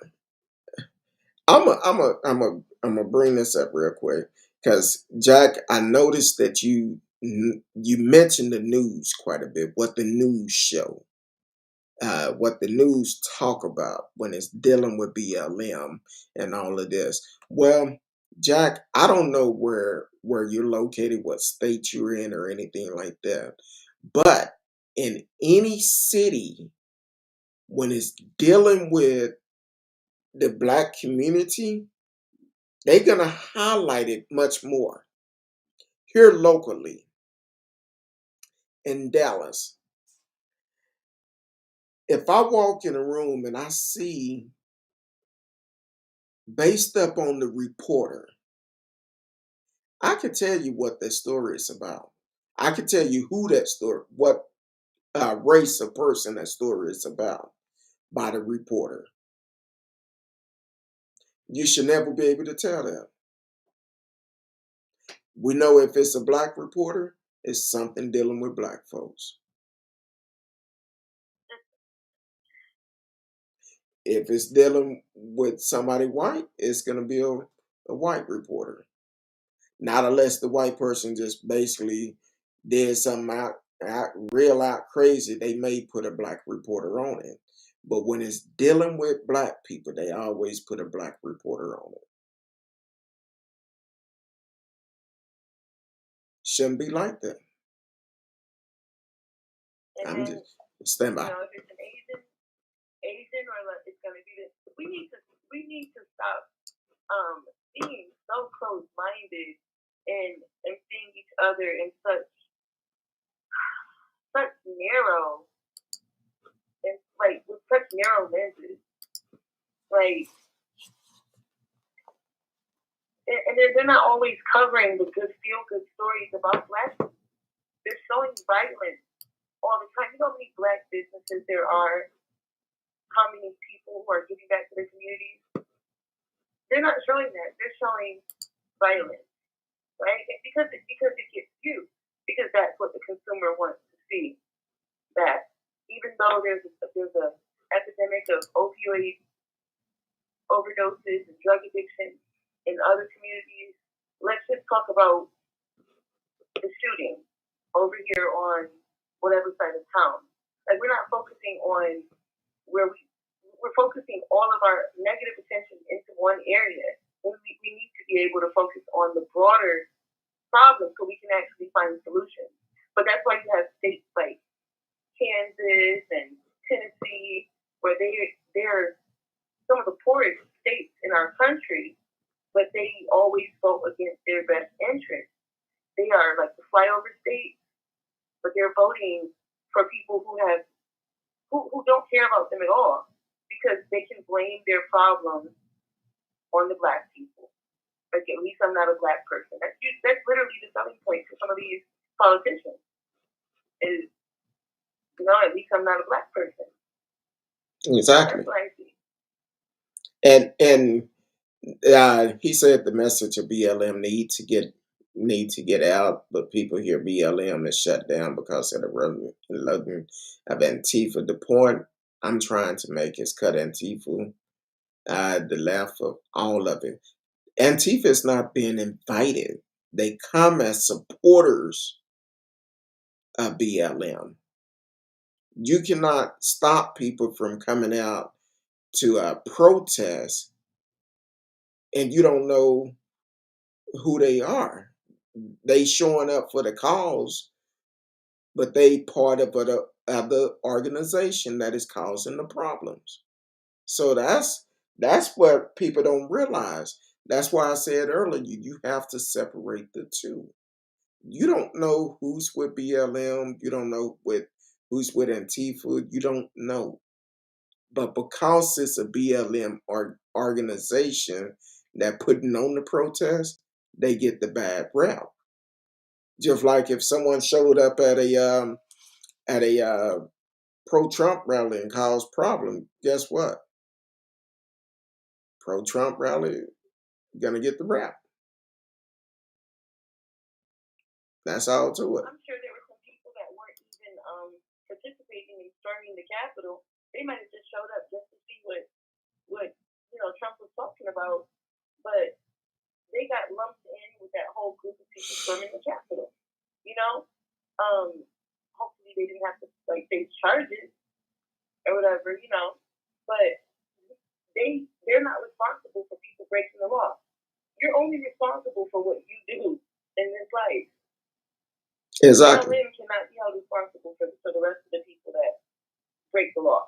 I'm a bring this up real quick because Jack, I noticed that you mentioned the news quite a bit. What the news show, what the news talk about when it's dealing with BLM and all of this. Well, Jack, I don't know where you're located, what state you're in, or anything like that, but in any city when it's dealing with the black community, they're going to highlight it much more. Here locally in Dallas, if I walk in a room and I see, based up on the reporter, I can tell you what that story is about. I can tell you who that story, what race of person that story is about by the reporter. You should never be able to tell that. We know if it's a black reporter, it's something dealing with black folks. If it's dealing with somebody white, it's going to be a white reporter. Not unless the white person just basically did something out crazy, they may put a black reporter on it. But when it's dealing with black people, they always put a black reporter on it. Shouldn't be like that. And I'm then, just stand by. if it's an Asian, or like it's gonna be this. We need to stop being so close minded and seeing each other in such narrow and like with such narrow lenses. Like and they're not always covering the good feel good stories about black people. They're showing violence all the time. You know how many black businesses there are, how many people who are giving back to their communities. They're not showing that. They're showing violence, right? Because it gets you. Because that's what the consumer wants to see. That even though there's a epidemic of opioid overdoses and drug addiction in other communities, let's just talk about the shooting over here on whatever side of town. Like we're not focusing on where we're focusing all of our negative attention into one area. We need to be able to focus on the broader problem so we can actually find solutions. But that's why you have states like Kansas and Tennessee, where they're some of the poorest states in our country, but they always vote against their best interest. They are like the flyover states, but they're voting for people who don't care about them at all because they can blame their problems on the black people. Like at least I'm not a black person. That's literally the selling point for some of these politicians. Is at least I'm not a black person. Exactly. That's what I see. And he said the message of BLM need to get out, but people hear BLM is shut down because of the reloading of Antifa. The point I'm trying to make is cut Antifa the left of all of it. Antifa is not being invited. They come as supporters of BLM. You cannot stop people from coming out to protest and you don't know who they are. They showing up for the cause, but they part of the other organization that is causing the problems. So that's what people don't realize. That's why I said earlier, you have to separate the two. You don't know who's with BLM. You don't know who's with Antifa. You don't know. But because it's a BLM organization that putting on the protest, they get the bad rap. Just like if someone showed up at a pro-Trump rally and caused problem, guess what? Pro-Trump rally gonna get the rap. That's all to it. I'm sure there were some people that weren't even participating in storming the Capitol. They might have just showed up just to see what Trump was talking about, but they got lumped in with that whole group of people storming the Capitol. You know, hopefully they didn't have to like face charges or whatever. But they're not responsible for people breaking the law. You're only responsible for what you do in this life. Exactly. BLM cannot be held responsible for the rest of the people that break the law.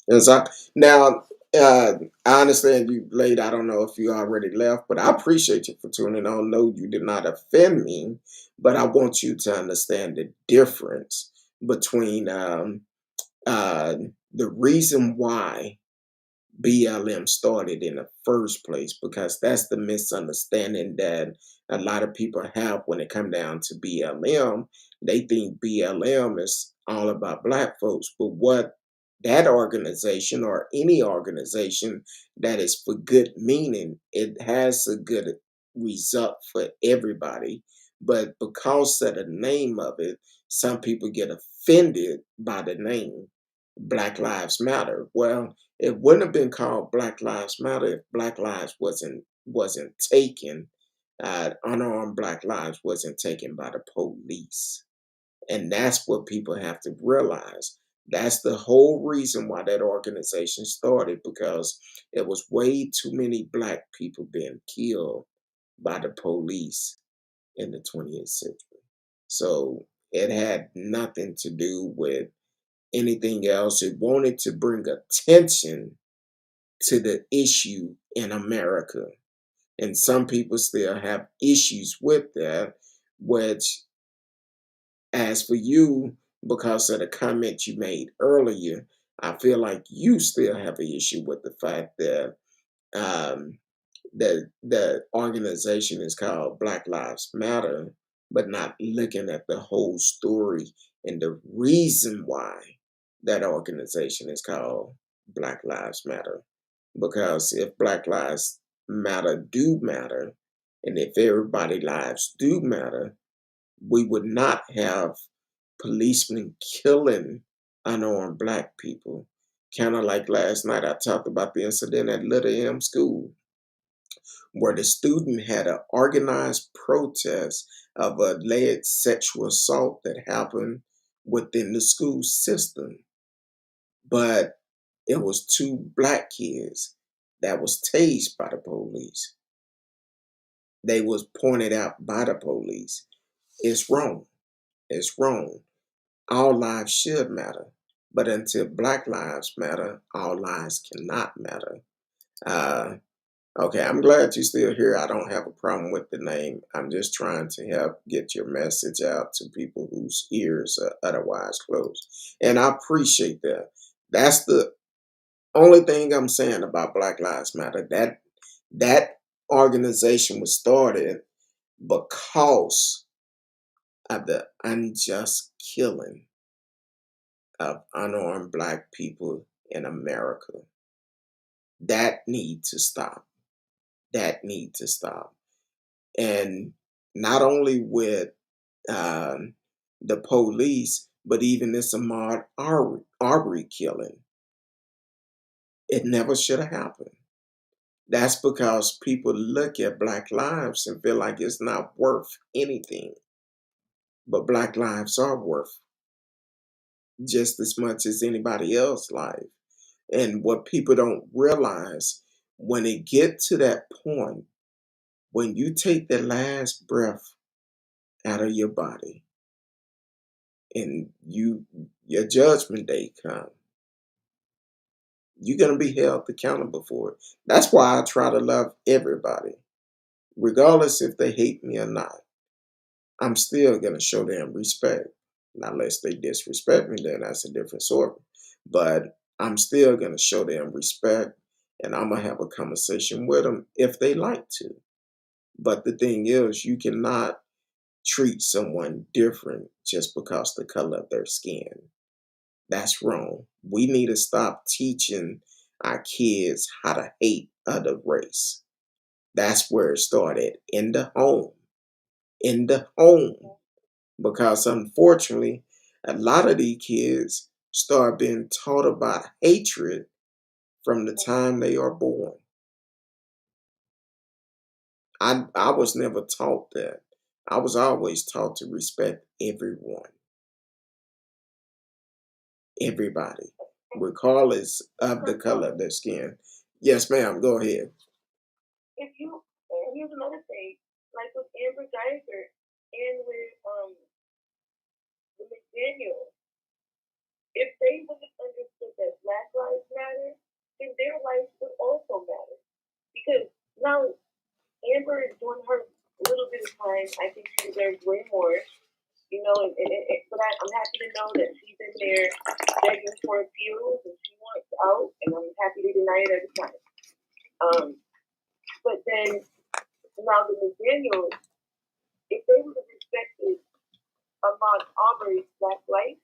Exactly. Now, I understand you late. I don't know if you already left, but I appreciate you for tuning on. No, you did not offend me, but I want you to understand the difference between uh, the reason why BLM started in the first place, because that's the misunderstanding that a lot of people have when it come down to BLM. They think BLM is all about black folks, but what that organization or any organization that is for good meaning, it has a good result for everybody. But because of the name of it, some people get offended by the name Black Lives Matter. Well, it wouldn't have been called Black Lives Matter if Black Lives wasn't taken. Unarmed Black lives wasn't taken by the police, and that's what people have to realize. That's the whole reason why that organization started, because it was way too many black people being killed by the police in the 20th century. So it had nothing to do with anything else. It wanted to bring attention to the issue in America. And some people still have issues with that, which, as for you, because of the comment you made earlier, I feel like you still have an issue with the fact that um, the organization is called Black Lives Matter, but not looking at the whole story and the reason why that organization is called Black Lives Matter. Because if Black Lives matter, and if everybody lives do matter, we would not have policemen killing unarmed black people. Kind of like last night, I talked about the incident at Little M School, where the student had an organized protest of alleged sexual assault that happened within the school system. But it was two black kids that was tased by the police. They was pointed out by the police. It's wrong. It's wrong. All lives should matter. But until Black Lives Matter, all lives cannot matter. Uh, okay, I'm glad you're still here. I don't have a problem with the name. I'm just trying to help get your message out to people whose ears are otherwise closed. And I appreciate that. That's the only thing I'm saying about Black Lives Matter. That organization was started because of the unjust killing of unarmed black people in America. That need to stop. That need to stop. And not only with um, the police, but even this Ahmaud Arbery killing. It never should have happened. That's because people look at black lives and feel like it's not worth anything. But black lives are worth just as much as anybody else's life. And what people don't realize, when it get to that point, when you take the last breath out of your body and your judgment day come, you're gonna be held accountable for it. That's why I try to love everybody. regardless if they hate me or not, I'm still gonna show them respect. Not unless they disrespect me, then that's a different story. But I'm still gonna show them respect, and I'm gonna have a conversation with them if they like to. But the thing is, you cannot treat someone different just because the color of their skin. That's wrong. We need to stop teaching our kids how to hate other race. That's where it started in the home. In the home. Because unfortunately, a lot of these kids start being taught about hatred from the time they are born. I was never taught that. I was always taught to respect everyone, everybody, regardless of the color of their skin. Yes, ma'am. Go ahead. If you, and here's another thing, like with Amber Geiger and with McDaniel, if they would have understood that Black Lives Matter, then their lives would also matter. Because now Amber is doing her little bit of time. I think she deserves way more. You know, but I'm happy to know that she's in there begging for appeals and she wants out, and I'm happy to deny it every time. But then now the McDaniels, if they would have respected Ahmaud Arbery's Black life,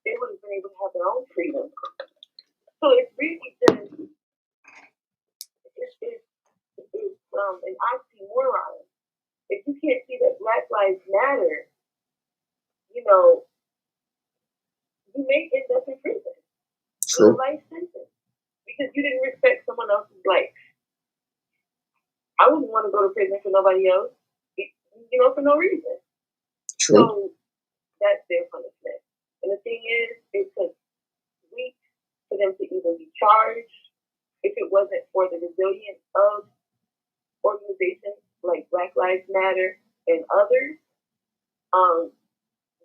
they would have been able to have their own freedom. So it's really just it's an oxymoron. If you can't see that Black lives matter, you know, you may end up in prison with a True. life sentence because you didn't respect someone else's life. I wouldn't want to go to prison for nobody else, you know, for no reason. True. So that's their punishment. And the thing is, it took weeks for them to even be charged. If it wasn't for the resilience of organizations like Black Lives Matter and others,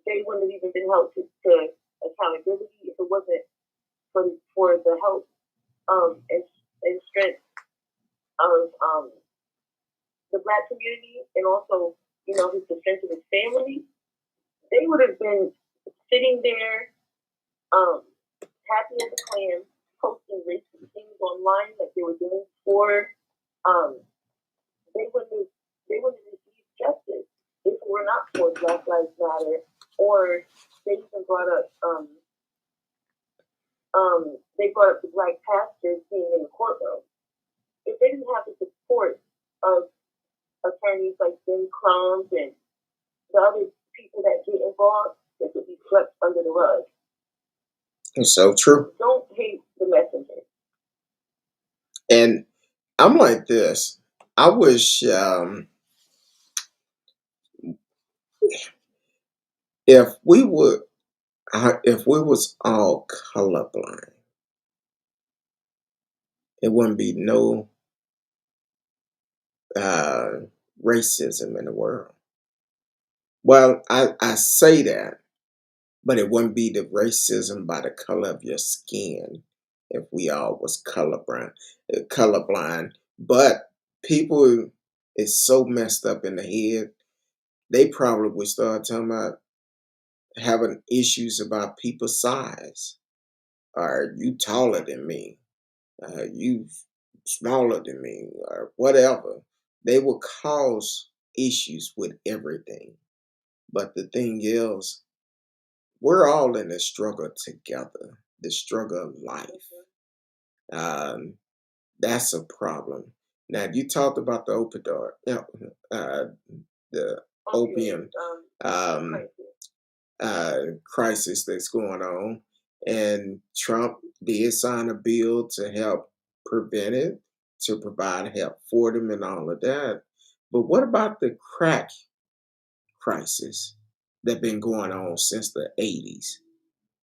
they wouldn't have even been held to accountability if it wasn't for the help and strength of the Black community and also, you know, his strength of his family. They would have been sitting there, happy as a clam, posting racist things online that they were doing for. Um, they wouldn't have received justice if it were not for Black Lives Matter, or they even brought up the black pastors being in the courtroom. If they didn't have the support of attorneys like Ben Crump and the other people that get involved, this would be swept under the rug. It's so true. Don't hate the messenger. And I'm like this. I wish if we would, if we was all colorblind, it wouldn't be no uh, racism in the world. Well, I say that, but it wouldn't be the racism by the color of your skin if we all was colorblind. But people is so messed up in the head, they probably would start talking about having issues about people's size. Or you taller than me, you smaller than me, or whatever. They will cause issues with everything. But the thing is, we're all in this struggle together, the struggle of life. Um, that's a problem. Now, you talked about the the opium um, crisis that's going on, and Trump did sign a bill to help prevent it, to provide help for them, and all of that. But what about the crack crisis that been going on since the 80s?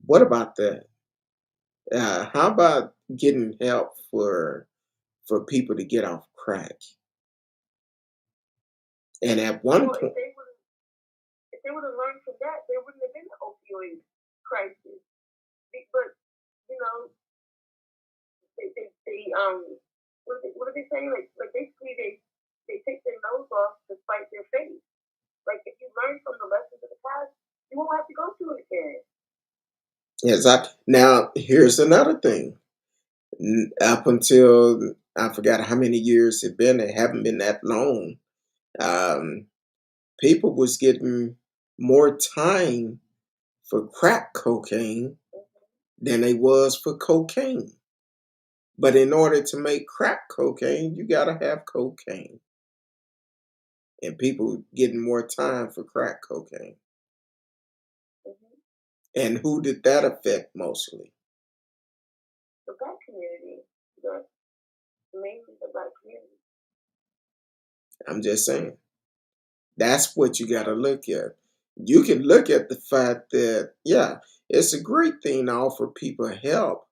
What about that? How about getting help for people to get off crack? And at one Well, point, if they would have learned from that, there wouldn't have been an opioid crisis. But you know, they what are they saying? Like basically they they take their nose off to spite their face. Like if you learn from the lessons of the past, you won't have to go through it again. Exactly. Now, here's another thing. Up until I forgot how many years it been, it haven't been that long. Um, People was getting more time for crack cocaine than they was for cocaine. But in order to make crack cocaine, you gotta have cocaine. And people getting more time for crack cocaine. Mm-hmm. And who did that affect mostly? The black community, the mainly the black community. I'm just saying. That's what you gotta look at. You can look at the fact that, yeah, it's a great thing to offer people help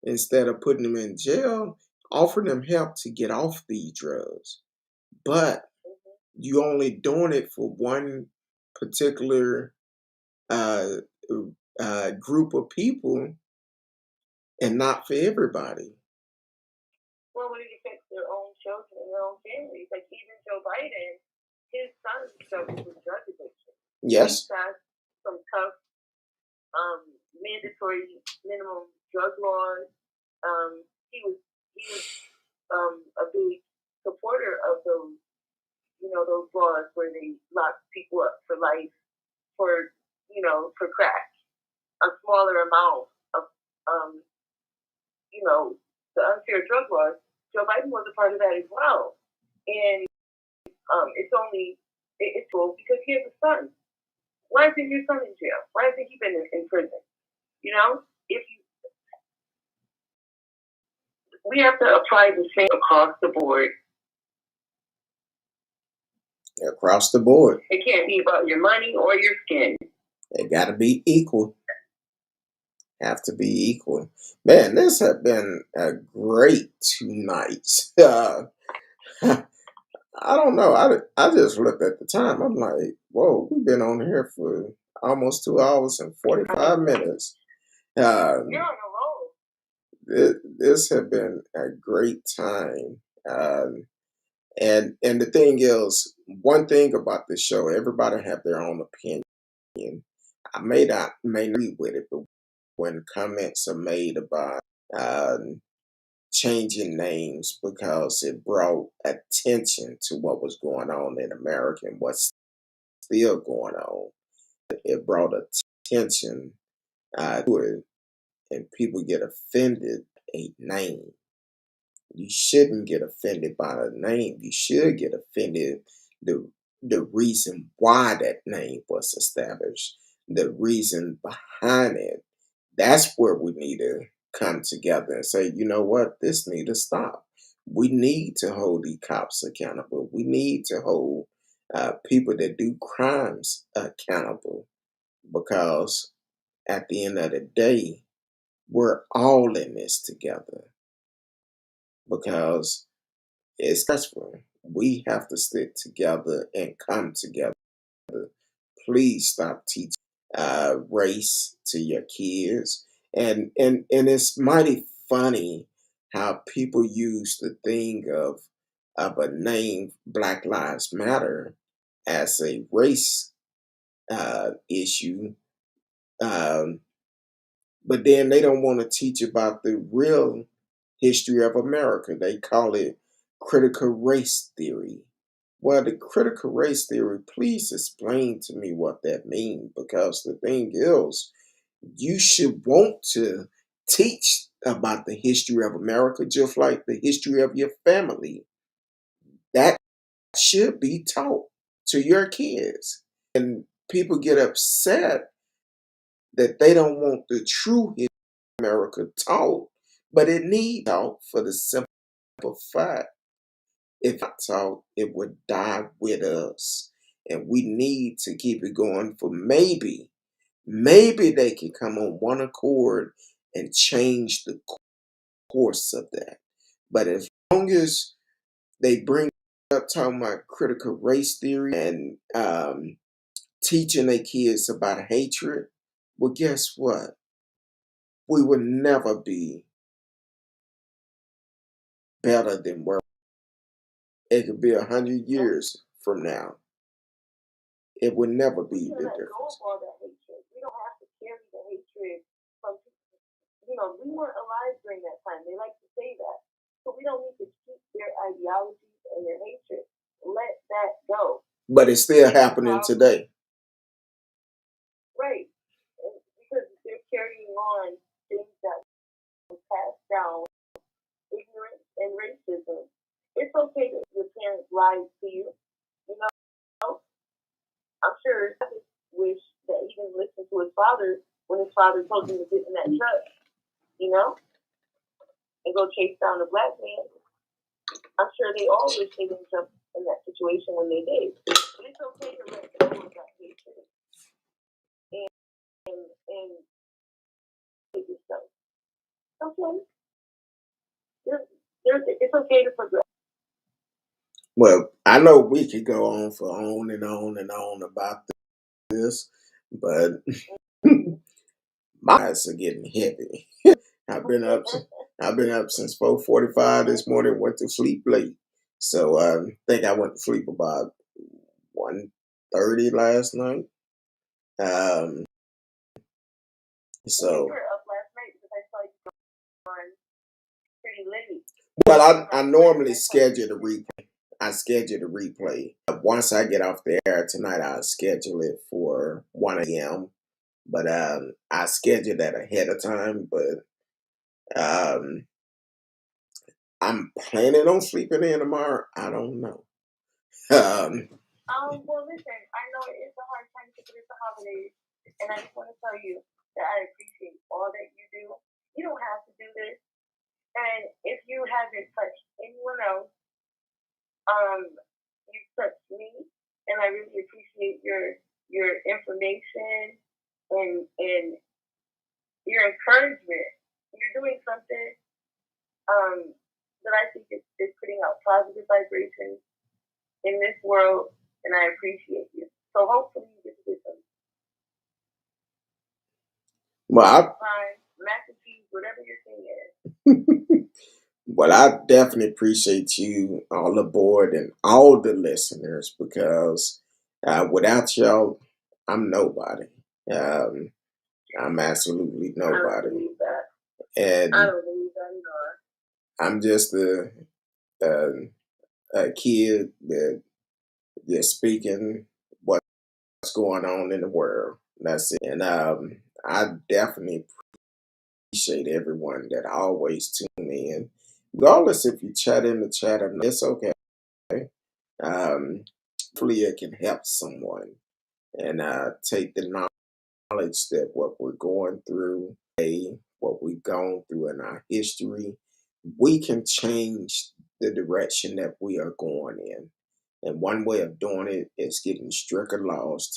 instead of putting them in jail, offer them help to get off these drugs. But you only doing it for one particular uh, group of people and not for everybody. Well, when it affects their own children and their own families, like even Joe Biden, his son struggles with drug addiction. Yes. He passed some tough mandatory minimum drug laws. He was a big supporter of those, those laws where they lock people up for life for, for crack, a smaller amount of, um, the unfair drug laws. Joe Biden was a part of that as well, and it's cool because he has a son. Why isn't your son in jail? Why hasn't he been in prison? If you we have to apply the same across the board. Across the board. It can't be about your money or your skin. It got to be equal. Have to be equal. Man, this has been a great 2 nights. I don't know. I just looked at the time. I'm like, whoa, we've been on here for almost 2 hours and 45 minutes. You're on a roll. This has been a great time. And the thing is, one thing about this show, everybody have their own opinion. I may not agree with it, but when comments are made about um, changing names because it brought attention to what was going on in America and what's still going on, it brought attention to it, and people get offended by a name. You shouldn't get offended by a name. You should get offended the the reason why that name was established, the reason behind it. That's where we need to come together and say, you know what, this need to stop. We need to hold the cops accountable. We need to hold people that do crimes accountable because at the end of the day, we're all in this together because it's stressful. We have to stick together and come together. Please stop teaching race to your kids. And it's mighty funny how people use the thing of a name Black Lives Matter as a race issue, um, but then they don't want to teach about the real history of America. They call it critical race theory. Well, the critical race theory, please explain to me what that means because the thing is, you should want to teach about the history of America just like the history of your family. That should be taught to your kids. And people get upset that they don't want the true history of America taught, but it needs taught for the simple fact if not taught, it would die with us. And we need to keep it going for maybe they can come on one accord and change the course of that. But as long as they bring up talking about critical race theory and teaching their kids about hatred, well, guess what? We will never be better than where it could be 100 years from now. It would never be the let go of difference. all that hatred. We don't have to carry the hatred from people. We weren't alive during that time. They like to say that. So we don't need to keep their ideologies and their hatred. Let that go. But it's still happening today. Right. And because they're carrying on things that were passed down, ignorance and racism. It's okay that your parents lied to you. You know, I'm sure I just wish that he didn't listen to his father when his father told him to get in that truck, and go chase down a black man. I'm sure they all wish they didn't jump in that situation when they did. But it's okay to let go of that hatred and take yourself. Okay. It's okay to progress. Well, I know we could go on for on and on and on about this, but my eyes are getting heavy. I've been up. I've been up since 4:45 this morning. Went to sleep late, so I think I went to sleep about 1:30 last night. Um, so you were up last night because I saw you on pretty late. Well, I normally schedule a replay. I schedule a replay. Once I get off the air tonight, I'll schedule it for 1 a.m. But I schedule that ahead of time. But I'm planning on sleeping in tomorrow. I don't know. Well, listen, I know it's a hard time because it's the holidays, and I just want to tell you that I appreciate all that you do. You don't have to do this, and if you haven't touched anyone else, you've touched me, and I really appreciate your information and your encouragement. You're doing something that I think is putting out positive vibrations in this world, and I appreciate you. So hopefully you get to get some mac and cheese, whatever your thing is. Well, I definitely appreciate you all aboard and all the listeners because without y'all, I'm nobody. I'm absolutely nobody. I don't believe that. And I don't believe that at all. I'm just a kid that just speaking what's going on in the world. That's it. And I definitely appreciate everyone that always tune in. Regardless if you chat in the chat or not, it's okay. Hopefully it can help someone and take the knowledge that what we're going through today, what we've gone through in our history, we can change the direction that we are going in. And one way of doing it is getting stricter laws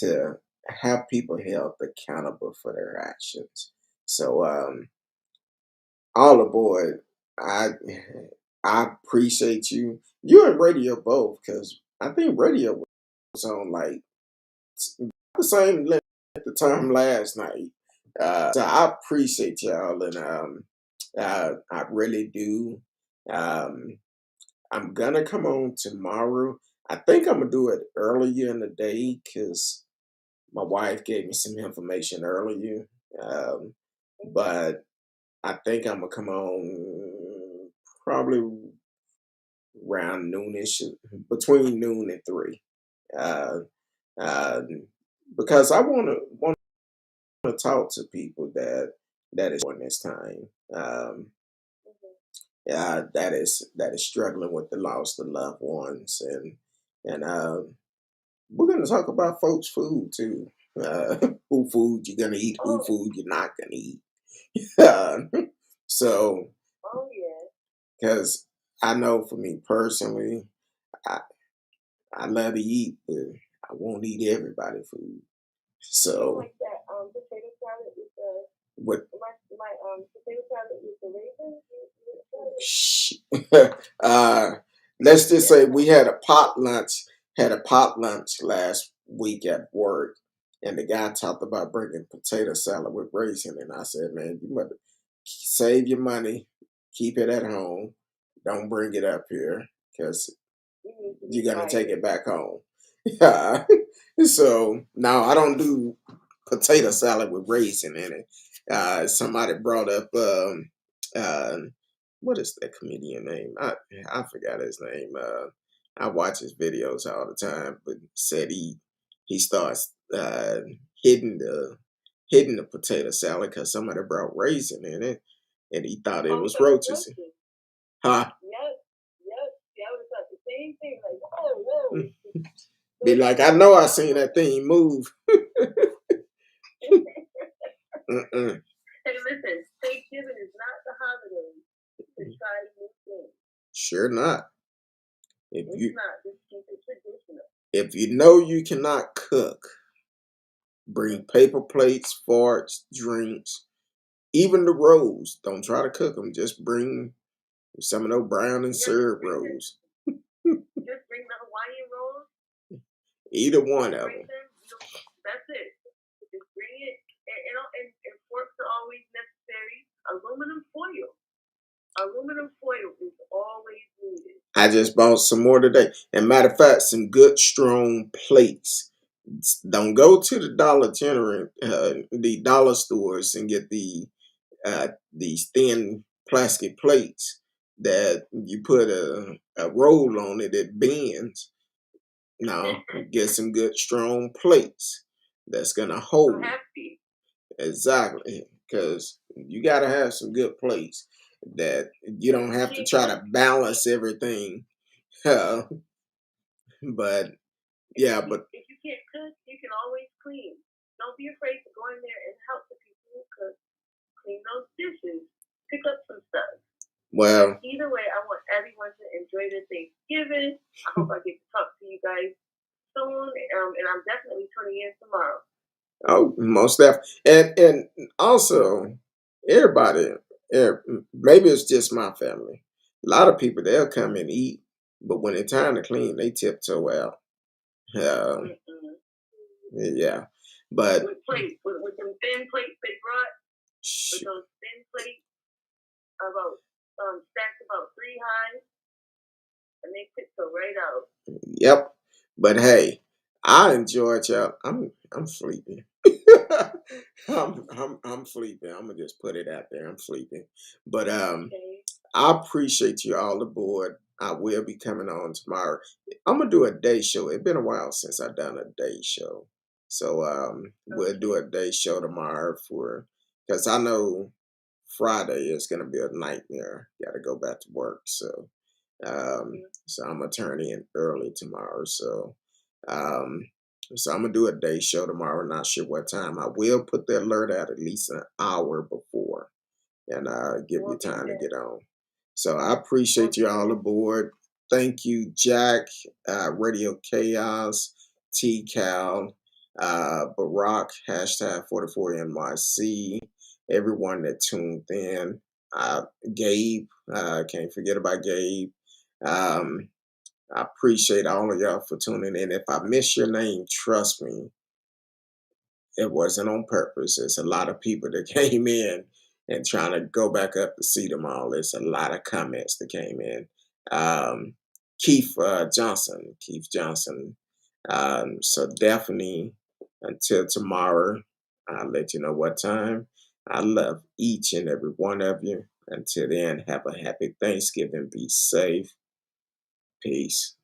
to have people held accountable for their actions. So all aboard. I appreciate you. You and radio both, because I think radio was on like the same length at the time last night. So I appreciate y'all, and I really do. Um, I'm gonna come on tomorrow. I think I'm gonna do it earlier in the day because my wife gave me some information earlier. But I think I'm gonna come on probably around noonish, between noon and 3, uh, uh, because I want to talk to people that is during this time. That is struggling with the loss of loved ones, and we're gonna talk about folks' food too. Who food you're gonna eat, who food you're not gonna eat. So, because I know for me personally, I I love to eat, but I won't eat everybody food. So like that potato salad with the what my potato salad with the raisins. Let's just say we had a pot lunch. Had a pot lunch last week at work, and the guy talked about bringing potato salad with raisin, and I said, "Man, you must save your money, keep it at home, don't bring it up here, because You need to you're be gonna take it fired. back home. Yeah. So now I don't do potato salad with raisin in it. Somebody brought up uh, what is that comedian name? I forgot his name. I watch his videos all the time, but said he starts hitting the potato salad because somebody brought raisin in it, and he thought it Oh, was so it's roaches. roasted. Huh? Yep, yep. Yeah, I would have thought the same thing. Like, whoa, whoa. Be Those like, I roaches know I are seen that roaches. thing move. Hey, Mm-mm. listen, Thanksgiving is not the holiday to try new things. Sure not. If It's you not. Just keep it traditional. if you know you cannot cook, bring Mm-mm. paper plates, forks, drinks, even the rolls. Don't try to cook them. Just bring some of those brown and Yeah, just syrup bring the rolls. just bring the Hawaiian rolls. Either one Just of bring them. them. You know, that's it. Just bring it. And forks are always necessary. Aluminum foil. Aluminum foil is always needed. I just bought some more today. And matter of fact, some good strong plates. Don't go to the Dollar General, the dollar stores, and get these thin plastic plates that you put a roll on it that bends. Now get some good strong plates that's gonna So hold happy. exactly because you gotta have some good plates that you don't You have to can't try cook. to balance everything. Uh, but yeah, but If you can't cook, you can always clean. Don't be afraid to go in there and help the people who cook. Clean those dishes. Pick up some stuff. But well, either way, I want everyone to enjoy their Thanksgiving. I hope I get to talk to you guys soon. And I'm definitely tuning in tomorrow. oh, most definitely, and also everybody, maybe it's just my family. A lot of people they'll come and eat, but when it's time to clean, they tiptoe out. Um, Mm-mm. yeah, but With plates, with them thin plates they brought, with sh- those thin plates about stacked about 3 high, and they tiptoe right out. yep. But hey, I enjoyed y'all. I'm sleeping. I'm sleeping. I'm gonna just put it out there. I'm sleeping. But Okay. I appreciate you all aboard. I will be coming on tomorrow. I'm gonna do a day show. It's been a while since I've done a day show. So we'll do Okay. a day show tomorrow for because I know Friday is gonna be a nightmare. Gotta go back to work. Mm-hmm. So I'm gonna turn in early tomorrow. Um so I'm gonna do a day show tomorrow. Not sure what time. I will put the alert out at least an hour before and give you We'll be time to there. get on. So I We'll appreciate you be all there. aboard. Thank you, Jack, Radio Chaos, T Cal, Barack, hashtag 44NYC, everyone that tuned in. Gabe, can't forget about Gabe. Um, I appreciate all of y'all for tuning in. If I miss your name, trust me, it wasn't on purpose. It's a lot of people that came in and trying to go back up to see them all. It's a lot of comments that came in. Um, Keith Johnson. So definitely until tomorrow, I'll let you know what time. I love each and every one of you. Until then, have a happy Thanksgiving. Be safe. Peace.